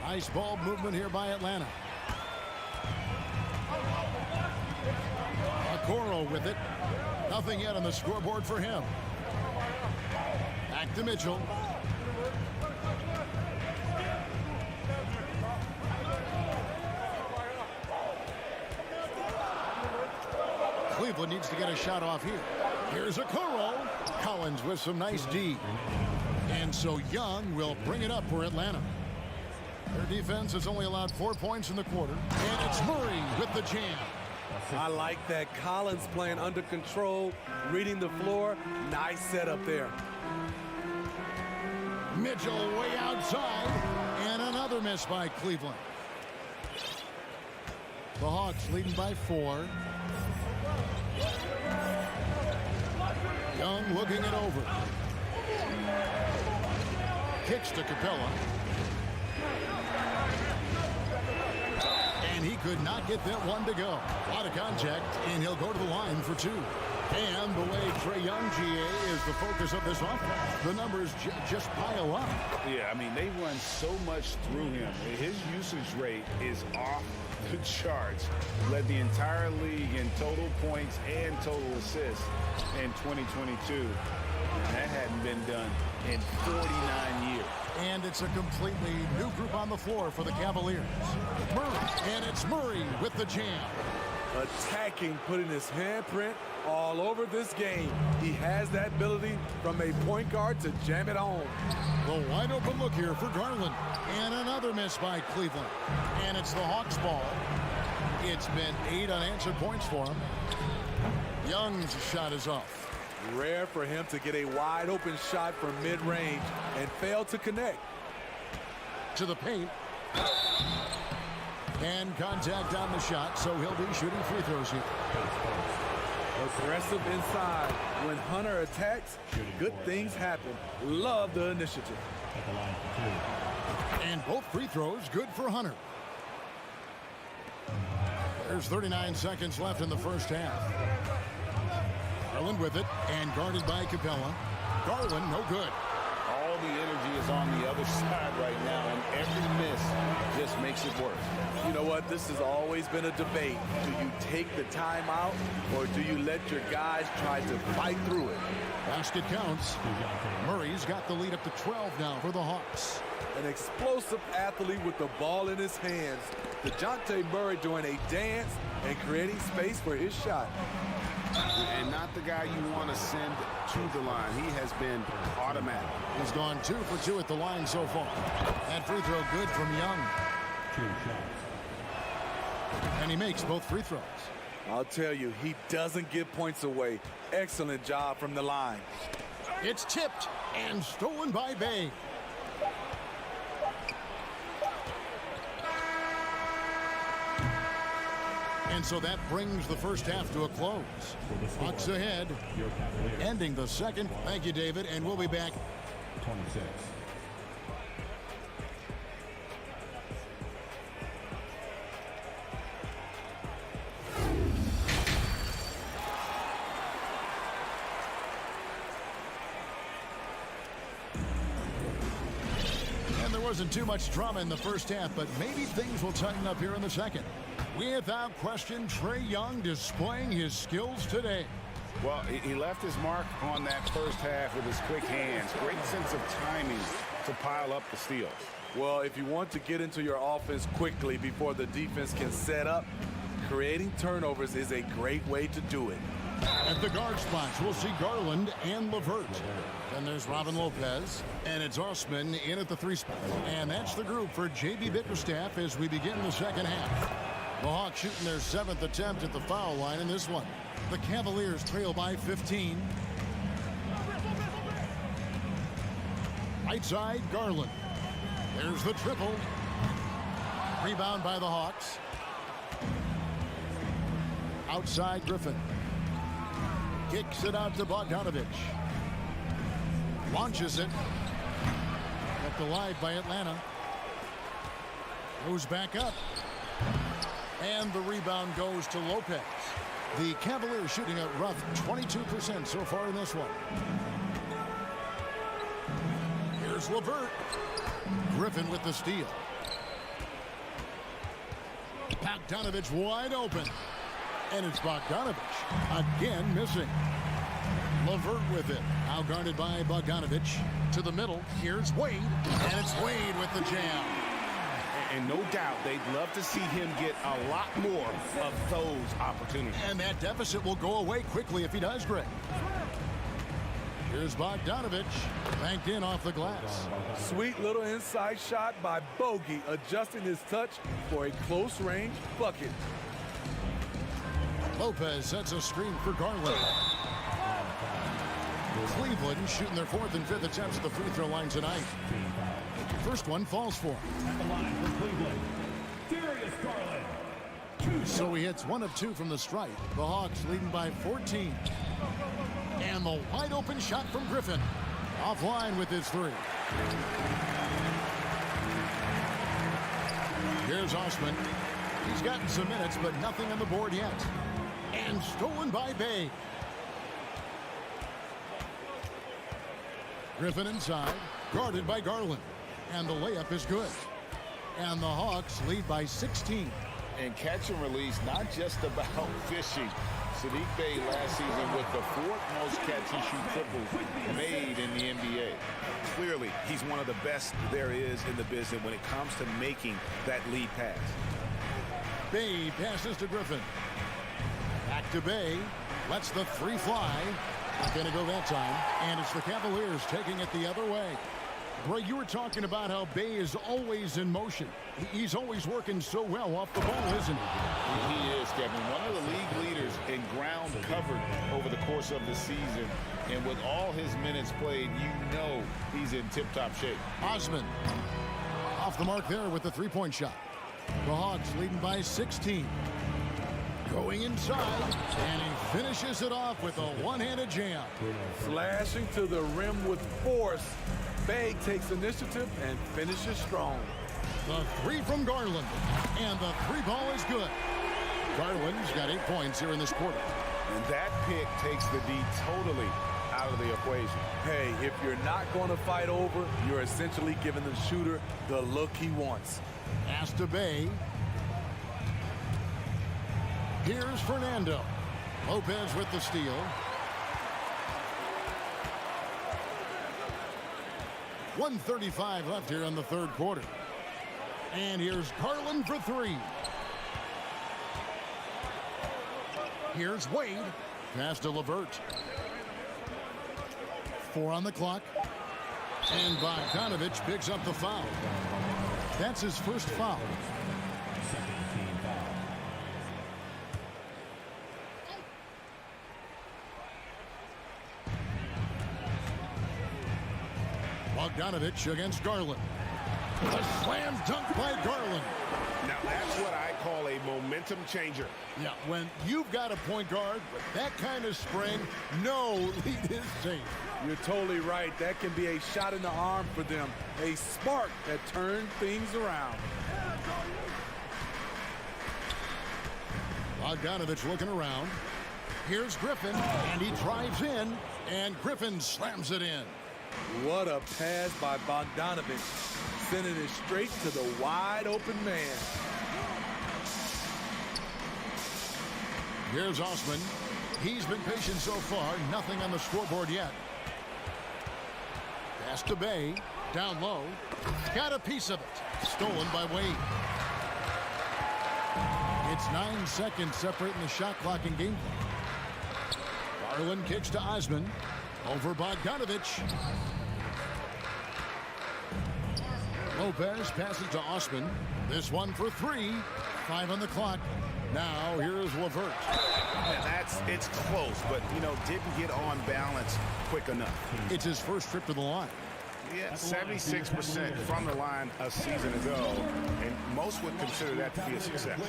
Nice ball movement here by Atlanta. Okoro with it. Nothing yet on the scoreboard for him. Back to Mitchell. Cleveland needs to get a shot off here. Here's Okoro. Collins with some nice D. And so Young will bring it up for Atlanta. Their defense has only allowed 4 points in the quarter. And it's Murray with the jam. I like that. Collins playing under control, reading the floor. Nice setup there. Mitchell way outside. And another miss by Cleveland. The Hawks leading by 4. Young looking it over. Kicks to Capella. And he could not get that one to go. Out of contact, and he'll go to the line for 2. And the way Trae Young, GA, is the focus of this offense, the numbers just pile up. Yeah, I mean, they run so much through him. His usage rate is off the charts. Led the entire league in total points and total assists in 2022. And that hadn't been done in 49 years. And it's a completely new group on the floor for the Cavaliers. Murray, and it's Murray with the jam. Attacking, putting his handprint all over this game. He has that ability from a point guard to jam it home. The wide open look here for Garland. And another miss by Cleveland. And it's the Hawks ball. It's been 8 unanswered points for him. Young's shot is off. Rare for him to get a wide open shot from mid-range and fail to connect. To the paint. And contact on the shot, so he'll be shooting free throws here. Aggressive inside. When Hunter attacks, good things happen. Love the initiative. And both free throws good for Hunter. There's 39 seconds left in the first half. Garland with it, and guarded by Capella. Garland, no good. All the energy is on the other side right now, and every miss just makes it worse. You know what? This has always been a debate. Do you take the timeout, or do you let your guys try to fight through it? Basket counts. Murray's got the lead up to 12 now for the Hawks. An explosive athlete with the ball in his hands. DeJounte Murray doing a dance and creating space for his shot. And not the guy you want to send to the line. He has been automatic. He's gone 2 for 2 at the line so far. That free throw good from Young. And he makes both free throws. I'll tell you, he doesn't give points away. Excellent job from the line. It's tipped and stolen by Bay. And so that brings the first half to a close. Hawks ahead, ending the second. Thank you, David, and we'll be back. 26. And there wasn't too much drama in the first half, but maybe things will tighten up here in the second. Without question, Trae Young displaying his skills today. Well, he left his mark on that first half with his quick hands. Great sense of timing to pile up the steals. Well, if you want to get into your offense quickly before the defense can set up, creating turnovers is a great way to do it. At the guard spots, we'll see Garland and LeVert. Then there's Robin Lopez, and it's Osman in at the 3 spot. And that's the group for J.B. Bickerstaff as we begin the second half. The Hawks shooting their 7th attempt at the foul line in this one. The Cavaliers trail by 15. Right side, Garland. There's the triple. Rebound by the Hawks. Outside, Griffin. Kicks it out to Bogdanovich. Launches it. Kept alive by Atlanta. Goes back up. And the rebound goes to Lopez. The Cavaliers shooting a rough 22% so far in this one. Here's LeVert. Griffin with the steal. Bogdanovich wide open. And it's Bogdanovich again missing. LeVert with it. Now guarded by Bogdanovich. To the middle. Here's Wade. And it's Wade with the jam. And no doubt they'd love to see him get a lot more of those opportunities. And that deficit will go away quickly if he does, Greg. Here's Bogdanovich. Banked in off the glass. Sweet little inside shot by Bogey, adjusting his touch for a close-range bucket. Lopez sets a screen for Garland. Cleveland shooting their 4th and 5th attempts at the free throw line tonight. First one falls for him. At the line for Cleveland, Darius Garland. So he hits 1 of 2 from the stripe. The Hawks leading by 14. And the wide open shot from Griffin. Offline with his 3. Here's Osman. He's gotten some minutes, but nothing on the board yet. And stolen by Bay. Griffin inside, guarded by Garland. And the layup is good. And the Hawks lead by 16. And catch and release, not just about fishing. Sadiq Bey last season with the 4th most catch-and-shoot triples made in the NBA. Clearly, he's one of the best there is in the business when it comes to making that lead pass. Bay passes to Griffin. Back to Bay. Lets the 3 fly. Not going to go that time. And it's the Cavaliers taking it the other way. Bray, you were talking about how Bay is always in motion. He's always working so well off the ball, isn't he? He is, Kevin. One of the league leaders in ground covered over the course of the season. And with all his minutes played, you know he's in tip-top shape. Osman off the mark there with the 3-point shot. The Hawks leading by 16. Going inside, and he finishes it off with a one-handed jam. Slashing to the rim with force. Bay takes initiative and finishes strong. The 3 from Garland, and the 3 ball is good. Garland's got 8 points here in this quarter. And that pick takes the D totally out of the equation. Hey, if you're not going to fight over, you're essentially giving the shooter the look he wants. Pass to Bay. Here's Fernando. Lopez with the steal. .135 left here in the 3rd quarter. And here's Garland for 3. Here's Wade. Pass to LeVert. 4 on the clock. And Bogdanovich picks up the foul. That's his first foul. Bogdanovich against Garland. A slam dunk by Garland. Now that's what I call a momentum changer. Yeah, when you've got a point guard with that kind of spring, no lead is safe. You're totally right. That can be a shot in the arm for them. A spark that turns things around. Bogdanovich looking around. Here's Griffin, and he drives in, and Griffin slams it in. What a pass by Bogdanovich, sending it straight to the wide open man. Here's Osman. He's been patient so far. Nothing on the scoreboard yet. Pass to Bay. Down low. Got a piece of it. Stolen by Wade. It's 9 seconds separating the shot clock and game clock. Garland kicks to Osman. Over Bogdanovich. Lopez passes to Osman. This one for 3. 5 on the clock. Now here's LeVert. It's close, but didn't get on balance quick enough. It's his first trip to the line. Yeah, 76% from the line a season ago, and most would consider that to be a success.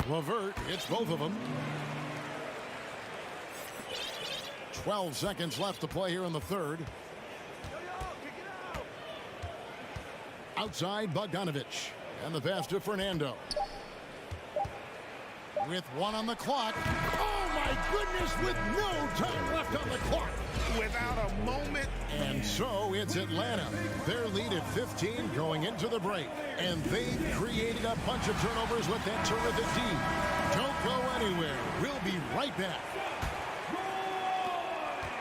LeVert hits both of them. 12 seconds left to play here in the 3rd. Outside Bogdanovich. And the pass to Fernando. With 1 on the clock. Oh, my goodness, with no time left on the clock. Without a moment. And so it's Atlanta. Their lead at 15 going into the break. And they've created a bunch of turnovers with that terrific D. Don't go anywhere. We'll be right back.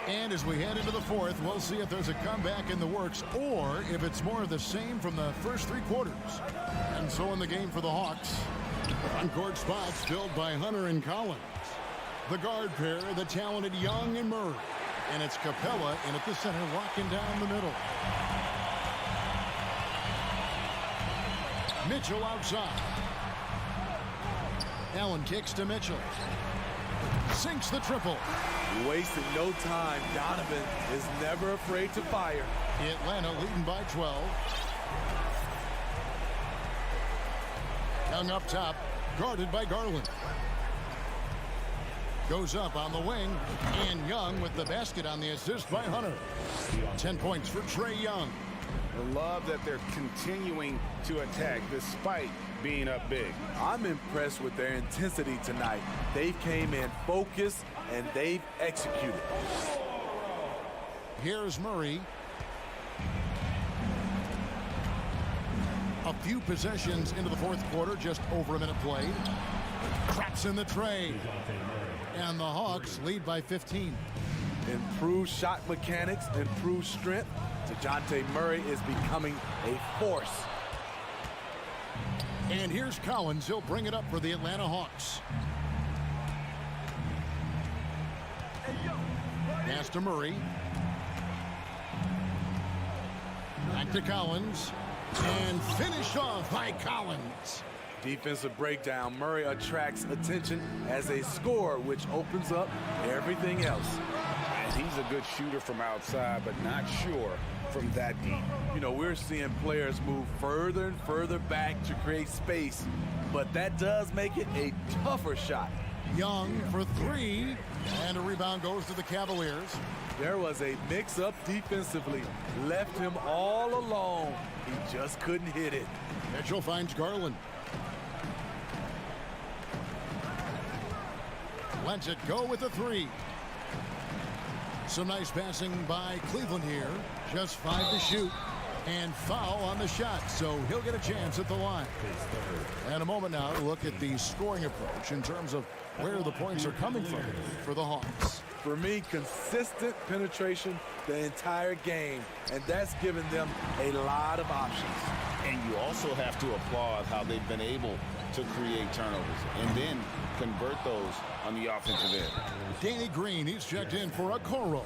And as we head into the fourth, we'll see if there's a comeback in the works or if it's more of the same from the first 3 quarters. And so in the game for the Hawks, on-court spots filled by Hunter and Collins. The guard pair, the talented Young and Murray. And it's Capella in at the center, locking down the middle. Mitchell outside. Allen kicks to Mitchell. Sinks the triple. Wasting no time. Donovan is never afraid to fire. Atlanta leading by 12. Young up top, guarded by Garland. Goes up on the wing, and Young with the basket on the assist by Hunter. 10 points for Trae Young. I love that they're continuing to attack despite being up big. I'm impressed with their intensity tonight. They came in focused and they've executed. Here's Murray. A few possessions into the fourth quarter, just over a minute played. Traps in the tray. And the Hawks lead by 15. Improved shot mechanics, improved strength. DeJounte Murray is becoming a force. And here's Collins. He'll bring it up for the Atlanta Hawks. Pass to Murray. Back to Collins. And finished off by Collins. Defensive breakdown. Murray attracts attention as a scorer, which opens up everything else. And he's a good shooter from outside, but not sure from that deep. You know, we're seeing players move further and further back to create space, but that does make it a tougher shot. Young for 3, and a rebound goes to the Cavaliers. There was a mix-up defensively. Left him all alone. He just couldn't hit it. Mitchell finds Garland. Lets it go with a 3. Some nice passing by Cleveland here. Just 5 to shoot. And foul on the shot, so he'll get a chance at the line. And a moment now to look at the scoring approach in terms of where the points are coming from for the Hawks. For me, consistent penetration the entire game, and that's given them a lot of options. And you also have to applaud how they've been able to create turnovers and then convert those on the offensive end. Danny Green, he's checked in for a Okoro.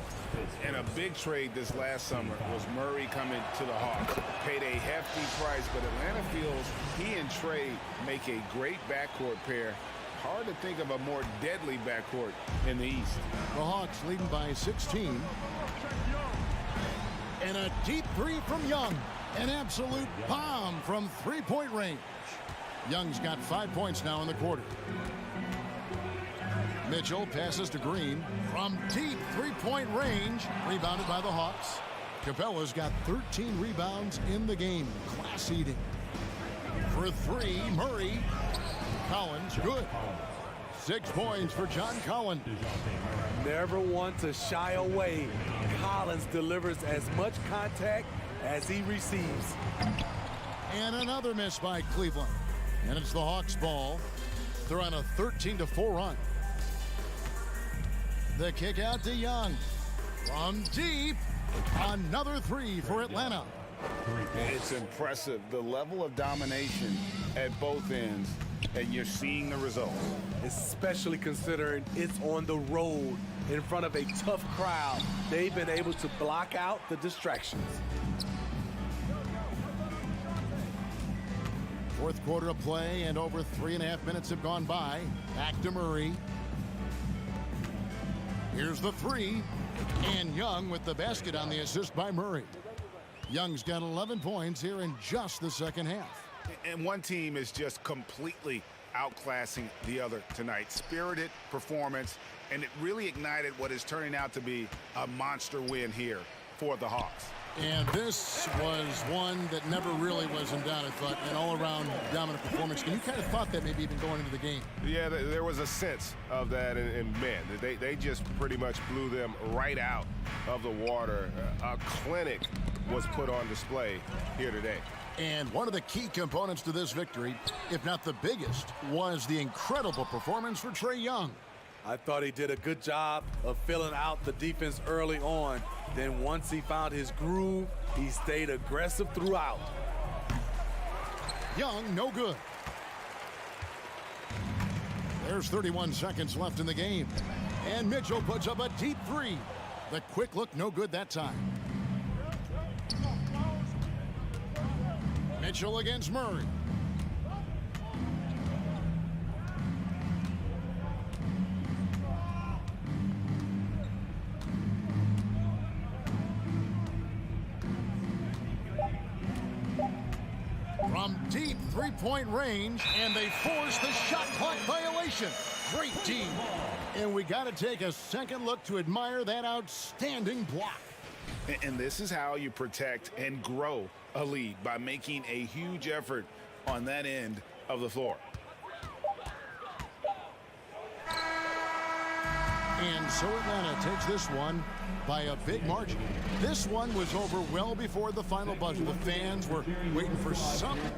And a big trade this last summer was Murray coming to the Hawks. Paid a hefty price, but Atlanta feels he and Trae make a great backcourt pair. Hard to think of a more deadly backcourt in the East. The Hawks leading by 16. And a deep 3 from Young. An absolute bomb from 3-point range. Young's got 5 points now in the quarter. Mitchell passes to Green from deep 3-point range. Rebounded by the Hawks. Capella's got 13 rebounds in the game. Class eating. For 3, Murray. Collins, good. 6 points for John Collins. Never one to shy away. Collins delivers as much contact as he receives. And another miss by Cleveland. And it's the Hawks' ball. They're on a 13-4 run. The kick out to Young. From deep. Another 3 for Atlanta. It's impressive, the level of domination at both ends, and you're seeing the results. Especially considering it's on the road in front of a tough crowd. They've been able to block out the distractions. Fourth quarter of play, and over 3.5 minutes have gone by. Back to Murray. Here's the 3. And Young with the basket on the assist by Murray. Young's got 11 points here in just the second half. And one team is just completely outclassing the other tonight. Spirited performance, and it really ignited what is turning out to be a monster win here for the Hawks. And this was one that never really was in doubt, I thought, an all-around dominant performance. And you kind of thought that maybe even going into the game. Yeah, there was a sense of that, and man, they just pretty much blew them right out of the water. A clinic was put on display here today. And one of the key components to this victory, if not the biggest, was the incredible performance for Trae Young. I thought he did a good job of filling out the defense early on. Then once he found his groove, he stayed aggressive throughout. Young, no good. There's 31 seconds left in the game. And Mitchell puts up a deep three. The quick look, no good that time. Mitchell against Murray. From deep three-point range, and they force the shot clock violation. Great team. And we got to take a second look to admire that outstanding block. And this is how you protect and grow a lead, by making a huge effort on that end of the floor. And so Atlanta takes this one by a big margin. This one was over well before the final buzzer. The fans were waiting for something.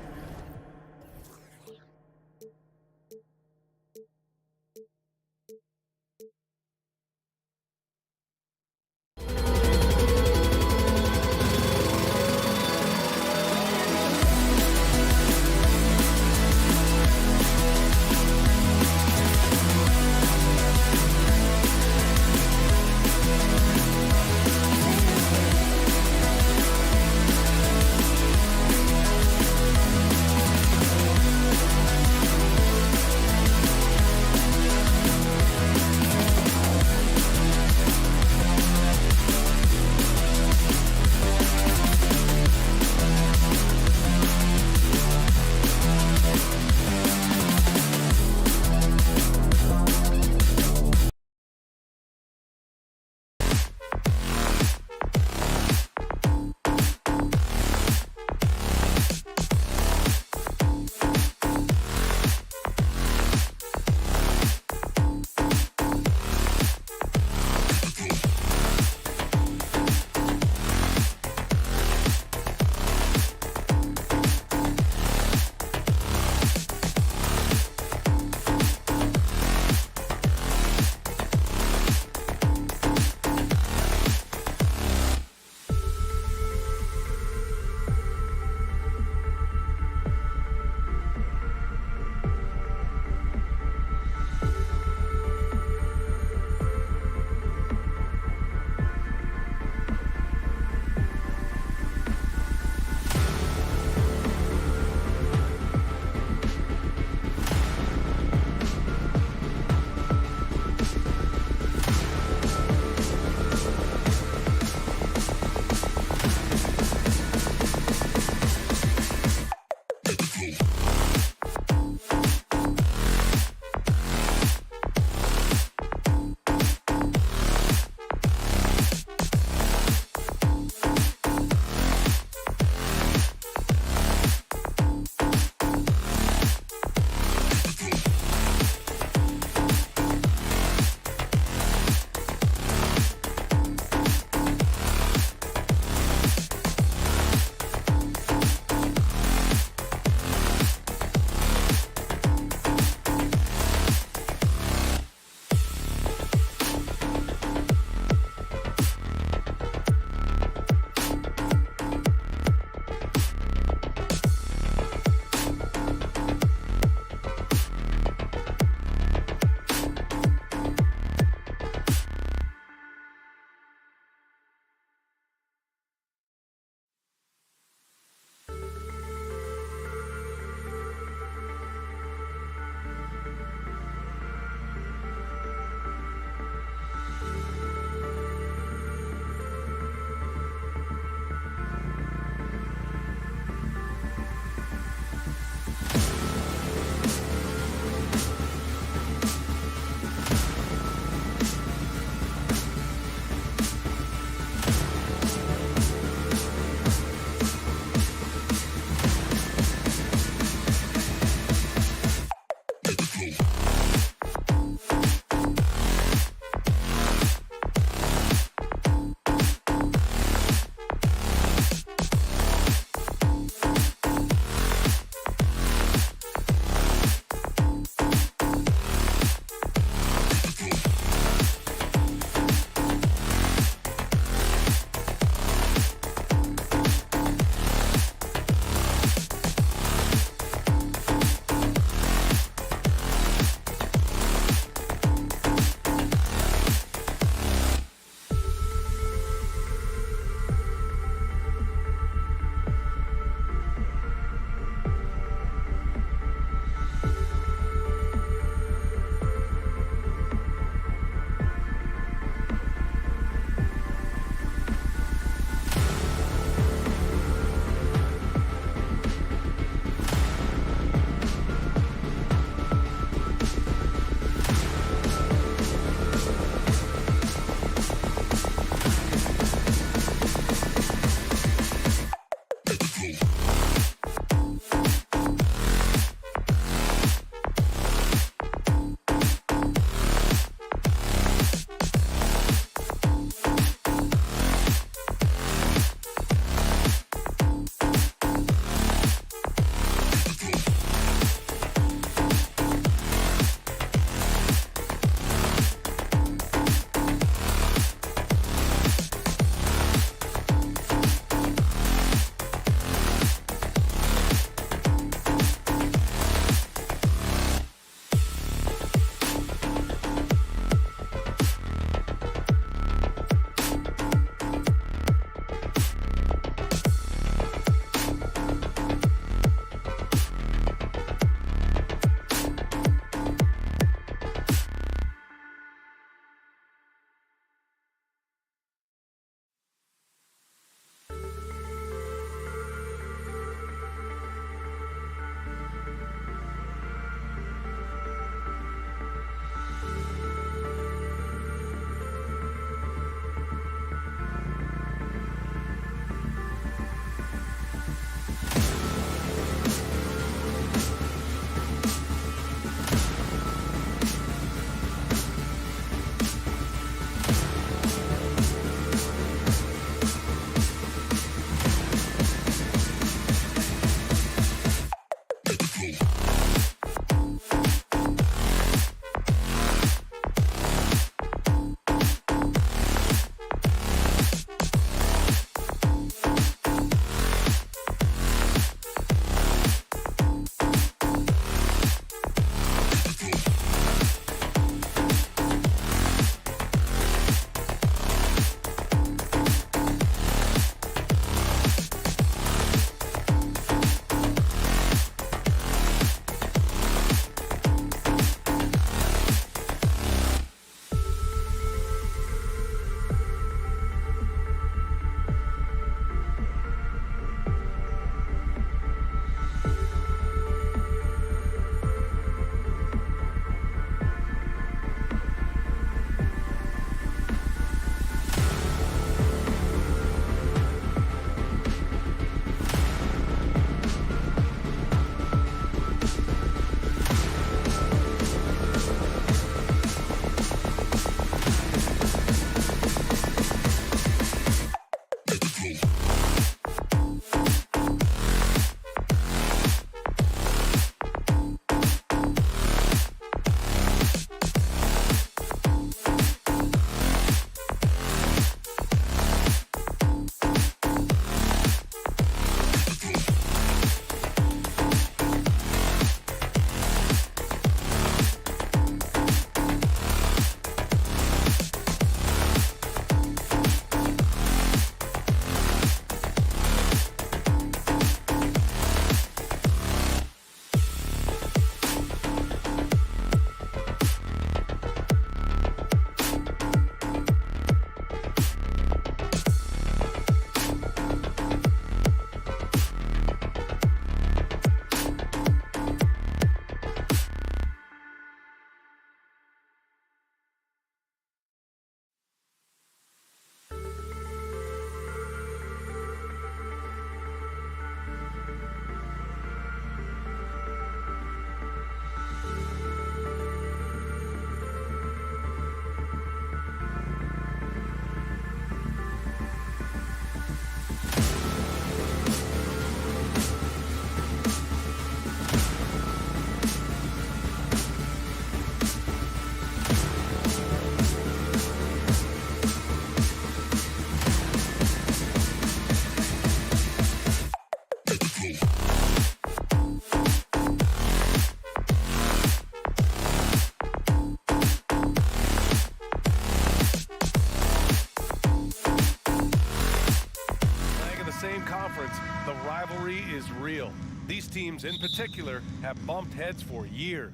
rivalry is real. These teams in particular have bumped heads for years.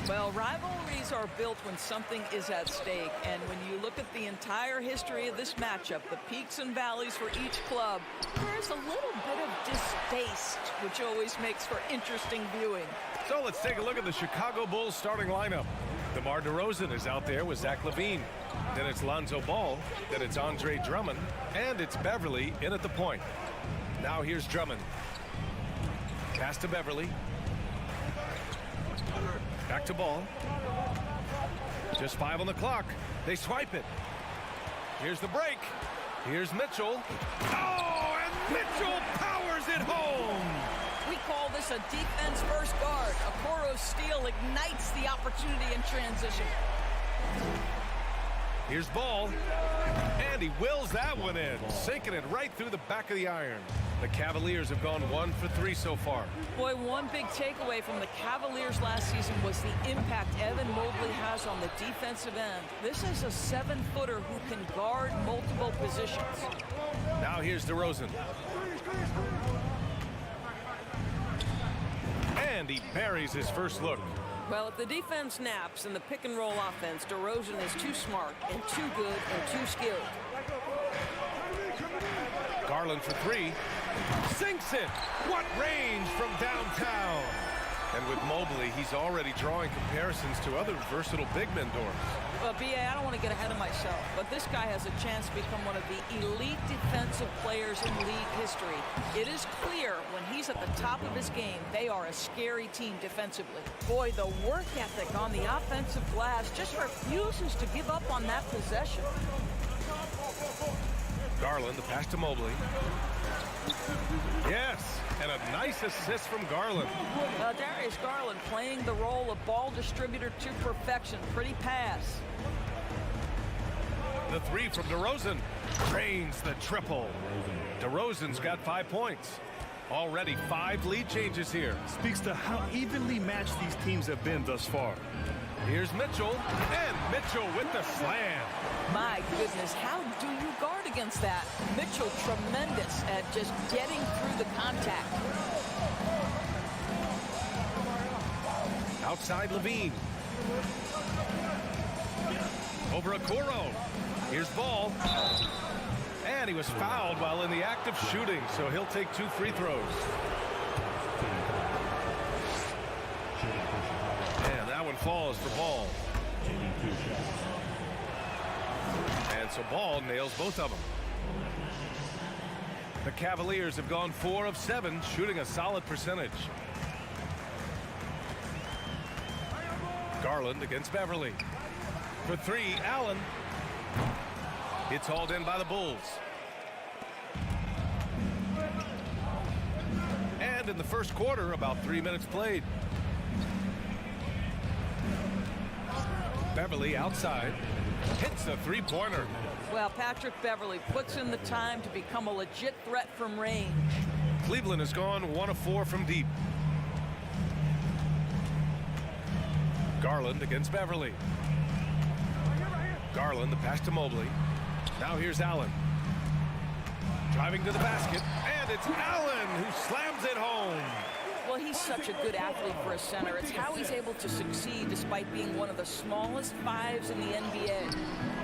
Well, rivalries are built when something is at stake. And when you look at the entire history of this matchup, the peaks and valleys for each club, there's a little bit of distaste, which always makes for interesting viewing. So let's take a look at the Chicago Bulls starting lineup. DeMar DeRozan is out there with Zach LaVine. Then it's Lonzo Ball. Then it's Andre Drummond. And it's Beverly in at the point. Now here's Drummond. Pass to Beverly. Back to Ball. Just 5 on the clock. They swipe it. Here's the break. Here's Mitchell. Oh, and Mitchell powers it home. We call this a defense-first guard. Okoro's steal ignites the opportunity in transition. Here's Ball. And he wills that one in, sinking it right through the back of the iron. The Cavaliers have gone 1 for 3 so far. Boy, one big takeaway from the Cavaliers last season was the impact Evan Mobley has on the defensive end. This is a 7-footer who can guard multiple positions. Now here's DeRozan. And he buries his first look. Well, if the defense naps in the pick-and-roll offense, DeRozan is too smart and too good and too skilled. Garland for 3. Sinks it. What range from downtown. And with Mobley, he's already drawing comparisons to other versatile big men doors. Well, B.A., I don't want to get ahead of myself, but this guy has a chance to become one of the elite defensive players in league history. It is clear when he's at the top of his game, they are a scary team defensively. Boy, the work ethic on the offensive glass just refuses to give up on that possession. Garland, the pass to Mobley. Yes, and a nice assist from Garland. Darius Garland playing the role of ball distributor to perfection. Pretty pass. The 3 from DeRozan drains the triple. DeRozan's got 5 points. Already 5 lead changes here. Speaks to how evenly matched these teams have been thus far. Here's Mitchell, and Mitchell with the slam. My goodness, how do you guard against that? Mitchell tremendous at just getting through the contact. Outside Levine. Over Okoro. Here's Ball. And he was fouled while in the act of shooting, so he'll take 2 free throws. And that one falls for Ball. And so Ball nails both of them. The Cavaliers have gone 4 of 7, shooting a solid percentage. Garland against Beverly. For 3, Allen. It's hauled in by the Bulls. And in the first quarter, about 3 minutes played. Beverly outside. Hits a 3-pointer. Well, Patrick Beverly puts in the time to become a legit threat from range. Cleveland has gone 1 of 4 from deep. Garland against Beverly. Garland, the pass to Mobley. Now here's Allen. Driving to the basket, and it's Allen who slams it home. Well, he's such a good athlete for a center. It's how he's able to succeed despite being one of the smallest 5s in the NBA.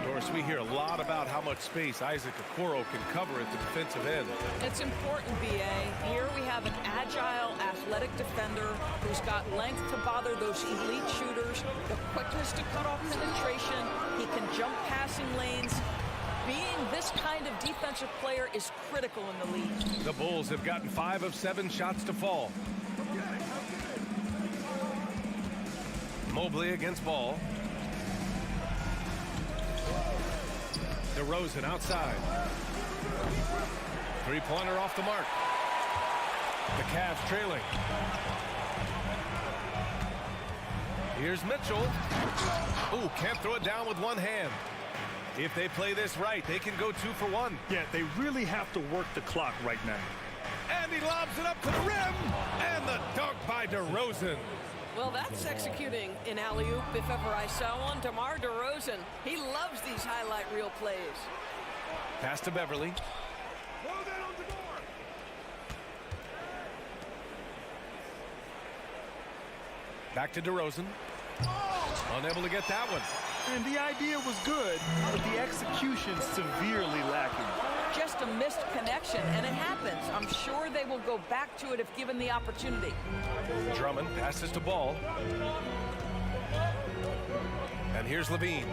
Doris, we hear a lot about how much space Isaac Okoro can cover at the defensive end. It's important, B.A. Here we have an agile, athletic defender who's got length to bother those elite shooters, the quickness to cut off penetration. He can jump passing lanes. Being this kind of defensive player is critical in the league. The Bulls have gotten 5 of 7 shots to fall. Mobley against Ball. DeRozan outside. 3-pointer off the mark. The Cavs trailing. Here's Mitchell. Ooh, can't throw it down with one hand. If they play this right, they can go 2 for 1. Yeah, they really have to work the clock right now. And he lobs it up to the rim. And the dunk by DeRozan. Well, that's executing an alley-oop if ever I saw one. DeMar DeRozan, he loves these highlight reel plays. Pass to Beverly. Back to DeRozan. Unable to get that one. And the idea was good, but the execution severely lacking. Just a missed connection, and it happens. I'm sure they will go back to it if given the opportunity. Drummond passes to Ball. And here's Levine.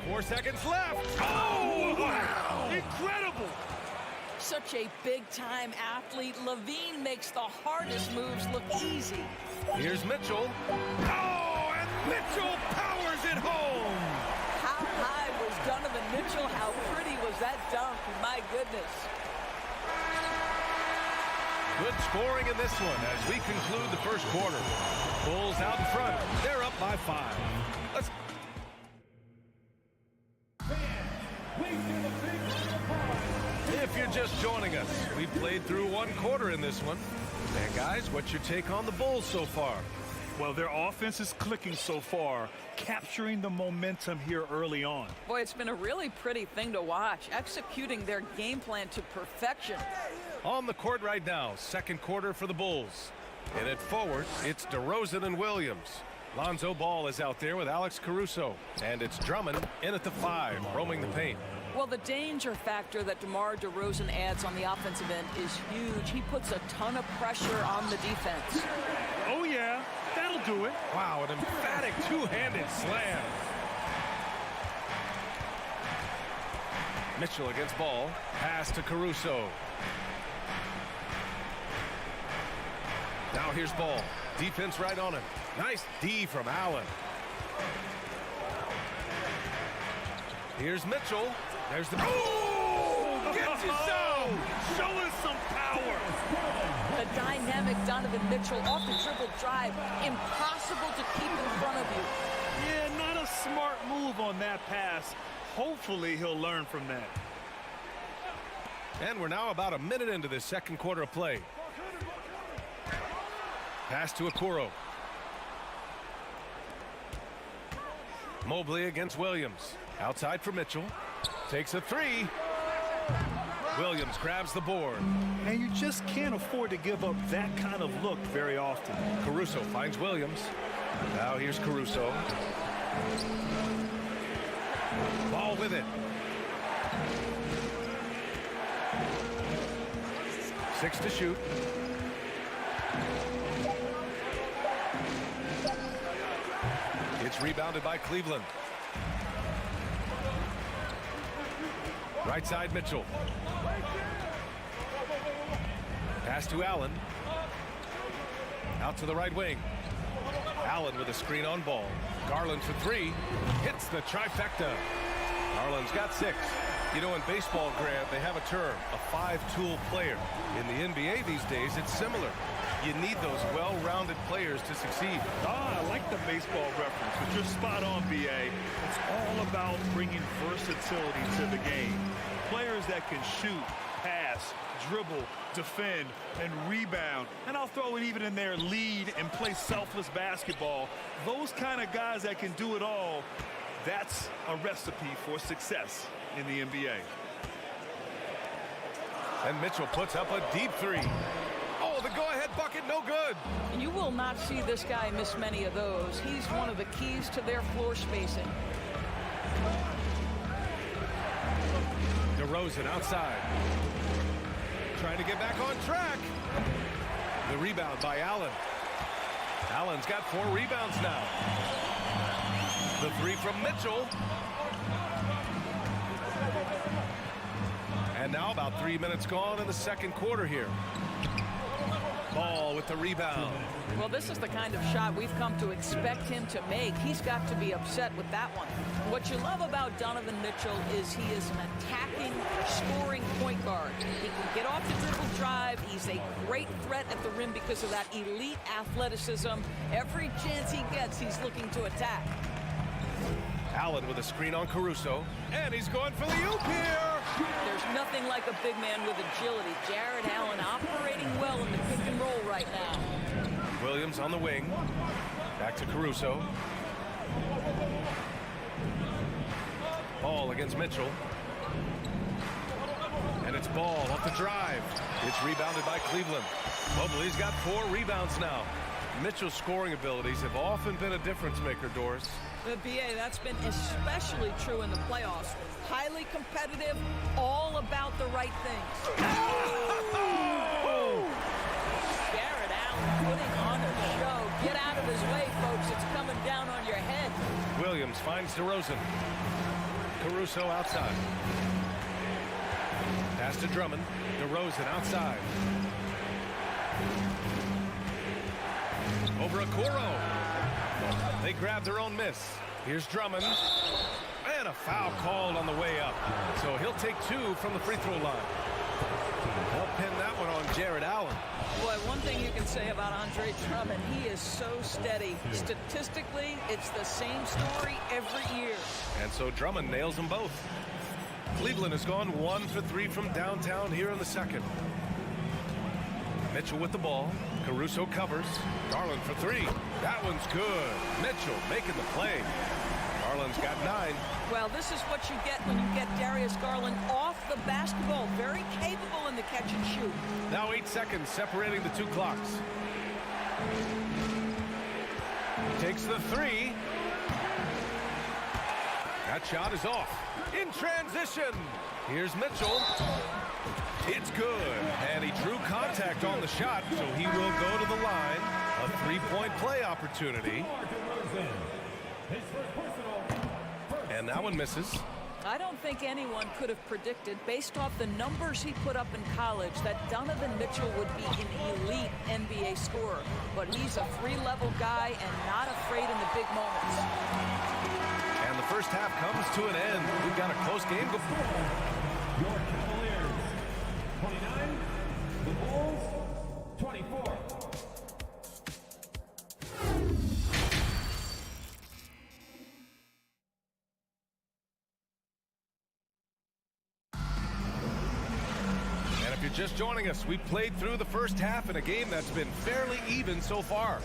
4 seconds left. Oh, wow! Incredible! Such a big-time athlete. Levine makes the hardest moves look easy. Here's Mitchell. Oh, and Mitchell powers it home! How high was Donovan Mitchell? How pretty was that dunk? My goodness. Good scoring in this one as we conclude the first quarter. Bulls out in front. They're up by 5. Let's... If you're just joining us, we've played through 1 quarter in this one. And guys, what's your take on the Bulls so far? Well, their offense is clicking so far, capturing the momentum here early on. Boy, it's been a really pretty thing to watch, executing their game plan to perfection. On the court right now, second quarter for the Bulls. And at forward, it's DeRozan and Williams. Lonzo Ball is out there with Alex Caruso. And it's Drummond in at the 5, roaming the paint. Well, the danger factor that DeMar DeRozan adds on the offensive end is huge. He puts a ton of pressure on the defense. Oh, yeah. That'll do it. Wow, an emphatic two-handed slam. Mitchell against Ball. Pass to Caruso. Now here's Ball. Defense right on him. Nice D from Allen. Here's Mitchell. There's the... Oh! Gets it so! Show us some power! The dynamic Donovan Mitchell off the dribble drive. Impossible to keep in front of you. Yeah, not a smart move on that pass. Hopefully he'll learn from that. And we're now about a minute into this second quarter of play. Pass to Okoro. Mobley against Williams. Outside for Mitchell. Takes a 3. Williams grabs the board. And you just can't afford to give up that kind of look very often. Caruso finds Williams. Now here's Caruso. Ball with it. 6 to shoot. It's rebounded by Cleveland. Right side Mitchell. Pass to Allen. Out to the right wing. Allen with a screen on Ball. Garland for 3. Hits the trifecta. Garland's got 6. You know, in baseball, Grant, they have a term, a 5-tool player. In the NBA these days, it's similar. You need those well-rounded players to succeed. I like the baseball reference, but you're spot on, B.A. It's all about bringing versatility to the game. Players that can shoot, pass, dribble, defend, and rebound. And I'll throw it even in there, lead and play selfless basketball. Those kind of guys that can do it all, that's a recipe for success in the NBA. And Mitchell puts up a deep 3. Oh, the go-ahead bucket, no good. You will not see this guy miss many of those. He's one of the keys to their floor spacing. DeRozan outside. Trying to get back on track. The rebound by Allen. Allen's got 4 rebounds now. The 3 from Mitchell. And now about 3 minutes gone in the second quarter here. Ball with the rebound. Well, this is the kind of shot we've come to expect him to make. He's got to be upset with that one. What you love about Donovan Mitchell is he is an attacking, scoring point guard. He can get off the dribble drive. He's a great threat at the rim because of that elite athleticism. Every chance he gets, he's looking to attack. Allen with a screen on Caruso. And he's going for the oop here. There's nothing like a big man with agility. Jared Allen operating well in the pick and roll right now. Williams on the wing. Back to Caruso. Ball against Mitchell. And it's Ball off the drive. It's rebounded by Cleveland. Mobley's got 4 rebounds now. Mitchell's scoring abilities have often been a difference maker, Doris. The BA, that's been especially true in the playoffs. Highly competitive, all about the right things. Jared Allen putting on a show. Get out of his way, folks. It's coming down on your head. Williams finds DeRozan. Caruso outside. Pass to Drummond. DeRozan outside. Over Okoro. They grab their own miss. Here's Drummond. And a foul called on the way up. So he'll take 2 from the free throw line. They'll pin that one on Jared Allen. Boy, one thing you can say about Andre Drummond, he is so steady. Statistically, it's the same story every year. And so Drummond nails them both. Cleveland has gone 1 for 3 from downtown here in the second. Mitchell with the ball. Caruso covers. Garland for 3. That one's good. Mitchell making the play. Garland's got 9. Well, this is what you get when you get Darius Garland off the basketball. Very capable in the catch and shoot. Now 8 seconds separating the 2 clocks. Takes the 3. That shot is off. In transition. Here's Mitchell. It's good. And he drew contact on the shot, so he will go to the line. A 3-point play opportunity. And that one misses. I don't think anyone could have predicted, based off the numbers he put up in college, that Donovan Mitchell would be an elite NBA scorer. But he's a 3-level guy and not afraid in the big moments. And the first half comes to an end. We've got a close game before. Your Cavaliers, 29. The Bulls, 24. If you're just joining us, we played through the first half in a game that's been fairly even so far.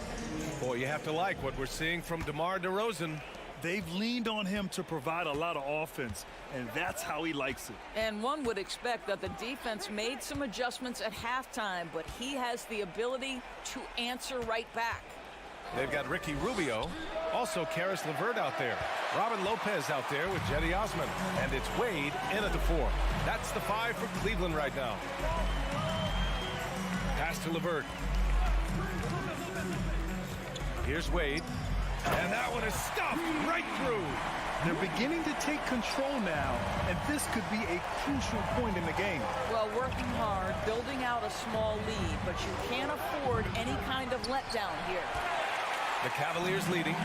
Boy, you have to like what we're seeing from DeMar DeRozan. They've leaned on him to provide a lot of offense, and that's how he likes it. And one would expect that the defense made some adjustments at halftime, but he has the ability to answer right back. They've got Ricky Rubio, also Karis LeVert out there. Robin Lopez out there with Jetty Osman. And it's Wade in at the 4. That's the 5 for Cleveland right now. Pass to LeVert. Here's Wade. And that one is stuffed right through. They're beginning to take control now, and this could be a crucial point in the game. Well, working hard, building out a small lead, but you can't afford any kind of letdown here. The Cavaliers leading.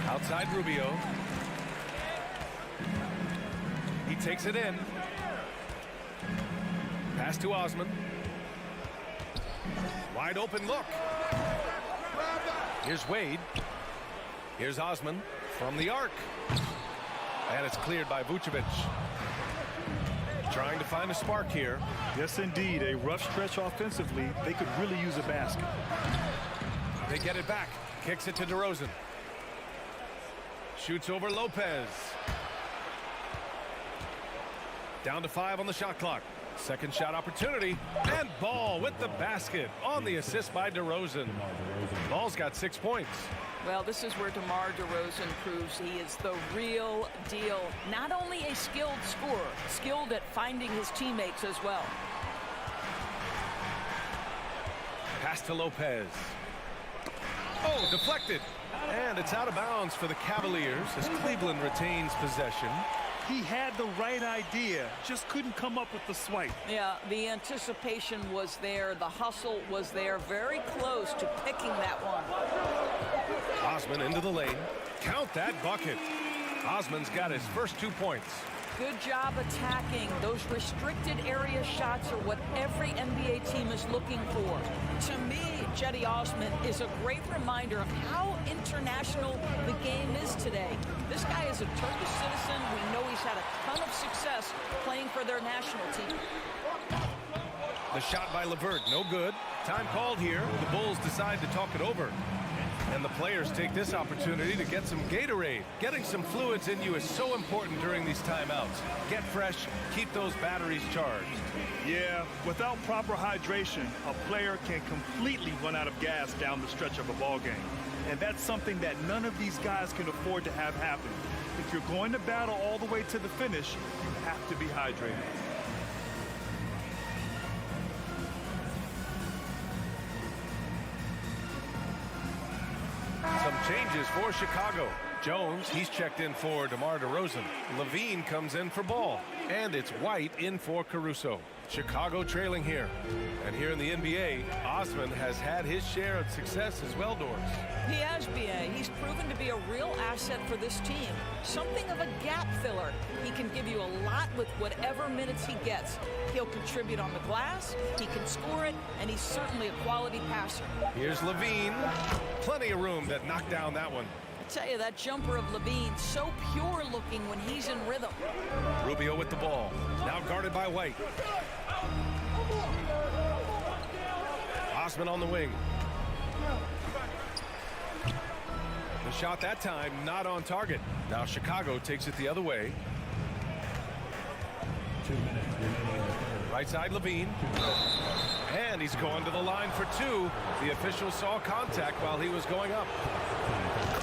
Outside Rubio. He takes it in. Pass to Osman. Wide open look. Here's Wade. Here's Osman from the arc. And it's cleared by Vucevic. Trying to find a spark here. Yes, indeed. A rough stretch offensively. They could really use a basket. They get it back. Kicks it to DeRozan. Shoots over Lopez. Down to 5 on the shot clock. Second shot opportunity. And Ball with the basket on the assist by DeRozan. Ball's got 6 points. Well, this is where DeMar DeRozan proves he is the real deal. Not only a skilled scorer, skilled at finding his teammates as well. Pass to Lopez. Oh, deflected. And it's out of bounds for the Cavaliers as Cleveland retains possession. He had the right idea, just couldn't come up with the swipe. Yeah, the anticipation was there. The hustle was there. Very close to picking that one. Osman into the lane. Count that bucket. Osman's got his first 2 points. Good job attacking. Those restricted area shots are what every NBA team is looking for. To me, Jetty Osman is a great reminder of how international the game is today. This guy is a Turkish citizen. We know he's had a ton of success playing for their national team. The shot by LeVert, no good. Time called here. The Bulls decide to talk it over. And the players take this opportunity to get some Gatorade. Getting some fluids in you is so important during these timeouts. Get fresh, keep those batteries charged. Yeah, without proper hydration, a player can completely run out of gas down the stretch of a ball game. And that's something that none of these guys can afford to have happen. If you're going to battle all the way to the finish, you have to be hydrated. Some changes for Chicago. Jones, he's checked in for DeMar DeRozan. Levine comes in for Ball. And it's White in for Caruso. Chicago trailing here. And here in the NBA, Osman has had his share of success as well, Doris. He has, B.A. He's proven to be a real asset for this team. Something of a gap filler. He can give you a lot with whatever minutes he gets. He'll contribute on the glass, he can score it, and he's certainly a quality passer. Here's Levine. Plenty of room to knock down that one. I tell you, that jumper of Levine, so pure looking when he's in rhythm. Rubio with the ball. Now guarded by White. Osman on the wing. The shot that time not on target. Now Chicago takes it the other way. Right side Levine. And he's going to the line for two. The official saw contact while he was going up.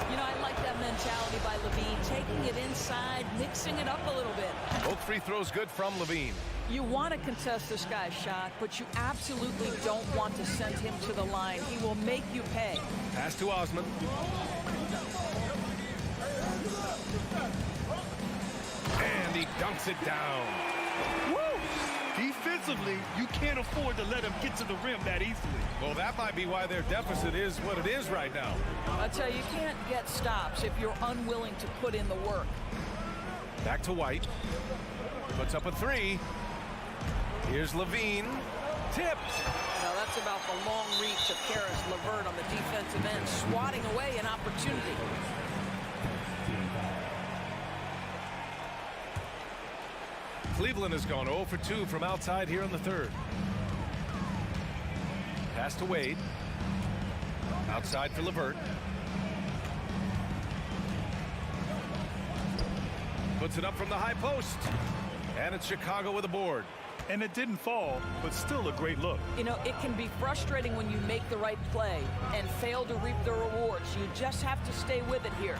You know, I like that mentality by Levine, taking it inside, mixing it up a little bit. Both free throws good from Levine. You want to contest this guy's shot, but you absolutely don't want to send him to the line. He will make you pay. Pass to Osman. And he dunks it down. Woo! Defensively, you can't afford to let him get to the rim that easily. Well, that might be why their deficit is what it is right now. I tell you, you can't get stops if you're unwilling to put in the work. Back to White. Puts up a three. Here's Levine. Tipped. Now that's about the long reach of Karis LeVert on the defensive end, swatting away an opportunity. Cleveland has gone 0 for 2 from outside here in the third. Pass to Wade. Outside for LeVert. Puts it up from the high post. And it's Chicago with a board. And it didn't fall, but still a great look. You know, it can be frustrating when you make the right play and fail to reap the rewards. You just have to stay with it here.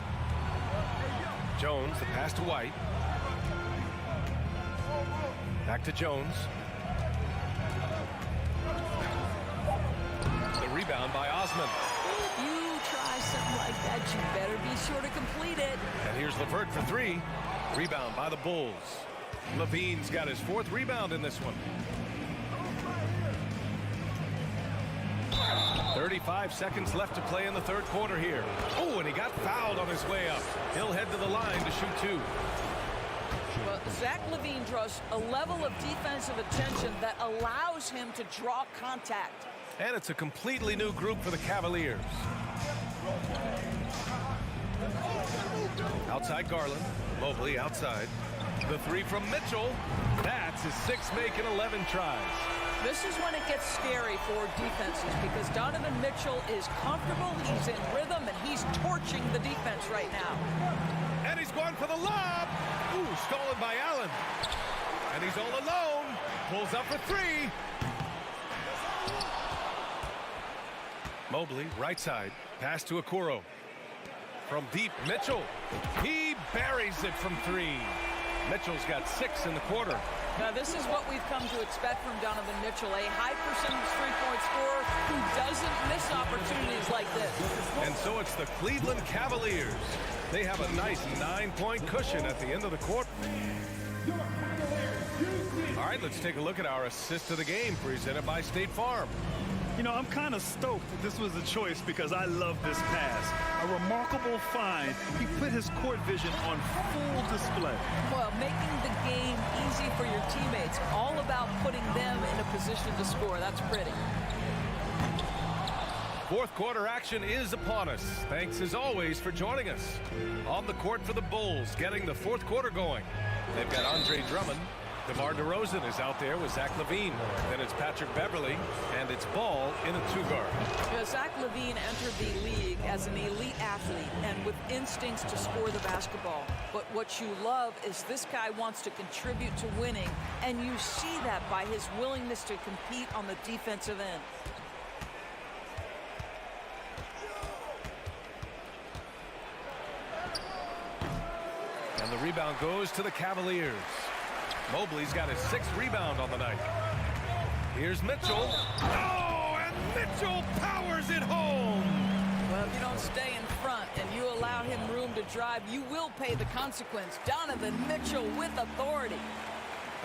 Jones, the pass to White. Back to Jones. The rebound by Osman. If you try something like that, you better be sure to complete it. And here's LeVert for three. Rebound by the Bulls. Levine's got his fourth rebound in this one. 35 seconds left to play in the third quarter here. Oh, and he got fouled on his way up. He'll head to the line to shoot two. Well, Zach LaVine draws a level of defensive attention that allows him to draw contact. And it's a completely new group for the Cavaliers. Outside Garland. Mobley outside. The three from Mitchell. That's his sixth make in 11 tries. This is when it gets scary for defenses because Donovan Mitchell is comfortable, he's in rhythm, and he's torching the defense right now. And he's going for the lob. Ooh, stolen by Allen. And he's all alone. Pulls up for three. Mobley, right side. Pass to Okoro. From deep, Mitchell. He buries it from three. Mitchell's got 6 in the quarter. Now, this is what we've come to expect from Donovan Mitchell, a high-percentage three-point scorer who doesn't miss opportunities like this. And so it's the Cleveland Cavaliers. They have a nice 9-point cushion at the end of the quarter. All right, let's take a look at our assist of the game presented by State Farm. You know, I'm kind of stoked that this was a choice because I love this pass. A remarkable find. He put his court vision on full display. Well, making the game easy for your teammates, all about putting them in a position to score. That's pretty. Fourth quarter action is upon us. Thanks as always for joining us. On the court for the Bulls, getting the fourth quarter going. They've got Andre Drummond, DeMar DeRozan is out there with Zach LaVine. Then it's Patrick Beverly, and it's Ball in a 2-guard. Yeah, Zach LaVine entered the league as an elite athlete and with instincts to score the basketball. But what you love is this guy wants to contribute to winning, and you see that by his willingness to compete on the defensive end. And the rebound goes to the Cavaliers. Mobley's got his 6th rebound on the night. Here's Mitchell. Oh, and Mitchell powers it home. Well, if you don't stay in front and you allow him room to drive, you will pay the consequence. Donovan Mitchell with authority.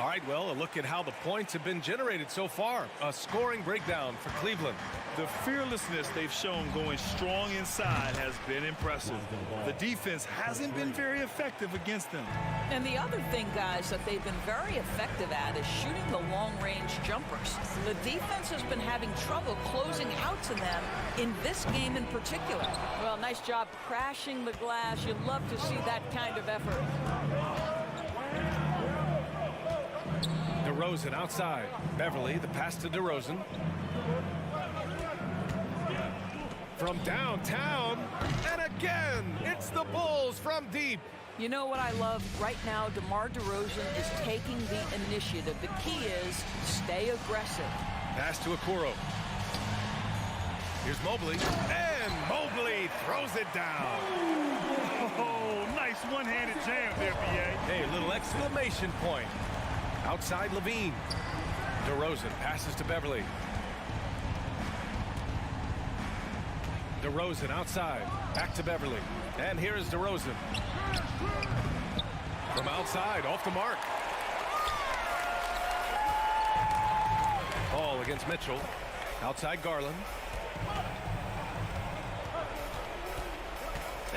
All right, well, a look at how the points have been generated so far. A scoring breakdown for Cleveland. The fearlessness they've shown going strong inside has been impressive. The defense hasn't been very effective against them. And the other thing, guys, that they've been very effective at is shooting the long-range jumpers. The defense has been having trouble closing out to them in this game in particular. Well, nice job crashing the glass. You'd love to see that kind of effort. DeRozan outside. Beverly, the pass to DeRozan. From downtown, and again, it's the Bulls from deep. You know what I love? Right now, DeMar DeRozan is taking the initiative. The key is stay aggressive. Pass to Okoro. Here's Mobley, and Mobley throws it down. Oh, nice one-handed jam there, B.A. Hey, a little exclamation point. Outside LaVine. DeRozan passes to Beverly. DeRozan outside. Back to Beverly. And here is DeRozan. From outside, off the mark. Ball against Mitchell. Outside Garland.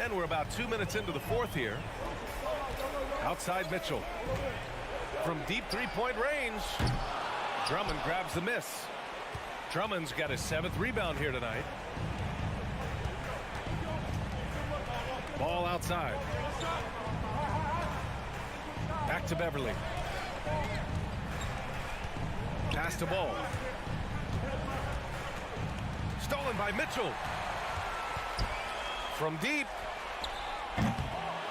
And we're about 2 minutes into the 4th here. Outside Mitchell. From deep three-point range. Drummond grabs the miss. Drummond's got his 7th rebound here tonight. Ball outside. Back to Beverly. Pass to Ball. Stolen by Mitchell. From deep.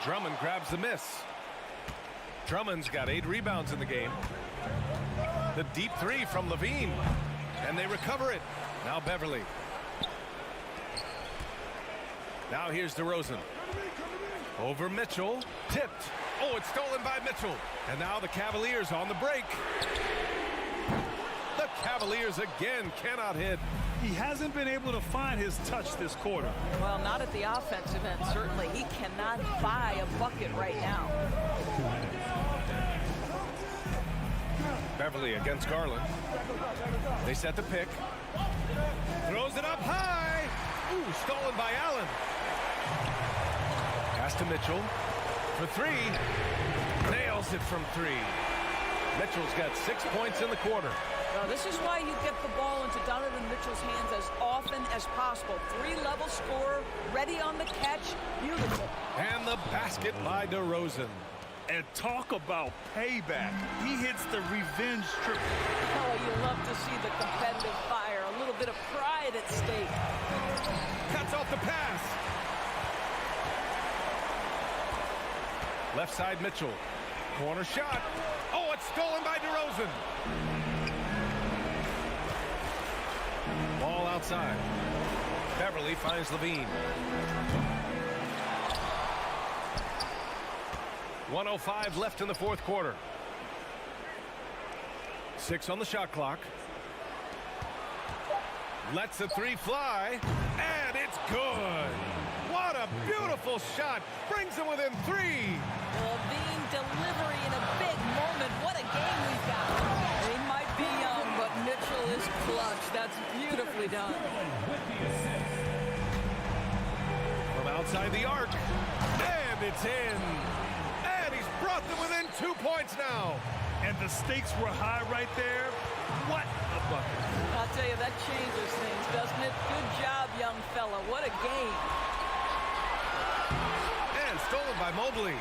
Drummond grabs the miss. Drummond's got 8 rebounds in the game. The deep 3 from LaVine. And they recover it. Now Beverly. Now here's DeRozan. Over Mitchell. Tipped. Oh, it's stolen by Mitchell. And now the Cavaliers on the break. The Cavaliers again cannot hit. He hasn't been able to find his touch this quarter. Well, not at the offensive end, certainly. He cannot buy a bucket right now. Beverly against Garland. They set the pick. Throws it up high. Ooh, stolen by Allen. Pass to Mitchell for 3. Nails it from 3. Mitchell's got 6 points in the quarter. Now, this is why you get the ball into Donovan Mitchell's hands as often as possible. 3-level scorer, ready on the catch. Beautiful. And the basket by DeRozan. And talk about payback. He hits the revenge triple. Oh, you love to see the competitive fire. A little bit of pride at stake. Cuts off the pass. Left side Mitchell. Corner shot. Oh, it's stolen by DeRozan. Ball outside. Beverly finds LaVine. 1:05 left in the 4th quarter. 6 on the shot clock. Lets the 3 fly, and it's good. What a beautiful shot. Brings him within 3. LaVine delivery in a big moment. What a game we've got. He might be young, but Mitchell is clutch. That's beautifully done. From outside the arc, and it's in. And he's brought them within 2 points now. And the stakes were high right there. What a bucket. I'll tell you, that changes things, doesn't it? Good job, young fella. What a game. And stolen by Mobley.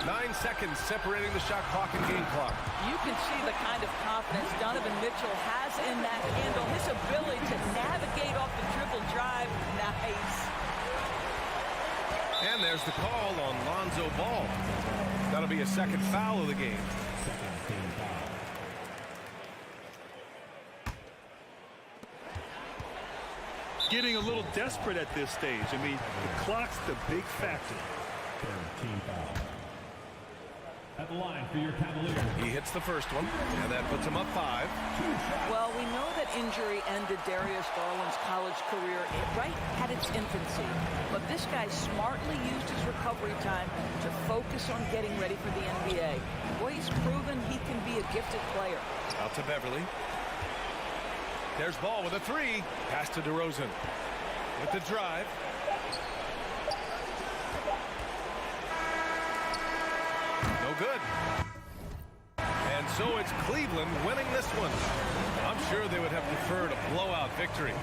9 seconds separating the shot clock and game clock. You can see the kind of confidence Donovan Mitchell has in that handle. His ability to navigate off the dribble drive. Nice. And there's the call on Lonzo Ball. That'll be a second foul of the game. Getting a little desperate at this stage. I mean, the clock's the big factor. Team foul. At the line for your Cavaliers. He hits the first one, and that puts him up 5. Well, we know that injury ended Darius Garland's college career right at its infancy. But this guy smartly used his recovery time to focus on getting ready for the NBA. Boy, he's proven he can be a gifted player. Out to Beverly. There's Ball with a 3. Pass to DeRozan. With the drive. No good. And so it's Cleveland winning this one. I'm sure they would have preferred a blowout victory.